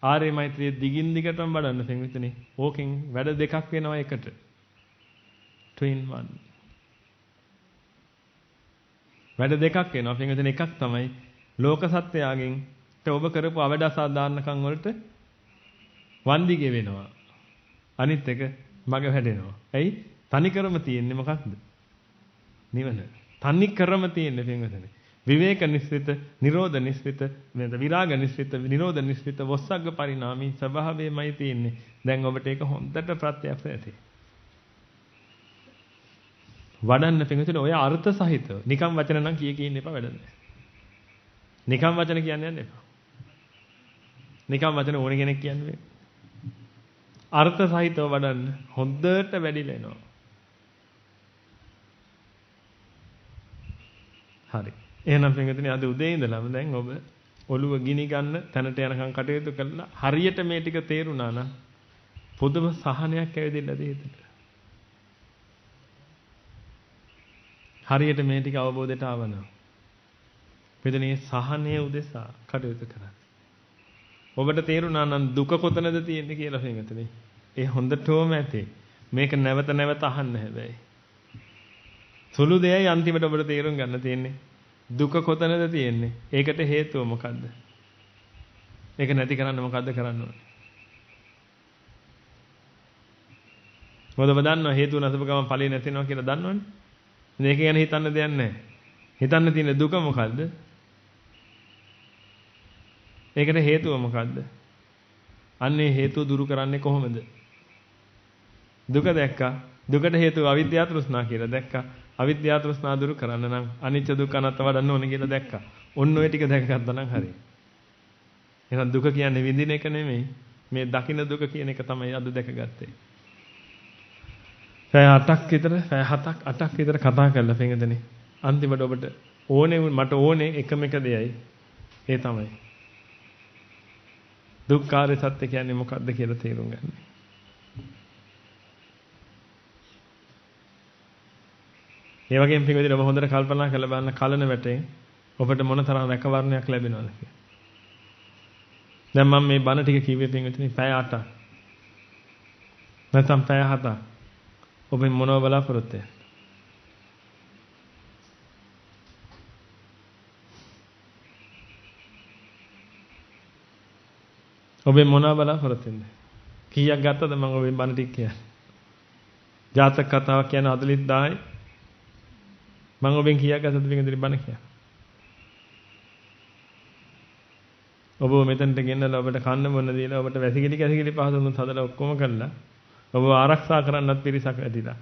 Speaker 1: ආර්ය මෛත්‍රිය දිගින් දිගටම වඩන්න පින්වතුනි. ඕකෙන් වැඩ දෙකක් වෙනවා එකට. 2 in 1. වැඩ දෙකක් වෙනවා පින්වතුනි. එකක් තමයි ලෝක සත්‍යයෙන් ඔබ කරපු අවඩ අසාධාරණකම් වලට වන්දි ගෙවෙනවා. අනිත් එක මග වැඩෙනවා. ඇයි? තනිකරම තියෙන්නේ මොකක්ද? නිවන. තනිකරම තියෙන්නේ පින්වතුනි. විවේක නිස්සිත, නිරෝධ නිස්සිත, විරාග නිස්සිත, නිරෝධ නිස්සිත, වොස්සග්ග පරිණාමී ස්වභාවයමයි තියෙන්නේ. දැන් ඔබට ඒක හොඳට ප්‍රත්‍යක්ෂ ඇති. වඩන්න පින්වතුනි ඔය අර්ථ සහිතව. නිකම් වචන නම් කී ඉන්න එපා වැඩ නැහැ. නිකම් වචන කියන්නේ යන්න එපා. නිකම් වචන ඕන කෙනෙක් කියන්නේ. අර්ථ සහිතව වඩන්න හොඳට වැඩිලා එනවා. හරි. එහෙනම් පින්වතුනි අද උදේ ඉඳලම දැන් ඔබ ඔළුව ගිනි ගන්න තැනට යනකම් කටයුතු කළා. හරියට මේ ටික තේරුණා නම් පොදුම සහනයක් ඇවිදින්නද හිතට. හරියට මේ ටික අවබෝධයට ආවනම් පිටුනේ සහනය උදෙසා කටයුතු කරන්න. ඔබට තේරුණා නම් දුක කොතනද තියෙන්නේ කියලා පින්වතුනි. ඒ හොඳටම ඇති. මේක නැවත නැවත අහන්න හැබැයි. සුළු දෙයයි අන්තිමට ඔබට තේරුම් ගන්න තියෙන්නේ. දුක කොතනද තියෙන්නේ? ඒකට හේතුව මොකද්ද? ඒක නැති කරන්න මොකද්ද කරන්න ඕනේ? මොකද ඔබ දන්නවා හේතුව නැසපු ගමන් ඵලෙ නැතිනවා කියලා දන්නවනේ. මේක ගැන හිතන්න දෙයක් නැහැ. හිතන්න තියෙන දුක මොකද්ද? ඒකට හේතුව මොකද්ද? අන්නේ හේතුව දුරු කරන්නේ කොහොමද? දුක දැක්කා. දුකට හේතුව අවිද්‍යාව තෘෂ්ණා කියලා දැක්කා. අවිද්‍යාව තෘෂ්ණා දුරු කරන්න නම් අනිච්ච දුක්ඛ අනාත්ම වඩන්න ඕනේ කියලා දැක්කා. ඔන්න ඔය ටික දැකගත්තා නම් හරි. එහෙනම් දුක කියන්නේ විඳින එක නෙමෙයි. මේ දකින්න දුක කියන එක තමයි අද දැකගත්තේ. පැය 8ක් විතර, පැය 7ක් 8ක් විතර කතා කරලා පින්වතුනි. අන්තිමට ඔබට ඕනේ මට ඕනේ එකම එක දෙයයි. ඒ තමයි දුක්ඛාරය සත්‍ය කියන්නේ මොකක්ද කියලා තේරුම් ගන්න. ඒ වගේම පින්වතුනි ඔබ හොඳට කල්පනා කරලා බලන්න කලන වැටෙන් ඔබට මොන තරම් රැකවරණයක් ලැබෙනවද කියලා. දැන් මම මේ බණ ටික කිව්වේ පින්වතුනි පැය 8ක්. නැත්නම් පැය 7ක්. ඔබෙන් මොනව බලාපොරොත්තු වෙන්නේ? ඔබෙන් මොනව බලාපොරොත්තු වෙන්නේ? කීයක් ගත්තද මම ඔබෙන් බණ ටික කියන්නේ? ජාතක කතාවක් කියන 40000යි. මම ඔබෙන් කීයක් ගත්තද පිටින් බණ කියන්නේ? ඔබ මෙතනට ගෙන්නලා ඔබට කන්න බොන්න දීලා ඔබට වැසිකිලි කැසිකිලි පහසුනුත් හදලා ඔක්කොම කළා. ඔබ ආරක්ෂා කරන්නත් පිරිසක් ඇතිලා.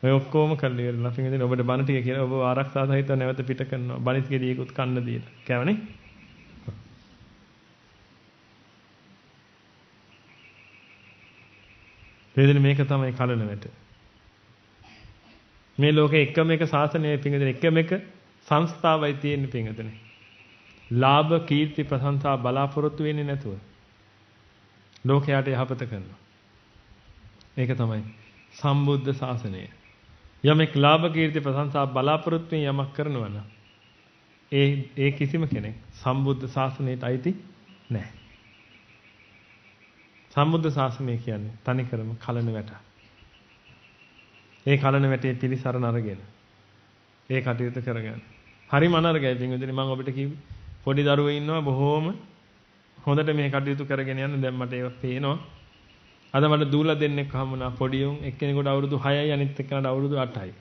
Speaker 1: ඔය ඔක්කොම කළා ඉවරලා පිටින් ඔබට බණ ටික කියලා ඔබ ආරක්ෂා සහිතව නැවත පිට කරනවා. බණිස් ගෙඩියකුත් කන්න දීලා. කෑවනේ? වේදනේ මේක තමයි කලන වැට. මේ ලෝකේ එකම එක ශාසනයයි පිංගුදෙන එකම එක සංස්ථාවයි තියෙන්නේ පිංගුදෙන. ලාභ කීර්ති ප්‍රශංසා බලාපොරොත්තු වෙන්නේ නැතුව ලෝකයට යහපත කරනවා. ඒක තමයි සම්බුද්ධ ශාසනය. යමෙක් ලාභ කීර්ති ප්‍රශංසා බලාපොරොත්තු වෙන යමක් කරනවා නම් ඒ කිසිම කෙනෙක් සම්බුද්ධ ශාසනයට අයිති නැහැ. සම්බුද්ධ ශාසනය කියන්නේ තනිකරම කලන වැට. ඒ කලන වැටේ පිළිසරණ අරගෙන ඒ කටයුතු කරගන්න. හරිම අනර්ගයි පින්විතනි මම ඔබට කිව්වේ. පොඩි දරුවෝ ඉන්නවා බොහෝම හොඳට මේ කටයුතු කරගෙන යන දැන් මට ඒක පේනවා. අද මට දූලා දෙන්නෙක් හම්බුණා පොඩි උන් එක්කෙනෙකුට අවුරුදු 6යි අනිත් එක්කෙනාට අවුරුදු 8යි.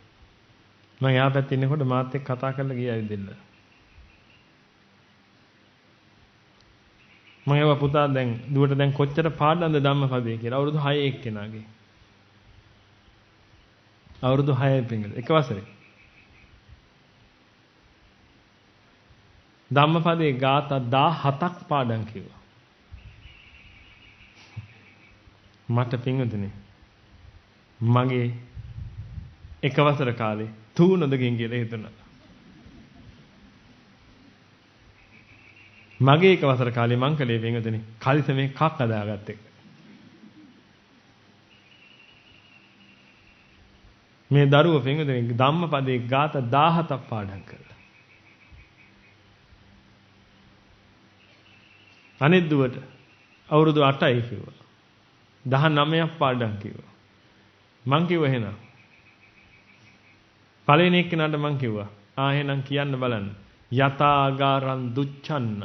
Speaker 1: මම එහා පැත්තේ ඉන්නකොට මාත් එක්ක කතා කරලා ගියා ඇවිදින්න. මම ඒවා පුතා දැන් දුවට දැන් කොච්චර පාඩම්ද ධම්මපදයේ කියලා අවුරුදු 6 එක්කෙනාගේ. අවුරුදු 6යි පින්ගල එක වසරේ. ධම්මපදයේ ගාථා 17ක් පාඩම් කිව්වා. මට පින්වතුනි මගේ එක වසර කාලේ තුනදකින් කියලා හිතුණා. මගේ එක වසර කාලේ මං කලේ පින්වතුනි කලිසමේ කක් හදාගත්ත එක. මේ දරුවෝ පින්වතුනි ධම්මපදයේ ගාථා 17ක් පාඩම් කළා. අනිත් දුවට අවුරුදු 8යි කිව්වා. 19ක් පාඩම් කිව්වා. මං කිව්වා එහෙනම්. පළවෙනි එක්කෙනාට මං කිව්වා එහෙනම් කියන්න බලන්න. යතාගාරං දුච්ඡන්න.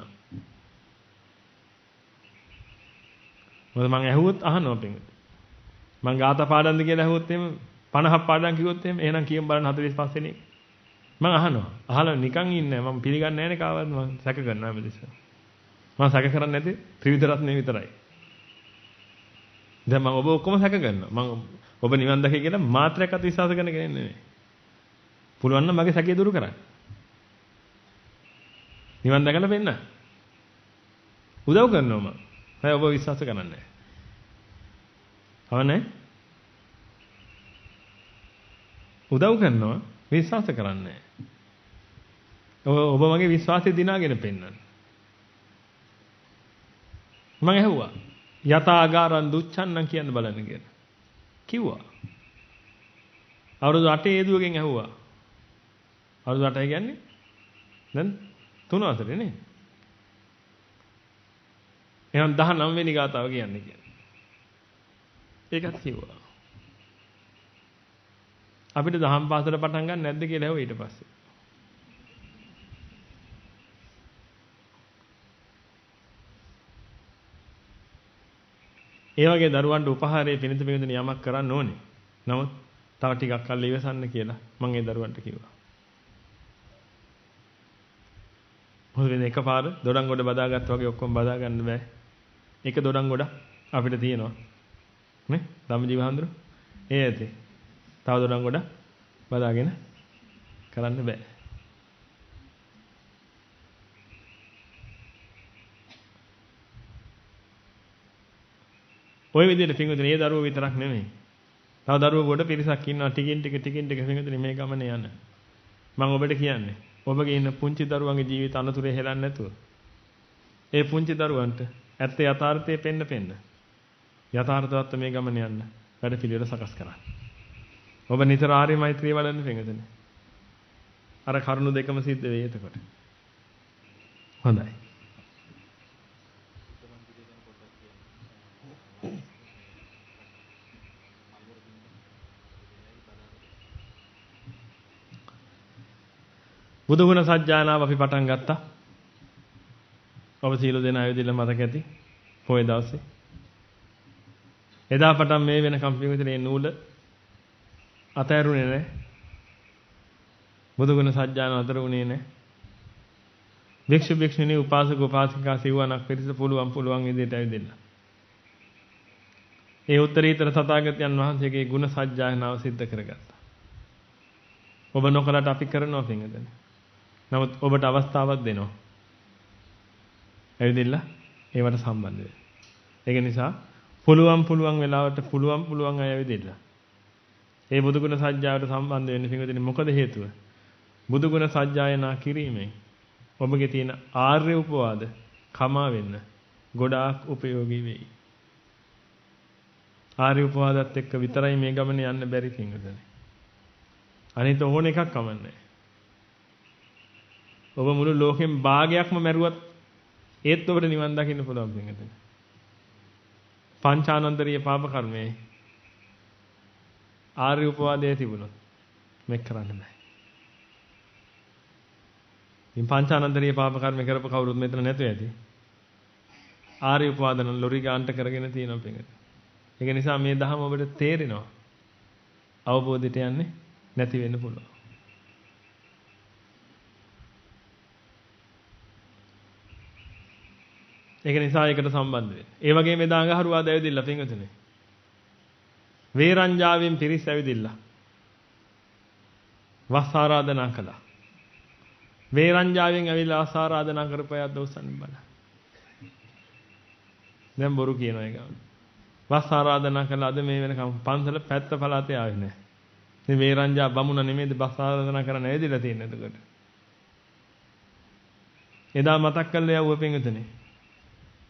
Speaker 1: මොකද මං ඇහුවොත් අහනවා පින්වතුනි. මං ගාථා පාඩම්ද කියලා ඇහුවොත් එහෙම 50ක් පාඩම් කිව්වොත් එහෙනම් කියමු බලන්න 45 වෙනි. මං අහනවා. අහලා නිකන් ඉන්නේ මම පිළිගන්නේ නැහැ නේ කාවත් මං සැක කරනවා හැමදෙස්සම. මම සැක කරන්නේ නැති ත්‍රිවිධ රත්නේ විතරයි. දැන් මම ඔබ ඔක්කොම සැක කරනවා. මම ඔබ නිවන් දැකේ කියලා මාත්‍රයක්වත් විශ්වාස කරන කෙනෙක් නෙමෙයි. පුළුවන් නම් මගේ සැකය දුරු කරන්න. නිවන් දැකලා පෙන්න. උදව් කරනවා මම. හැබැයි ඔබ විශ්වාස කරන්නේ නැහැ. අවනේ? උදව් කරනවා විශ්වාස කරන්නේ නැහැ. ඔබ මගේ විශ්වාසය දිනාගෙන පෙන්නන්න. මම ඇහුවා යතාගාරං දුච්ඡන්නං කියන්න බලන්න කියලා. කිව්වා. අවුරුදු 8 ඒදුවගෙන් ඇහුවා. අවුරුදු 8 කියන්නේ දැන් 3 වසරේ නේ. එහෙනම් 19 වෙනි ගාතාව කියන්නේ කියලා. ඒකත් කිව්වා. අපිට දහම් පාසල පටන් ගන්න නැද්ද කියලා ඇහුවා ඊට පස්සේ. ඒ වගේ දරුවන්ට උපහාරයේ පිණිස පිණිස යමක් කරන්න ඕනේ. නමුත් තව ටිකක් කල් ඉවසන්න කියලා මම ඒ දරුවන්ට කිව්වා. මොකද වෙන එකපාර දොඩම් ගොඩ බදාගත්ත වගේ ඔක්කොම බදා ගන්න බෑ. එක දොඩම් ගොඩ අපිට තියෙනවා. නේ? ධම්මජීව හඳුරු. ඒ ඇති. තව දොඩම් ගොඩ බදාගෙන කරන්න බෑ. ওই විදිහට පින්වතුනි ඒ දරුවෝ විතරක් නෙමෙයි. තව දරුවෝ ගොඩ පිරිසක් ඉන්නවා ටිකින් ටික පින්වතුනි මේ ගමනේ යන. මම ඔබට කියන්නේ ඔබගේ ඉන්න පුංචි දරුවන්ගේ ජීවිත අනතුරේ හෙලන්නේ නැතුව ඒ පුංචි දරුවන්ට ඇත්ත යථාර්ථය පෙන්න යථාර්ථවත් මේ ගමනේ යන්න වැඩ පිළිවෙල සකස් කරන්න. ඔබ නිතර ආර්ය මෛත්‍රිය වඩන්න පින්වතුනි. අර කරුණු දෙකම සිද්ධ වෙයි එතකොට. හොඳයි. බුදුගුණ සජ්ජායනාව අපි පටන් ගත්තා. ඔබ සීල දෙන ආයුධිල මතක ඇති. පොයේ දවසේ. එදා පටන් මේ වෙනකම් පිටුනේ නූල අතෑරුනේ නැහැ. බුදුගුණ සජ්ජායනාව අතර උනේ නැහැ. භික්ෂු භික්ෂුණී උපාසක උපාසිකා සිවණක් පිරිස පුළුවන් විදිහට ඇවිදින්න. ඒ උත්තරීතර තථාගතයන් වහන්සේගේ ගුණ සජ්ජායනාව සිද්ධ කරගත්තා. ඔබ නොකලට අපි කරනවා පින්වතුනි. නමුත් ඔබට අවස්ථාවක් දෙනවා. ඇවිදින්න ඒවට සම්බන්ධ වෙන්න. ඒක නිසා පුළුවන් වෙලාවට පුළුවන් අය ඇවිදින්න. ඒ බුදුගුණ සජ්ජායට සම්බන්ධ වෙන්න පින්වතුනි මොකද හේතුව? බුදුගුණ සජ්ජායනා කිරීමෙන් ඔබගේ තියෙන ආර්ය උපවාද කමා වෙන්න ගොඩාක් උපයෝගී වෙයි. ආර්ය උපවාදත් එක්ක විතරයි මේ ගමනේ යන්න බැරි පින්වතුනි. අනිත ඕන එකක් කමන්නේ. ඔබ මුළු ලෝකෙම භාගයක්ම මැරුවත් ඒත් ඔබට නිවන් දකින්න පුළුවන් පින්වතුනි. පංචානන්තරීය පාප කර්මයේ ආර්ය උපවාදයේ තිබුණොත් මේක කරන්න බෑ. ඉතින් පංචානන්තරීය පාප කර්ම කරපු කවුරුත් මෙතන නැතුව ඇති. ආර්ය උපවාදන ලොරි ගාන්ට කරගෙන තියෙනවා පින්වතුනි. ඒක නිසා මේ ධහම ඔබට තේරෙනවා. අවබෝධයට යන්නේ නැති වෙන්න පුළුවන්. ඒක නිසා ඒකට සම්බන්ධ වෙන්න. ඒ වගේම එදා අඟහරුවාද ඇවිදින්න පින්වතුනි. වේරංජාවෙන් පිරිස් ඇවිදින්න. වස් ආරාධනා කළා. වේරංජාවෙන් ඇවිල්ලා වස් ආරාධනා කරපුවා දවසන් බල. දැන් බොරු කියනවා ඒක. වස් ආරාධනා කළා අද මේ වෙනකම් පන්සල පැත්ත පළාතේ ආවේ නැහැ. මේ වේරංජා බමුණ නෙමෙයිද වස් ආරාධනා කරන්න ඇවිදලා තියෙන්නේ එතකොට. එදා මතක් කළා යවුව පින්වතුනි.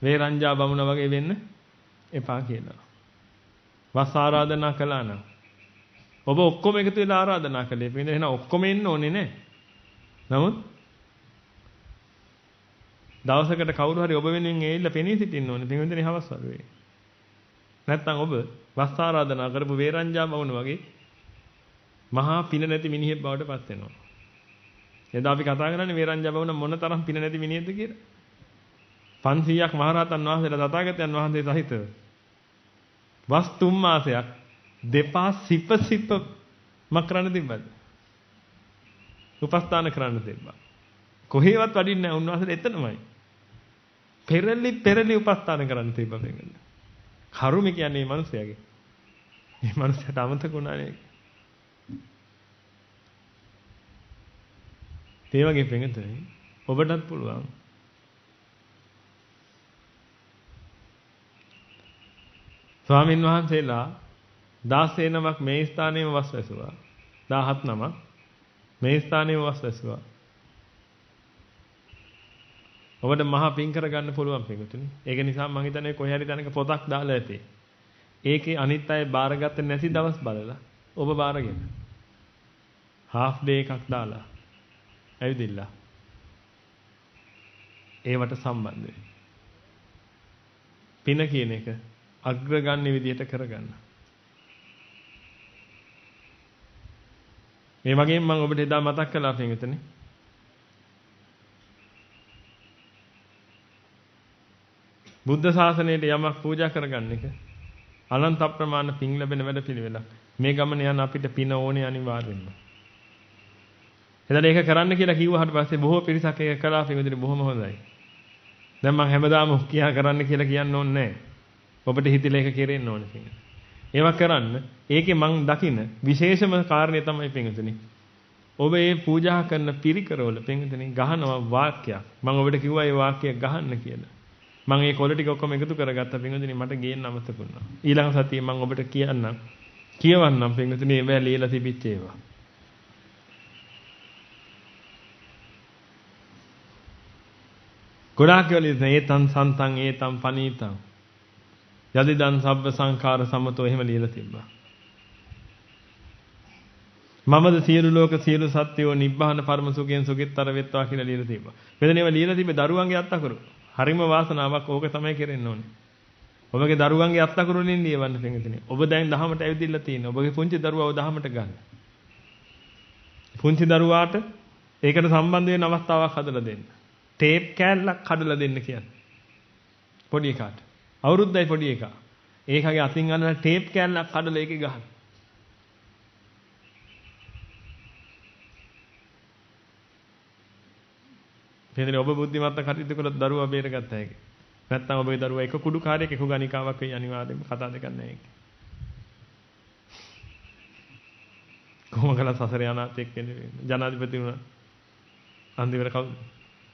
Speaker 1: වේරංජා බමුණ වගේ වෙන්න එපා කියලා. වස් ආරාධනා කළා නම් ඔබ ඔක්කොම එකතු වෙලා ආරාධනා කළේ. පින්න එහෙනම් ඔක්කොම එන්න ඕනේ නේ. නමුත් දවසකට කවුරු හරි ඔබ වෙනුවෙන් ඇවිල්ලා පෙනී සිටින්න ඕනේ. පින්වතුනි හවස් වරුවේ. නැත්තම් ඔබ වස් ආරාධනා කරපු වේරංජා බමුණ වගේ මහා පින නැති මිනිහෙක් බවට පත් වෙනවා. එදා අපි කතා කරන්නේ වේරංජා බමුණ මොන තරම් පින නැති මිනිහෙක්ද කියලා. 500ක් මහරහතන් වහන්සේලා තථාගතයන් වහන්සේ සහිතව වස් 3 මාසයක් දෙපා සිප මකරන්න තිබ්බද? උපස්ථාන කරන්න තිබ්බා. කොහේවත් වඩින්නේ නැහැ උන්වහන්සේ එතනමයි. පෙරලි උපස්ථාන කරන්න තිබ්බා මේකද. කරුම කියන්නේ මේ මිනිස්යාගේ. මේ මිනිස්යාට අමතක වුණානේ. ඒ වගේ පෙඟතේ ඔබටත් පුළුවන්. ස්වාමින් වහන්සේලා 16 නමක් මේ ස්ථානයේම වස් වැසුවා. 17 නමක් මේ ස්ථානයේම වස් වැසුවා. ඔබට මහා පින් කරගන්න පුළුවන් පිටුතුනි. ඒක නිසා මම හිතන්නේ කොහේ හරි තැනක පොතක් දාලා ඇති. ඒකේ අනිත් අය බාරගත්තේ නැති දවස් බලලා ඔබ බාරගෙන half day එකක් දාලා ඇවිදින්න. ඒවට සම්බන්ධ වෙයි. පින කියන එක අග්‍රගන්නේ විදිහට කරගන්න. මේ වගේම මම ඔබට එදා මතක් කළා පින්විතනේ. බුද්ධ ශාසනයට යමක් පූජා කරගන්න එක අනන්ත අප්‍රමාණ පින් ලැබෙන වැඩපිළිවෙලක්. මේ ගමන යන අපිට පින ඕනේ අනිවාර්යෙන්ම. එතන ඒක කරන්න කියලා කිව්වහට පස්සේ බොහෝ පිරිසක් ඒක කළා පින්විතනේ බොහොම හොඳයි. දැන් මම හැමදාම කියා කරන්න කියලා කියන්න ඕනේ නැහැ. ඔබට හිතිලා ඒක කෙරෙන්න ඕනේ පින්විතනේ. ඒවා කරන්න ඒකේ මං දකින විශේෂම කාරණේ තමයි පින්විතනේ. ඔබ මේ පූජා කරන පිරිකරවල පින්විතනේ ගහනවා වාක්‍යයක්. මම ඔබට කිව්වා මේ වාක්‍යය ගහන්න කියලා. මම මේ කොළ ටික ඔක්කොම එකතු කරගත්තා පින්විතනේ මට ගේන්න අමතක වුණා. ඊළඟ සතියේ මම ඔබට කියවන්නම් පින්විතනේ ඒවා ලියලා තිබිච්ච ඒවා. ගොඩාක් වෙලෙ ඒතන් සන්තන් ඒතන් පනීතන් යදිදන් සබ්බ සංඛාර සමතෝ එහෙම ලියලා තිබ්බා. මමද සියලු ලෝක සියලු සත්වයෝ නිබ්බාන පරම සුඛයෙන් සුඛිතතර වෙත්වා කියලා ලියලා තිබ්බා. මෙතන ඒවා ලියලා තිබ්බේ දරුවන්ගේ අත්තකරු. හරිම වාසනාවක් ඕක තමයි කරෙන්න ඕනේ. ඔබගේ දරුවන්ගේ අත්තකරු වලින් ලියවන්න පිටින්. ඔබ දැන් දහමට ඇවිදilla තියෙනවා. ඔබගේ පුංචි දරුවව දහමට ගන්න. පුංචි දරුවාට ඒකට සම්බන්ධ වෙන අවස්ථාවක් හදලා දෙන්න. ටේප් කෑල්ලක් හදලා දෙන්න කියන්නේ. පොඩි එකාට. අවුරුද්දයි පොඩි එකා. ඒකගේ අතින් අල්ලන ටේප් කෑල්ලක් හදලා ඒකේ ගහන. එහෙනම් ඔබ බුද්ධිමත්ව කටයුතු කළොත් දරුවා බේරගත්ත හැකි. නැත්නම් ඔබේ දරුවා එක කුඩු කාර්යයක එක ගණිකාවක් වෙයි අනිවාර්යයෙන්ම කතා දෙකක් නැහැ ඒක. කොහොම කළා සසරේ අනාථයෙක් වෙන්නේ ජනාධිපති වුණා. අන්තිමට කවුද?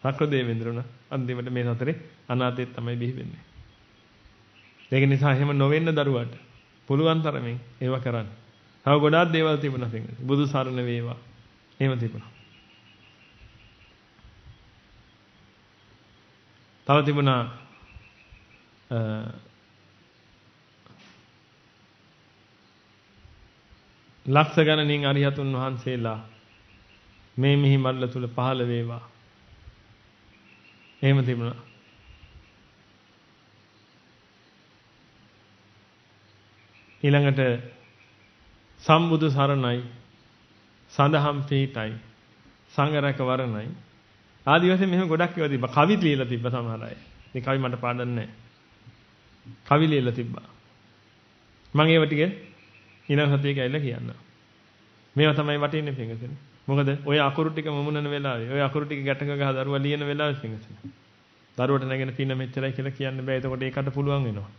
Speaker 1: සක්‍රදේවේන්ද්‍ර වුණා. අන්තිමට මේ සතරේ අනාථයෙක් තමයි බිහි වෙන්නේ. ඒක නිසා එහෙම නොවෙන්න දරුවාට පුළුවන් තරමින් ඒව කරන්න. තව ගොඩාක් දේවල් තිබුණා පිටින්. බුදු සරණ වේවා. එහෙම තිබුණා. තව තිබුණා ලක්ෂ ගණනින් අරිහතුන් වහන්සේලා මේ මිහි මල්ල තුල පහළ වේවා. එහෙම තිබුණා. ඊළඟට සම්බුදු සරණයි, සඳහම් පිහිටයි, සංඝ රැක වරණයි. ආදි වශයෙන් මෙහෙම ගොඩක් ඒවා තිබ්බා. කවි ලියලා තිබ්බා සමහර අය. මේ කවි මට පාඩම් නැහැ. කවි ලියලා තිබ්බා. මම ඒව ටික ඊළඟ සතියේ ගිහලා කියන්නම්. මේවා තමයි වටින්නේ පින්වතුනි. මොකද ඔය අකුරු ටික මුමුණන වෙලාවේ, ඔය අකුරු ටික ගැටක ගහ දරුවා ලියන වෙලාවේ පින්වතුනි. දරුවට නැගෙන පින මෙච්චරයි කියලා කියන්න බෑ. එතකොට ඒකට පුළුවන් වෙනවා.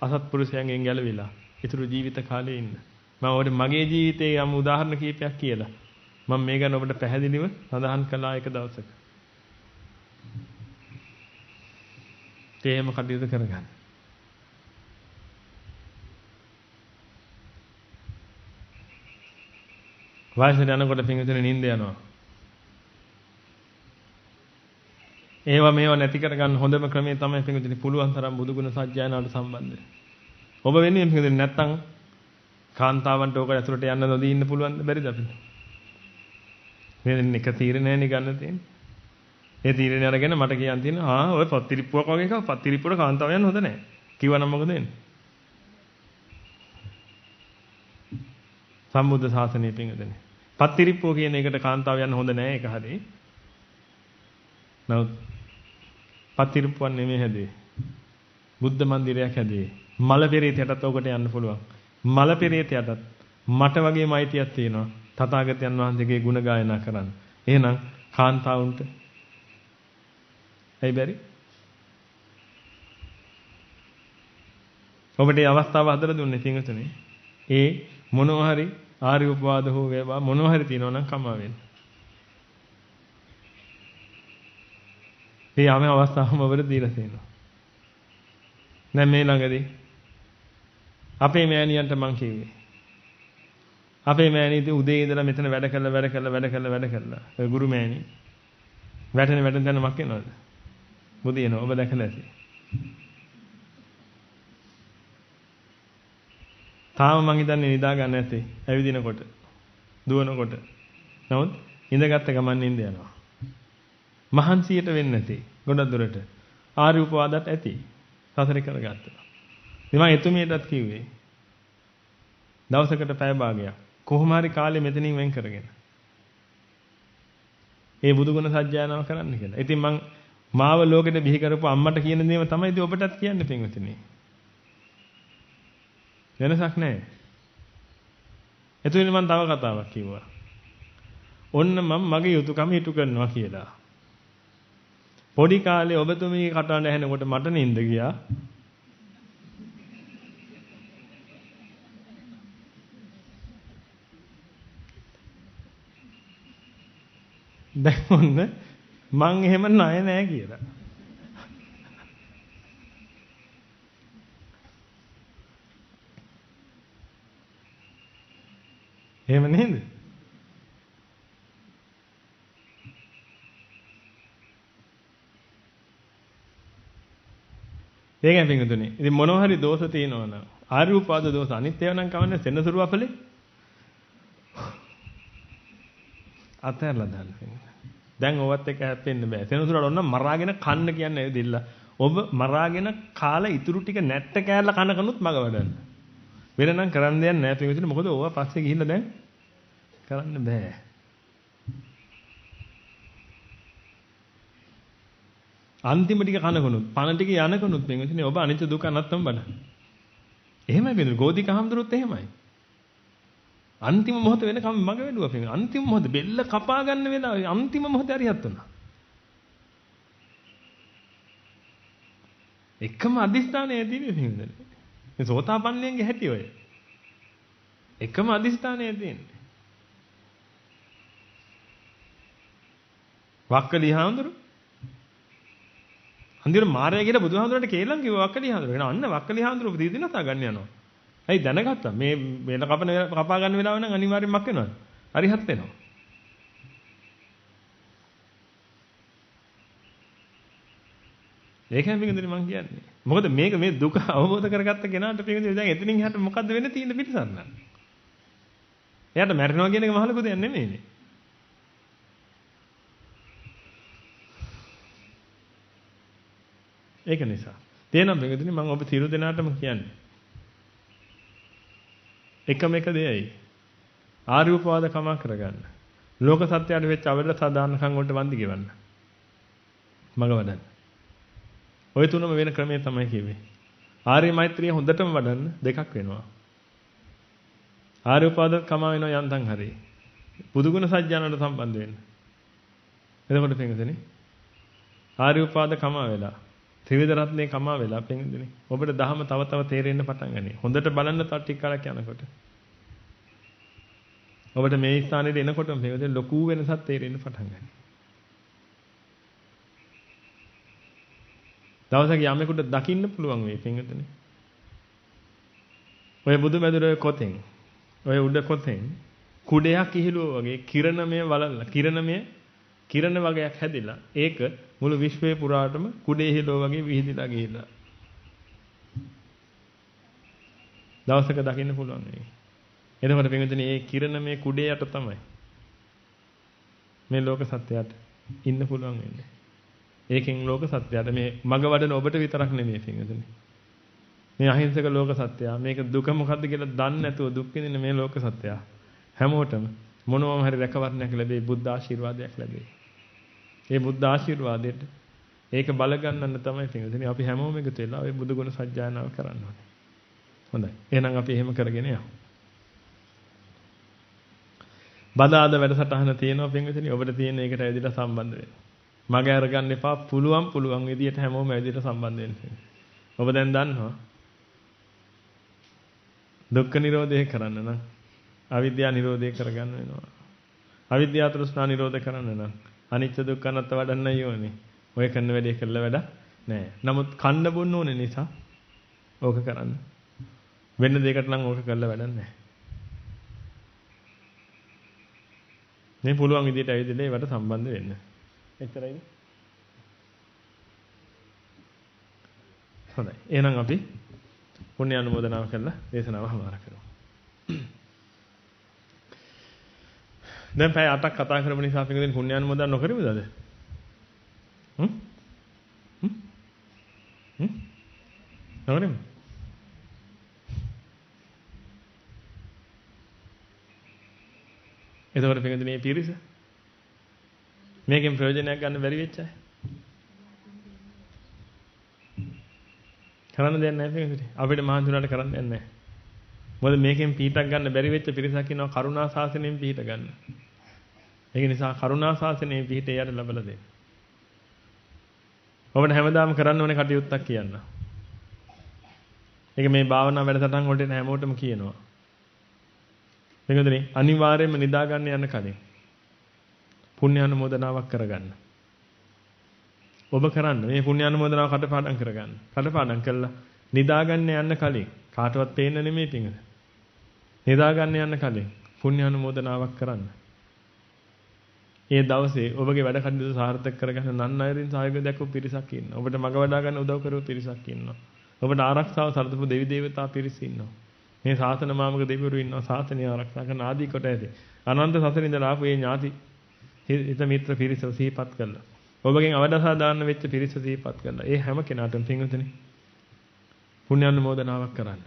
Speaker 1: අසත්පුරුෂයන්ගෙන් ගැලවිලා ඊතුරු ජීවිත කාලේ ඉන්න. මම ඔබට මගේ ජීවිතයේ යම් උදාහරණ කීපයක් කියලා මම මේ ගැන ඔබට පැහැදිලිව සඳහන් කළා එක දවසක. තේම කටයුතු කරගන්න. වයසට යනකොට පින්විතනේ නිින්ද යනවා. ඒවා මේවා නැති කරගන්න හොඳම ක්‍රමය තමයි පින්විතනේ පුළුවන් තරම් බුදුගුණ සජ්ජායනාවට සම්බන්ධ. ඔබ වෙන්නේ පින්විතනේ නැත්තම් කාන්තාවන්ට ඕක ඇතුළට යන්න නොදී ඉන්න පුළුවන් බැරිද අපිට? මේ එක තීරණයනේ ගන්න තියෙන්නේ. ඒ තීරණය අරගෙන මට කියන්න තියෙනවා ඔය පත්තිරිප්පුවක් වගේ එකක් පත්තිරිප්පුවට කාන්තාව යන්න හොඳ නැහැ. කිව්වනම් මොකද වෙන්නේ? සම්බුද්ධ ශාසනයේ පින්වතුනි. පත්තිරිප්පුව කියන එකට කාන්තාව යන්න හොඳ නැහැ ඒක හරියි. නමුත් පත්තිරිප්පුවක් නෙමෙයි හැදේ. බුද්ධ මන්දිරයක් හැදේ. මල පෙරේතයටත් ඔකට යන්න පුළුවන්. මල පෙරේතයටත් මට වගේම අයිතියක් තියෙනවා. තථාගතයන් වහන්සේගේ ගුණ ගායනා කරන්න. එහෙනම් කාන්තාවුන්ට ඇයි බැරි? ඔබට මේ අවස්ථාව හදලා දුන්නේ පින්වතුනි. ඒ මොනවා හරි ආර්ය උපවාද හෝ වේවා මොනවා හරි තියෙනවා නම් කමා වෙන්න. මේ ආම අවස්ථාවම ඔබට දීලා තියෙනවා. දැන් මේ ළඟදී අපේ මෑණියන්ට මං කිව්වේ. අපේ මෑණිය උදේ ඉඳලා මෙතන වැඩ කළා. ගුරු මෑණි. වැටෙන තැන මක් වෙනවද? බුදිනවා. ඔබ දැකලා ඇති. තාම මං හිතන්නේ නිදා ගන්න ඇත්තේ. ඇවිදිනකොට, දුවනකොට. නමුත් ඉඳගත්ත ගමන් නිින්ද යනවා. මහන්සියට වෙන්නේ නැති. ගොඩක් දුරට. ආර්ය උපවාදات ඇති. සසරේ කරගත්තා. මම එතුමියටත් කිව්වේ. දවසකට පැය භාගයක් කොහොම හරි කාලේ මෙතනින් වෙන් කරගෙන. ඒ බුදුගුණ සජ්ජායනාව කරන්න කියලා. ඉතින් මං මාව ලෝකෙට බිහි කරපු අම්මට කියන දේම තමයි ඉතින් ඔබටත් කියන්නේ පින්වතුනි. වෙනසක් නැහැ. එතකොට මම තව කතාවක් කිව්වා. ඔන්න මම මගේ යුතුයකම ඉටු කරනවා කියලා. පොඩි කාලේ ඔබතුමීගේ කටහඬ ඇහෙනකොට මට නිින්ද ගියා. දැන් ඔන්න මං එහෙම ණය නෑ කියලා. එහෙම නේද? ඒකෙන් පිටුනේ. ඉතින් මොනවා හරි දෝෂ තියෙනවනම් ආර්ය උපාද දෝෂ අනිත් ඒවා නම් කවන්නේ සෙනසුරු අපලේ. අතහැරලා දාන්න පිටුනේ. දැන් ඕවත් එක හැප්පෙන්න බෑ. සෙනසුරට ඔන්න මරාගෙන කන්න කියන්නේ ඇවිදින්න. ඔබ මරාගෙන කාලා ඉතුරු ටික නැට්ට කෑල්ල කනකනුත් මග වඩන්න. වෙන නම් කරන්න දෙයක් නෑ පිටුනේ. මොකද ඕවා පස්සේ ගිහිල්ලා දැන් කරන්න බෑ. අන්තිම ටික කනකොනුත් පණ ටික යනකොනුත් පිටුනේ ඔබ අනිත්‍ය දුක අනත්තම බලන්න. එහෙමයි පිටුනේ. ගෝධික හම්දුරුත් එහෙමයි. අන්තිම මොහොත වෙනකම් මග වැළුවා පිටුනේ. අන්තිම මොහොත බෙල්ල කපා ගන්න වෙලාවේ අන්තිම මොහොතේ හරියත් වුණා. එකම අදිස්ථානයේ තියෙන්නේ පිටුනේ. මේ සෝතාපන්නයන්ගේ හැටි ඔය. එකම අදිස්ථානයේ තියෙන්නේ. වක්කලි හාමුදුරු අන්තිමට මාරයා කියලා බුදුහාමුදුරන්ට කේලම් කිව්වා වක්කලි හාමුදුරු. එන අන්න වක්කලි හාමුදුරු ප්‍රතිදිනතා ගන්න යනවා. ඇයි දැනගත්තා මේ වෙන කපා ගන්න වෙලාව නම් අනිවාර්යෙන් මක් වෙනවා. හරිහත් වෙනවා. ඒකෙන් පිටින්ද මම කියන්නේ. මොකද මේක මේ දුක අවබෝධ කරගත්ත කෙනාට පිටින්ද දැන් එතනින් එහාට මොකද්ද වෙන්නේ තියෙන පිටසන්න. එයාට මැරෙනවා කියන එක මහ ලොකු දෙයක් නෙමෙයිනේ. ඒක නිසා. තේරෙනවද මේකදනේ මම ඔබ සියලු දෙනාටම කියන්නේ. එකම එක දෙයයි. ආර්ය උපවාද කමා කරගන්න. ලෝක සත්‍යයට වෙච්ච අවබෝධ සාධාරණකම් වලට වන්දි ගෙවන්න. මග වඩන්න. ඔය තුනම වෙන ක්‍රමය තමයි කිව්වේ. ආර්ය මෛත්‍රිය හොඳටම වඩන්න දෙකක් වෙනවා. ආර්ය උපවාද කමා වෙනවා යන්තම් හරි. බුදුගුණ සත්‍යයන්ට සම්බන්ධ වෙන්න. එතකොට පින්වතුනි ආර්ය උපවාද කමා වෙලා ත්‍රිවිධ රත්නේ කමා වෙලා පින්වතුනි ඔබට ධහම තව තව තේරෙන්න පටන් ගනී. හොඳට බලන්න තව ටික කාලයක් යනකොට. ඔබට මේ ස්ථානෙට එනකොටම පින්වතුනි ලොකු වෙනසක් තේරෙන්න පටන් ගනී. දවසක යමෙකුට දකින්න පුළුවන් වෙයි පින්වතුනි. ඔය බුදුමැදුර කොතෙන් ඔය උඩ කොතෙන් කුඩයක් ඉහිලුවා වගේ කිරණමය වලල්ලා කිරණ වගේක් හැදිලා ඒක මුළු විශ්වය පුරාටම කුඩේ ඉහිලුවා වගේ විහිදිලා ගිහිලා දවසක දකින්න පුළුවන් වෙයි. එතකොට පින්වතුනි මේ කිරණමය කුඩේ යට තමයි මේ ලෝක සත්‍යයට ඉන්න පුළුවන් වෙන්නේ. ඒකෙන් ලෝක සත්‍යයට මේ මග වඩන ඔබට විතරක් නෙමෙයි පින්වතුනි. මේ අහිංසක ලෝක සත්‍යය මේක දුක මොකද්ද කියලා දන්නේ නැතුව දුක් විඳින මේ ලෝක සත්‍යය හැමෝටම මොනවාම හරි රැකවරණයක් ලැබෙයි බුද්ධ ආශිර්වාදයක් ලැබෙයි. ඒ බුද්ධ ආශිර්වාදයට ඒක බල ගන්නන්න තමයි පින්වතුනි අපි හැමෝම එකතු වෙලා ඔය බුදු ගුණ සජ්ජායනාව කරන්න ඕනේ. හොඳයි. එහෙනම් අපි එහෙම කරගෙන යමු. බදාද වැඩසටහන තියෙනවා පින්වතුනි ඔබට තියෙන එකට ඇවිදලා සම්බන්ධ වෙන්න. මග අරගන්න එපා පුළුවන් විදියට හැමෝම ඇවිදලා සම්බන්ධ වෙන්න. ඔබ දැන් දන්නවා දුක්ඛ නිරෝධය කරන්න නම් අවිද්‍යාව නිරෝධය කරගන්න වෙනවා. අවිද්‍යාව තෘෂ්ණා නිරෝධ කරන්න නම් අනිත්‍ය දුක්ඛ අනාත්ම වඩන්නයි ඕනේ. ඔය කරන වැඩේ කළා වැඩ නෑ. නමුත් කන්න බොන්න ඕනේ නිසා ඕක කරන්න. වෙන දෙයකට නම් ඕක කළා වැඩ නෑ. මේ පුළුවන් විදිහට ඇවිදලා ඒවට සම්බන්ධ වෙන්න. එච්චරයිද? හොඳයි. එහෙනම් අපි පුණ්‍ය අනුමෝදනාව කරලා දේශනාව හමාර කරමු. දැන් පැය 8ක් කතා කරපු නිසා අපි කියන පුණ්‍ය අනුමෝදන් නොකරමුද අද? නවරෙම. එතකොට පිටින් මේ පිරිස මේකෙන් ප්‍රයෝජනයක් ගන්න බැරි වෙච්ච අය. කරන්න දෙයක් නැහැ පිටින්. අපිට මහන්සිුණාට කරන්න දෙයක් නැහැ. මොකද මේකෙන් පිටක් ගන්න බැරි වෙච්ච පිරිසක් ඉන්නවා කරුණා ශාසනයෙන් පිට ගන්න. ඒක නිසා කරුණා ශාසනයෙන් පිට එයාට ලැබලා දෙන්න. ඔබට හැමදාම කරන්න ඕනේ කටයුත්තක් කියන්න. ඒක මේ භාවනා වැඩසටහන් වලට එන හැමෝටම කියනවා. මේකදනේ අනිවාර්යයෙන්ම නිදා ගන්න යන කලින් පුණ්‍ය අනුමෝදනාවක් කරගන්න. ඔබ කරන්න මේ පුණ්‍ය අනුමෝදනාව කටපාඩම් කරගන්න. කටපාඩම් කළා නිදා ගන්න යන්න කලින් කාටවත් පේන්න නෙමෙයි පිංගද. නිදා ගන්න යන්න කලින් පුණ්‍ය අනුමෝදනාවක් කරන්න. ඒ දවසේ ඔබගේ වැඩ කටයුතු සාර්ථක කරගන්න නන්නයිරින් සහයෝගය දක්වපු පිරිසක් ඉන්නවා. ඔබට මග වඩා ගන්න උදව් කරපු පිරිසක් ඉන්නවා. ඔබට ආරක්ෂාව සලසපු දෙවි දේවතා පිරිස ඉන්නවා. මේ ශාසන මාමක දෙවිවරු ඉන්නවා ශාසනය ආරක්ෂා කරන ආදී කොට ඇති. අනන්ත සසරින් ඉඳලා ආපු මේ ඥාති හිත මිත්‍ර පිරිස සිහිපත් කළා. ඔබගෙන් අවදසා දාන්න වෙච්ච පිරිස සිහිපත් කළා. ඒ හැම කෙනාටම පින්වතුනි පුණ්‍ය අනුමෝදනාවක් කරන්න.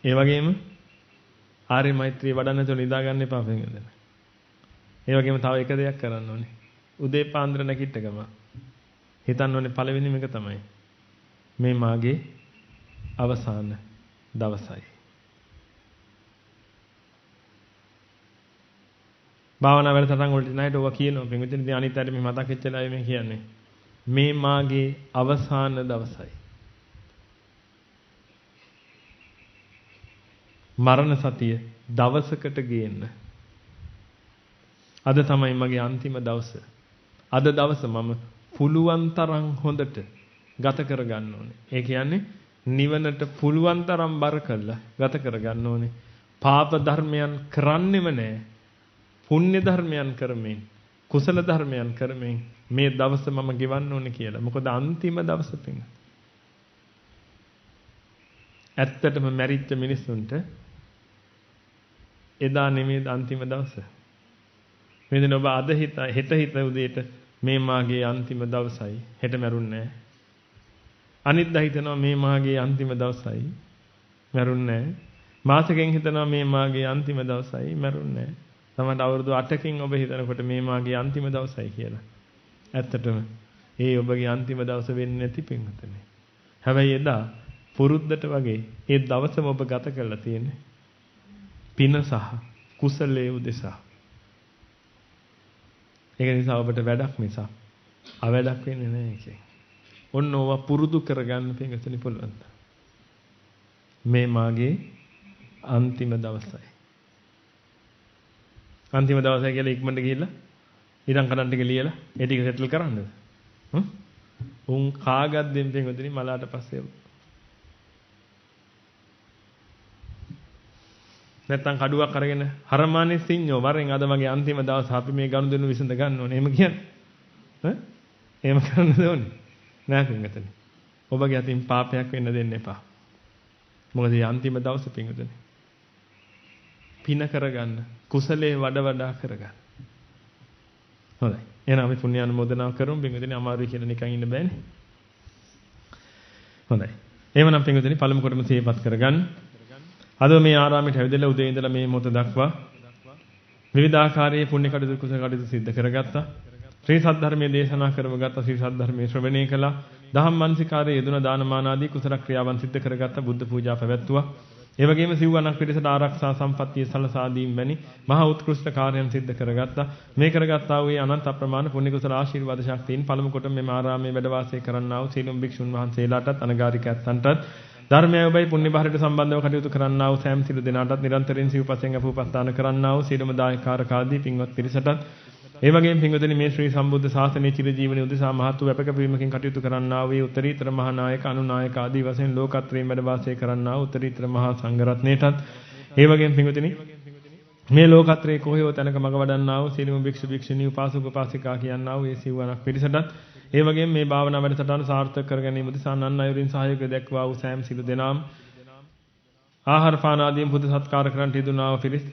Speaker 1: ඒ වගේම ආර්ය මෛත්‍රිය වඩන්න තෝ නිදා ගන්න එපා පින්වතුනි. ඒ වගේම තව එක දෙයක් කරන්න ඕනේ. උදේ පාන්දර නැගිට ගම හිතන්න ඕනේ පළවෙනිම එක තමයි මේ මාගේ අවසාන දවසයි. භාවනා වැඩසටහන් වලට නැහැට ඔවා කියනවා පින්විතනි ඉතින් අනිත් අයට මේ මතක් වෙච්චලා මේ කියන්නේ මේ මාගේ අවසාන දවසයි. මරණ සතිය දවසකට ගේන්න. අද තමයි මගේ අන්තිම දවස. අද දවස මම පුළුවන් තරම් හොඳට ගත කරගන්න ඕනේ. ඒ කියන්නේ නිවනට පුළුවන් තරම් බර කළා ගත කරගන්න ඕනේ. පාප ධර්මයන් කරන්නෙම නැහැ. පුණ්‍ය ධර්මයන් කරමින් කුසල ධර්මයන් කරමින් මේ දවස මම ගෙවන්න ඕනේ කියලා. මොකද අන්තිම දවස පිං. ඇත්තටම මැරිච්ච මිනිස්සුන්ට එදා නෙමෙයි අන්තිම දවස. මෙතන ඔබ අද හෙට උදේට මේ මාගේ අන්තිම දවසයි. හෙට මැරුන්නේ නැහැ. අනිද්දා හිතනවා මේ මාගේ අන්තිම දවසයි. මැරුන්නේ නැහැ. මාසෙකින් හිතනවා මේ මාගේ අන්තිම දවසයි. මැරුන්නේ නැහැ. තමයි අවුරුදු 8කින් ඔබ හිතනකොට මේ මාගේ අන්තිම දවසයි කියලා. ඇත්තටම ඒ ඔබගේ අන්තිම දවස වෙන්නේ නැති පින්වතුනි. හැබැයි එදා පුරුද්දට වගේ ඒ දවසම ඔබ ගත කරලා තියෙන්නේ. පින සහ කුසලයේ උදෙසා. ඒක නිසා ඔබට වැඩක් නිසා අවැඩක් වෙන්නේ නැහැ ඒකෙන්. ඔන්න ඕවා පුරුදු කරගන්න පින්වතුනි පුළුවන්. මේ මාගේ අන්තිම දවසයි. අන්තිම දවසයි කියලා ඉක්මනට ගිහිල්ලා ඉරන් කඩන් ටික ලියලා ඒ ටික සෙටල් කරන්නද? උන් කාගත් දෙම්පෙන් උදින මලාට පස්සේ නැත්තම් කඩුවක් අරගෙන හරමානේ සිඤ්ඤෝ වරෙන් අද මගේ අන්තිම දවස් අපි මේ ගනුදෙනු විසඳ ගන්න ඕනේ. එහෙම කියන්නේ. එහෙම කරන්නද ඕනේ? නෑ පින්වතුනි. ඔබගේ අතින් පාපයක් වෙන්න දෙන්න එපා. මොකද මේ අන්තිම දවසේ පින්වතුනි. පින කරගන්න, කුසලයේ වඩා කරගන්න. හොඳයි. එහෙනම් අපි පුණ්‍ය අනුමෝදනා කරමු. පින්වතුනි අමාරුයි කියලා නිකන් ඉන්න බෑනේ. හොඳයි. එහෙමනම් පින්වතුනි පළමු කොටම සිහිපත් කරගන්න. අද මේ ආරාමයට ඇවිදලා උදේ ඉඳලා මේ මොහොත දක්වා විවිධාකාරයේ පුණ්‍ය කටයුතු කුසල කටයුතු සිද්ධ කරගත්තා. ශ්‍රී සද්ධර්මයේ දේශනා කරවගත්තා. ශ්‍රී සද්ධර්මයේ ශ්‍රවණය කළා. දහම් මනසිකාරයේ යෙදුන දානමාන ආදී කුසල ක්‍රියාවන් සිද්ධ කරගත්තා. බුද්ධ පූජා පැවැත්තුවා. ඒ වගේම සිව්වණක් පිරිසට ආරක්ෂා සම්පත්තිය සලසා දීම වැනි මහා උත්කෘෂ්ඨ කාර්යයන් සිද්ධ කරගත්තා. මේ කරගත්තා වූ අනන්ත අප්‍රමාණ පුණ්‍ය කුසල ආශිර්වාද ශක්තියින් පළමු කොට මේ ආරාමයේ වැඩ වාසය කරන්නා වූ සීලම් භික්ෂුන් වහන්සේලාටත් අනගාരികයන්ටත් ධර්මය ඔබයි පුණ්‍ය භාරයට සම්බන්ධව කටයුතු කරන්නා වූ සෑම සිළු දෙනාටත් නිරන්තරයෙන් සිව්පසෙන් අපෝපස්ථාන කරන්නා වූ සීලම දායකාරකාදී පින්වත් පිරිසටත් ඒ වගේම පින්වතුනි මේ ශ්‍රී සම්බුද්ධ ශාසනයේ චිරජීවනයේ උදෙසා මහත් වූ වැපකපීමකින් කටයුතු කරන්නා වූ උත්තරීතර මහා නායක අනුනායක ආදී වශයෙන් ලෝකත්‍රයෙන් වැඩ වාසය කරන්නා වූ උත්තරීතර මහා සංඝරත්නයටත් ඒ වගේම පින්වතුනි මේ ලෝකත්‍රයේ කොහේව තැනක මඟ වඩන්නා වූ සීලම භික්ෂු භික්ෂුණී උපාසක උපාසිකා කියන්නා වූ ඒ සිව්වණක් පිරිසටත් ඒ වගේම මේ භාවනා වැඩසටහන සාර්ථක කර ගැනීම උදෙසා නන් අයුරින් සහයෝගය දක්වා වූ සෑම සිළු දෙනාම ආහාර පාන ආදීන් පුද සත්කාර කරන්ට යෙදුනා වූ පිරිස්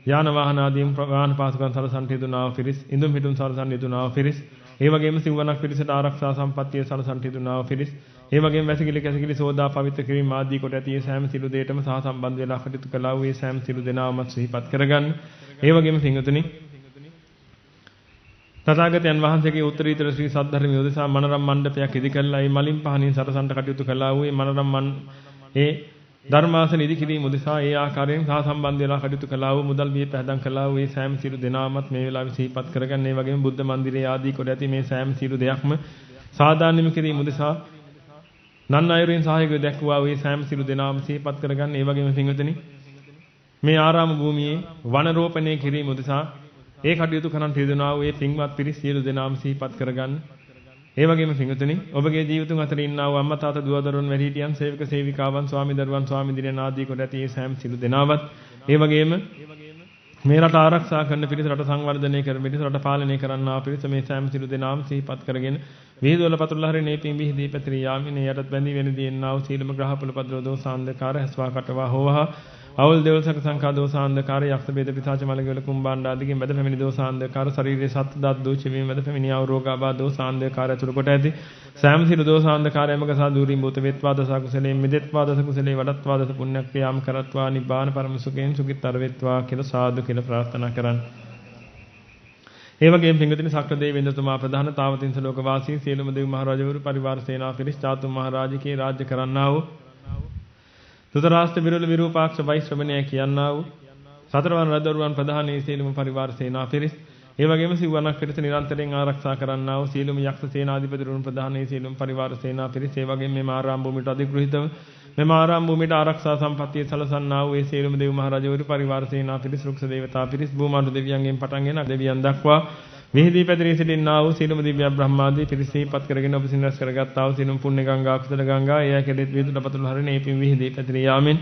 Speaker 1: යාන වාහන ආදීන් ප්‍රවාහන පාසුකම් සලසන්ට යෙදුනා වූ පිරිස් ඉඳුම් හිටුම් සලසන්ට යෙදුනා වූ පිරිස් ඒ වගේම සිව්වණක් පිරිසට ආරක්ෂා සම්පත්තිය සලසන්ට යෙදුනා වූ පිරිස් ඒ වගේම වැසිකිලි කැසිකිලි සෝදා පවිත්‍ර කිරීම ආදී කොට ඇති සෑම සිළු දෙයටම සහ සම්බන්ධ වෙලා කටයුතු කළා වූ සෑම සිළු දෙනාම සිහිපත් කරගන්න. ඒ වගේම පින්වතුනි තථාගතයන් වහන්සේගේ උත්තරීතර ශ්‍රී සද්ධර්මයේ උදෙසා මනරම් මණ්ඩපයක් ඉදි කළා. ඒ මලින් පහනින් සරසන්ට කටයුතු කළා වූ මනරම් ඒ ධර්මාසන ඉදි කිරීම උදෙසා ඒ ආකාරයෙන් සහ සම්බන්ධ වෙලා කටයුතු කළා වූ මුදල් බිය පැහැදම් කළා වූ සෑම සිළු දෙනාමත් මේ වෙලාවේ සිහිපත් කරගන්න. ඒ වගේම බුද්ධ මන්දිරයේ ආදී කොට ඇති මේ සෑම සිළු දෙයක්ම සාදාන්‍යම කිරීම උදෙසා නන් අයුරින් සහයෝගය දක්වා වූ සෑම සිළු දෙනාම සිහිපත් කරගන්න. ඒ වගේම පින්වතුනි මේ ආරාම භූමියේ වන රෝපණය කිරීම උදෙසා ඒ කටයුතු කරන් තියදුනා වූ පින්වත් පිරිස් සියලු දෙනාම සිහිපත් කරගන්න. ඒ වගේම පින්වතුනි ඔබගේ ජීවිතුන් අතර ඉන්නා වූ අම්මා තාත්තා දුව දරුවන් වැඩිහිටියන් සේවක සේවිකාවන් ස්වාමි දරුවන් ස්වාමි දිනන ආදී කොට ඇති සෑම සිළු දෙනාවත් ඒ වගේම මේ රට ආරක්ෂා කරන පිරිස රට සංවර්ධනය කරන පිරිස රට පාලනය කරන්නා පිරිස මේ සෑම සිළු දෙනාම සිහිපත් කරගෙන විහිදුවල පතුරුලා හරිනේ පින් විහිදී පැතිරී යාමිනේ යටත් බැඳී වෙන දින්නා වූ සීලම ග්‍රහපල පද්‍රෝ දෝසාන්ධකාර හැස්වා කටවා හොවහ අවල් දේවල් සක සංඛා දෝසාන්ධකාර යක්ෂ බේද පිසාච මලගල කුම්බාණ්ඩ ආදීකින් මැද පැමිණි දෝසාන්ධකාර ශරීරයේ සත් දත් දෝෂ වීම මැද පැමිණි ආ රෝගාබා දෝසාන්ධකාර අතුරු කොට ඇති සෑම සිළු දෝසාන්ධකාරයමක සාදූරින් භූත වේත්වා දස කුසලයෙන් මිදෙත්වා දස කුසලේ වඩත්වා දස පුණ්‍ය ක්‍රියාම් කරත්වා නිබ්බාන පරම සුඛයෙන් සුඛිතර වෙත්වා කියලා සාදු කියලා ප්‍රාර්ථනා කරන්න. ඒ වගේම පින්වතුනි සක්‍ර දේවේන්ද්‍රතුමා ප්‍රධාන තාවතින්ස ලෝක වාසී සියලුම දෙවි මහ රජවරු පරිවාර සේනා පිරිස් චාතුම් මහ රාජකීය රාජ්‍ය කරන්නා වූ සුතරාෂ්ට්‍ර විරුල විරූපාක්ෂ වෛශ්‍රමණය කියන්නා වූ සතරවන් රජදරුවන් ප්‍රධානී සියලුම පරිවාර සේනා පිරිස් ඒ වගේම සිව්වණක් පිරිස නිරන්තරයෙන් ආරක්ෂා කරන්නා වූ සියලුම යක්ෂ සේනාධිපතිවරුන් ප්‍රධානී සියලුම පරිවාර සේනා පිරිස් ඒ වගේම මේ ආරාම භූමියට අධිග්‍රහිතව මේ ආරාම භූමියට ආරක්ෂා සම්පත්තිය සලසන්නා වූ ඒ සියලුම දෙවි මහ රජවරු පරිවාර සේනා පිරිස් රුක්ෂ දේවතා පිරිස් භූමාණ්ඩ දෙවියන්ගෙන් පටන් ගෙන දෙවියන් දක්වා විහිදී පැතිරී සිටින්නා වූ සියලුම දිව්‍ය බ්‍රහ්මාදී පිරිස් සිහිපත් කරගෙන ඔබ සිනරස් කරගත්තා වූ සියලුම පුණ්‍ය ගංගා කුසල ගංගා එය කෙරෙත් විදුල පතුල හරිනේ පින් විහිදී පැතිරී යාමෙන්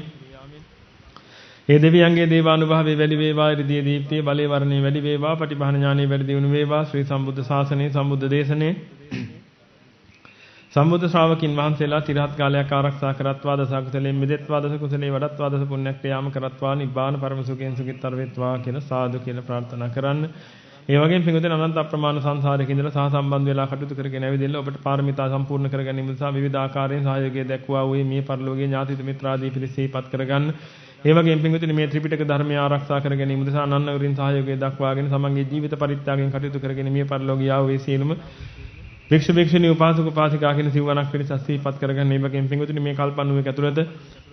Speaker 1: ඒ දෙවියන්ගේ දේවානුභාවයේ වැඩි වේවා ඉරිදී දීප්තිය බලේ වර්ණේ වැඩි වේවා පටිභාන ඥානෙ වැඩි දියුණු වේවා ශ්‍රී සම්බුද්ධ ශාසනයේ සම්බුද්ධ දේශනේ සම්බුද්ධ ශ්‍රාවකින් වහන්සේලා තිරහත් කාලයක් ආරක්ෂා කරත්වා දස කුසලයෙන් මිදෙත්වා දස කුසලේ වඩත්වා දස පුණ්‍ය ක්‍රියාම කරත්වා නිබ්බාන පරම සුඛයෙන් සුඛිතතර වෙත්වා කියලා සාදු කියලා ප්‍රාර්ථනා කරන්න. ඒ වගේම පිඟුතුන් අනන්ත අප්‍රමාණ සංසාරයක ඉඳලා සහ සම්බන්ධ වෙලා කටයුතු කරගෙන ඇවිදින්න ඔබට පාරමිතා සම්පූර්ණ කර ගැනීම සහ විවිධ ආකාරයෙන් සහයෝගය දක්වා වූ මේ පරිලෝකීය ඥාති මිත්‍රාදී පිරිස සිහිපත් කරගන්න. ඒ වගේම පිඟුතුනි මේ ත්‍රිපිටක ධර්මය ආරක්ෂා කර ගැනීම නිසා අනන්නවරින් සහයෝගය දක්වාගෙන සමන්ගේ ජීවිත පරිත්‍යාගයෙන් කටයුතු කරගෙන මේ පරිලෝකීය ආවේ සියලුම වික්ෂ වික්ෂණී උපාසක උපාසිකා කියන සිවණක් පිරිස සිහිපත් කරගන්න. මේ වගේම පිඟුතුනි මේ කල්පණුවක ඇතුළත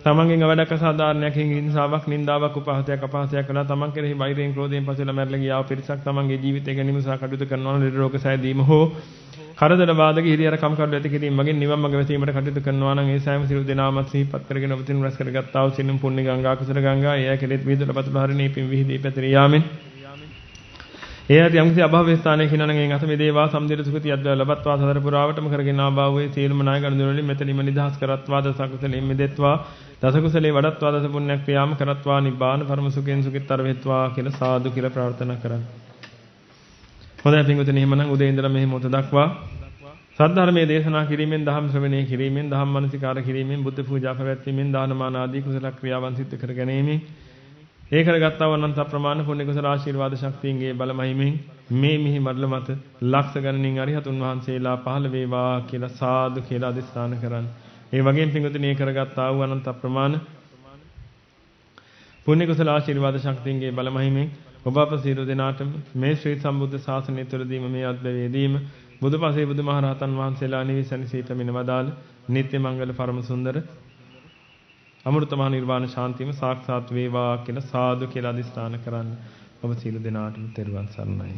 Speaker 1: තමන්ගෙන් අවඩක සාධාරණයක් හිංසාවක් නින්දාවක් උපහාසයක් අපහාසයක් කළා තමන් කෙරෙහි වෛරයෙන් ක්‍රෝධයෙන් පසුලා මැරලා ගියා පිරිසක් තමන්ගේ ජීවිතය ගැනීම සහ කටයුතු කරනවා නම් රෝග සෑදීම හෝ කරදර බාධක හිරියර කම්කටොළු ඇති කිරීම මගින් නිවන් මඟ වැසීමට කටයුතු කරනවා නම් ඒ සෑම සියලු දෙනාමත් සිහිපත් කරගෙන ඔබතුන් රැස් කරගත්තා වූ සිනම් පුණ්‍ය ගංගා කුසල ගංගා එය කෙරෙත් විදුල පතුල හරිනේ පින් විහිදී පැතිර යාමෙන් ඒ ඇති යම්කිසි අභාව ස්ථානයක හිනනන් එන් අත මේ දේවා සම්දිර සුඛති අද්ද ලබත්වා සතර පුරාවටම කරගෙන ආභාවයේ සීලම නාය ගණදුරලින් මෙතනින්ම නිදහස් කරත්වා දස කුසලෙන් මිදෙත්වා දස කුසලේ වඩත්වා දස පුණ්‍ය ක්‍රියාම කරත්වා නිබ්බාන පරම සුඛයෙන් සුඛිතතර වෙත්වා කියලා සාදු කියලා ප්‍රාර්ථනා කරන්න. හොඳයි පින්වතුනි එහෙමනම් උදේ ඉඳලා මෙහි මොහොත දක්වා සද්ධර්මයේ දේශනා කිරීමෙන් දහම් ශ්‍රවණය කිරීමෙන් දහම් මනසිකාර කිරීමෙන් බුද්ධ පූජා පැවැත්වීමෙන් දානමාන ආදී කුසල ක්‍රියාවන් සිදු කර ගැනීමෙන් ඒ කරගත්තා වූ අනන්ත ප්‍රමාණ පුණ්‍ය කුසල ආශිර්වාද ශක්තියන්ගේ බලමහිමින් මේ මිහි මඩල මත ලක්ෂ ගණනින් අරිහතුන් වහන්සේලා පහළ වේවා කියලා සාදු කියලා අදිස්ථාන කරන්න. ඒ වගේම පින්වතුනි ඒ කරගත්තා වූ අනන්ත ප්‍රමාණ පුණ්‍ය කුසල ආශිර්වාද ශක්තියන්ගේ බලමහිමින් ඔබ අප සියලු දෙනාටම මේ ශ්‍රී සම්බුද්ධ ශාසනය තුළදීම මේ අද්වේදීම බුදුපසේ බුදුමහරහතන් වහන්සේලා නිවිසනසී පැමිණ වදාළ නිත්‍ය මංගල පරම සුන්දර අමෘත මහ නිර්වාණ ශාන්තියම සාක්ෂාත් වේවා කියලා සාදු කියලා අදිස්ථාන කරන්න. ඔබ සියලු දෙනාටම තෙරුවන් සරණයි.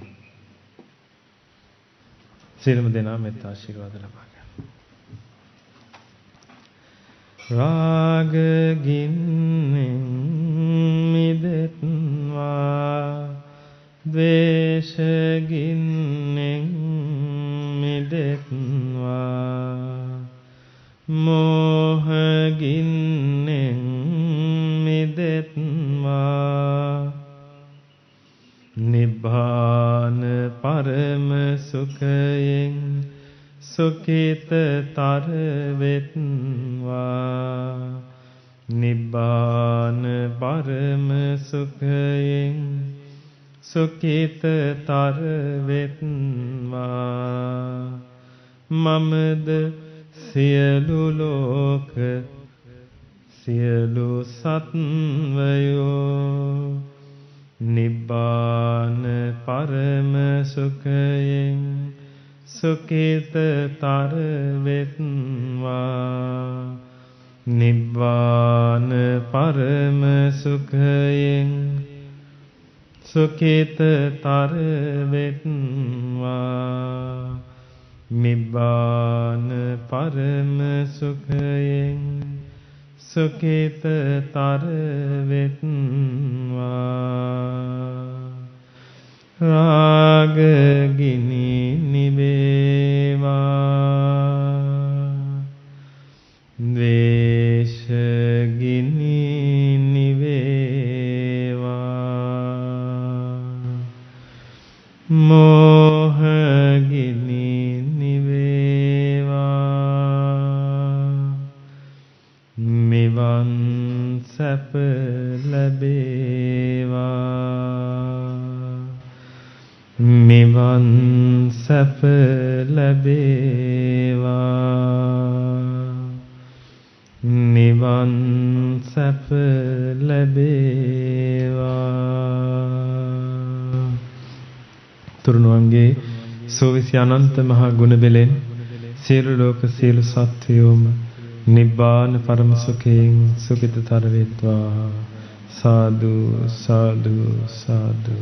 Speaker 1: සියලුම දෙනා මෙත් ආශිර්වාද ලබා ගන්න. රාග ගින්නෙන් මිදෙත්වා ද්වේෂ ගින්නෙන් මිදෙත්වා මෝහ ගින්නෙන් මිදෙත්වා නිබ්බාන පරම සුඛයෙන් සුඛිතතර වෙත්වා නිබ්බාන පරම සුඛයෙන් සුඛිතතර වෙත්වා මමද සියලු ලෝක සියලු සත්වයෝ නිබ්බාන පරම සුඛයෙන් සුඛිතතර වෙත්වා නිබ්බාන පරම සුඛයෙන් සුඛිතතර වෙත්වා නිබ්බාන පරම සුඛයෙන් සුඛිතතර වෙත්වා රාග ගිනි නිවේවා ද්වේෂ ගිනි නිවේවා මෝහ ගිනි මෙවන් සැප ලැබේවා මෙවන් සැප ලැබේවා නිවන් සැප ලැබේවා තුරුණුවන්ගේ සෝවිසි අනන්ත මහා ගුණ බෙලෙන් සියලු ලෝක සියලු සත්වයෝම නිබ්බාන පරම සුඛයෙන් සුඛිතතර වේත්වා සාදු සාදු සාදු